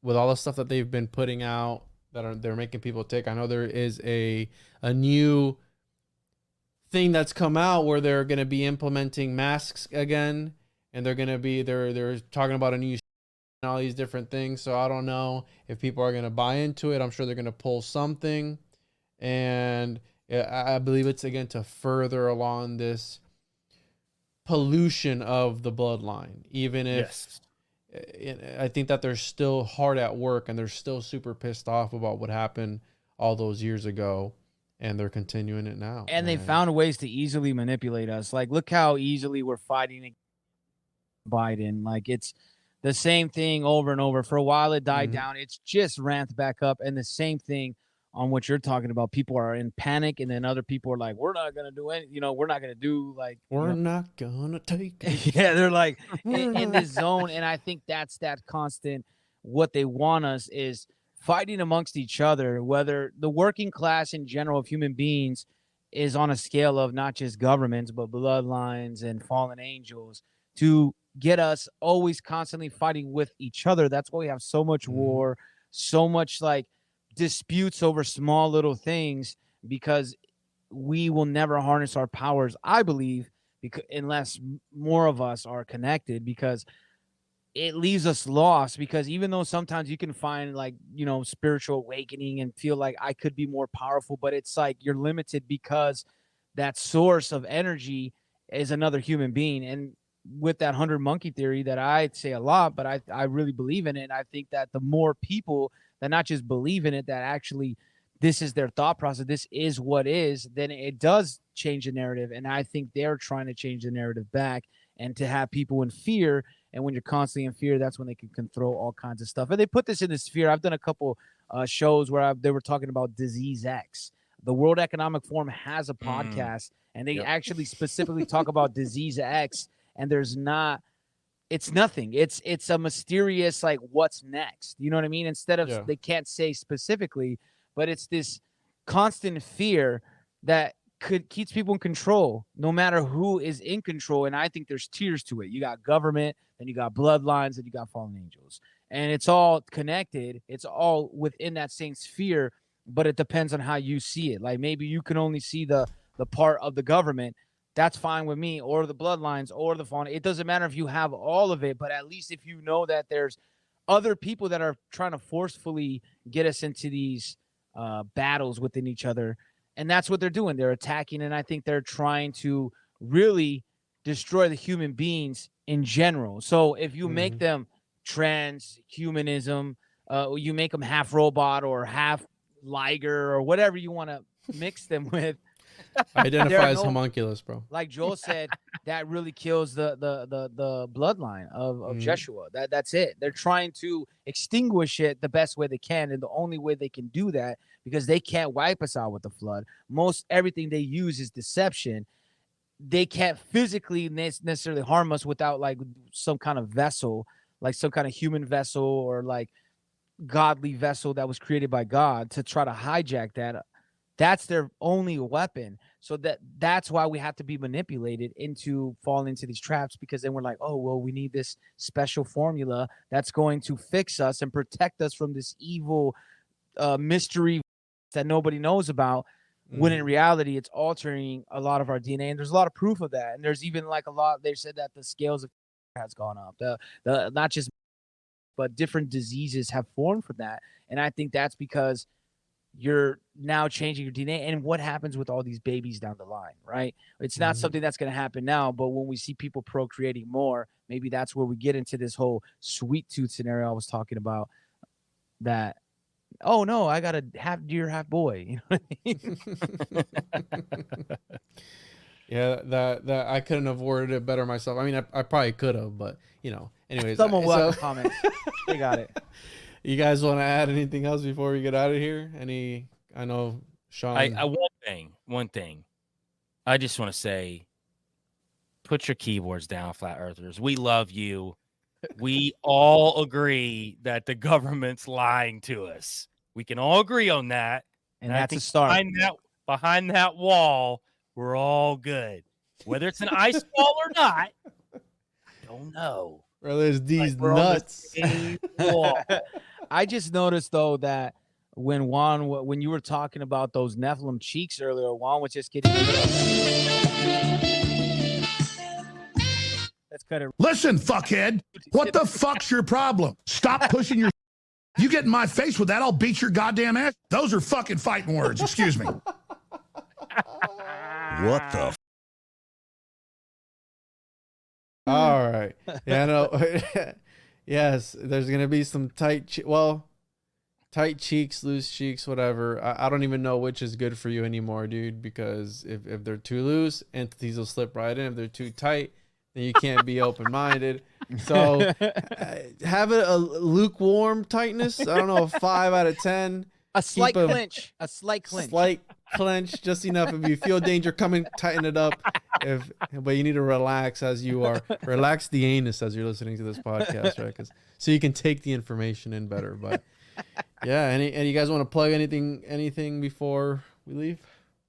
with all the stuff that they've been putting out that they're making people take. I know there is a new thing that's come out where they're going to be implementing masks again, and they're talking about a new and all these different things. So I don't know if people are going to buy into it. I'm sure they're going to pull something, and I believe it's again to further along this pollution of the bloodline, even if I think that they're still hard at work and they're still super pissed off about what happened all those years ago, and they're continuing it now. And they found ways to easily manipulate us. Like, look how easily we're fighting Biden. Like, it's the same thing over and over. For a while it died down. It's just ramped back up. And the same thing on what you're talking about. People are in panic, and then other people are like, we're not going to do any, we're not going to do like, we're not going to take it. Yeah, they're like in this zone. And I think that's that constant, what they want us is fighting amongst each other, whether the working class in general of human beings is on a scale of not just governments, but bloodlines and fallen angels, to get us always constantly fighting with each other. That's why we have so much war, so much like disputes over small little things, because we will never harness our powers, I believe, because unless more of us are connected, because it leaves us lost. Because even though sometimes you can find like, spiritual awakening and feel like I could be more powerful, but it's like you're limited because that source of energy is another human being. And with that 100 monkey theory that I say a lot, but I really believe in it. And I think that the more people that not just believe in it, that actually this is their thought process, this is what is, then it does change the narrative. And I think they're trying to change the narrative back and to have people in fear. And when you're constantly in fear, that's when they can control all kinds of stuff. And they put this in the sphere. I've done a couple shows where they were talking about Disease X. The World Economic Forum has a podcast, and they actually specifically talk about Disease X. And there's not, it's nothing. It's a mysterious, like, what's next? You know what I mean? Instead of, they can't say specifically, but it's this constant fear that keeps people in control, no matter who is in control. And I think there's tiers to it. You got government, then you got bloodlines, and you got fallen angels. And it's all connected. It's all within that same sphere, but it depends on how you see it. Like, maybe you can only see the part of the government. That's fine with me, or the bloodlines, or the fauna. It doesn't matter if you have all of it, but at least if you know that there's other people that are trying to forcefully get us into these battles within each other. And that's what they're doing. They're attacking, and I think they're trying to really destroy the human beings in general. So if you make them transhumanism, you make them half robot or half liger or whatever you want to mix them with, identify as homunculus, bro. Like Joel said, that really kills the bloodline of Jeshua. That's it. They're trying to extinguish it the best way they can, and the only way they can do that, because they can't wipe us out with the flood. Most everything they use is deception. They can't physically necessarily harm us without like some kind of vessel, like some kind of human vessel or like godly vessel that was created by God to try to hijack that. That's their only weapon. So that's why we have to be manipulated into falling into these traps, because then we're like, oh, well, we need this special formula that's going to fix us and protect us from this evil mystery that nobody knows about. When in reality, it's altering a lot of our DNA. And there's a lot of proof of that. And there's even like they said that the scales of has gone up. The not just, but different diseases have formed from that. And I think that's because you're now changing your DNA. And what happens with all these babies down the line, right? It's not something that's going to happen now, but when we see people procreating more, maybe that's where we get into this whole sweet tooth scenario I was talking about. That, oh no, I got a half deer, half boy. You know what I mean? Yeah, that I couldn't have worded it better myself. I mean, I probably could have, but anyways. Someone will have comments. They got it. You guys want to add anything else before we get out of here? I know Sean. One thing. I just want to say, put your keyboards down, flat earthers. We love you. We all agree that the government's lying to us. We can all agree on that. And that's a start. Behind that wall, we're all good. Whether it's an ice wall or not, I don't know. Brother, there's these nuts. I just noticed though that when Juan, when you were talking about those Nephilim cheeks earlier, Juan was just getting. Let's cut it. Listen, fuckhead. What the fuck's your problem? Stop pushing your. You get in my face with that, I'll beat your goddamn ass. Those are fucking fighting words. Excuse me. What the? All right. Yeah, no. Yes, there's gonna be some tight cheeks, loose cheeks, whatever. I don't even know which is good for you anymore, dude. Because if they're too loose, entities will slip right in. If they're too tight, then you can't be open-minded. So have it a lukewarm tightness. I don't know, a 5 out of 10. A slight clench. A slight clench. Slight clench, just enough. If you feel danger coming, tighten it up. But you need to relax as you are. Relax the anus as you're listening to this podcast, right? So you can take the information in better. But yeah, and you guys want to plug anything before we leave?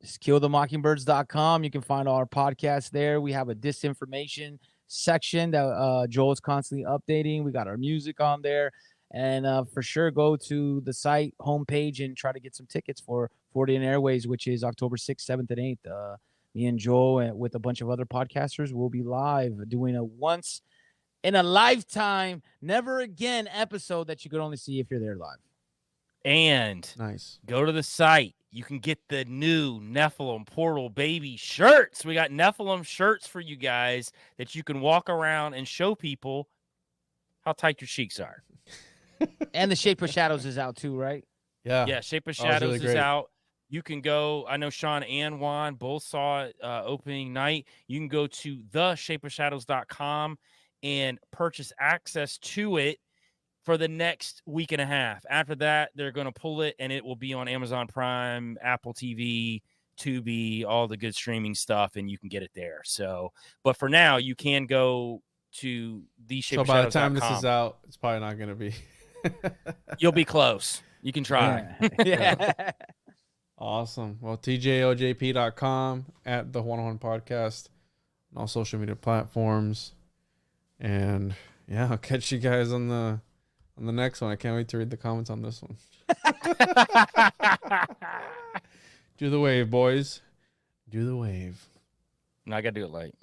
Just killthemockingbirds.com. You can find all our podcasts there. We have a disinformation section that Joel's constantly updating. We got our music on there. And for sure, go to the site homepage and try to get some tickets for 40 and Airways, which is October 6th, 7th, and 8th. Me and Joel, and with a bunch of other podcasters, will be live doing a once in a lifetime, never again episode that you could only see if you're there live. And nice. Go to the site. You can get the new Nephilim Portal Baby shirts. We got Nephilim shirts for you guys that you can walk around and show people how tight your cheeks are. And the Shape of Shadows is out too, right? Yeah. Yeah, Shape of Shadows really is out. You can go, I know Sean and Juan both saw it opening night. You can go to theshapeofshadows.com and purchase access to it for the next week and a half. After that, they're going to pull it, and it will be on Amazon Prime, Apple TV, Tubi, all the good streaming stuff, and you can get it there. So, but for now, you can go to theshapeofshadows.com. So by the time this is out, it's probably not going to be. You'll be close. You can try. Yeah. Awesome. Well, tjojp.com, at the One Podcast, on all social media platforms. And yeah, I'll catch you guys on the next one. I can't wait to read the comments on this one. Do the wave, boys. Do the wave. No, I got to do it late.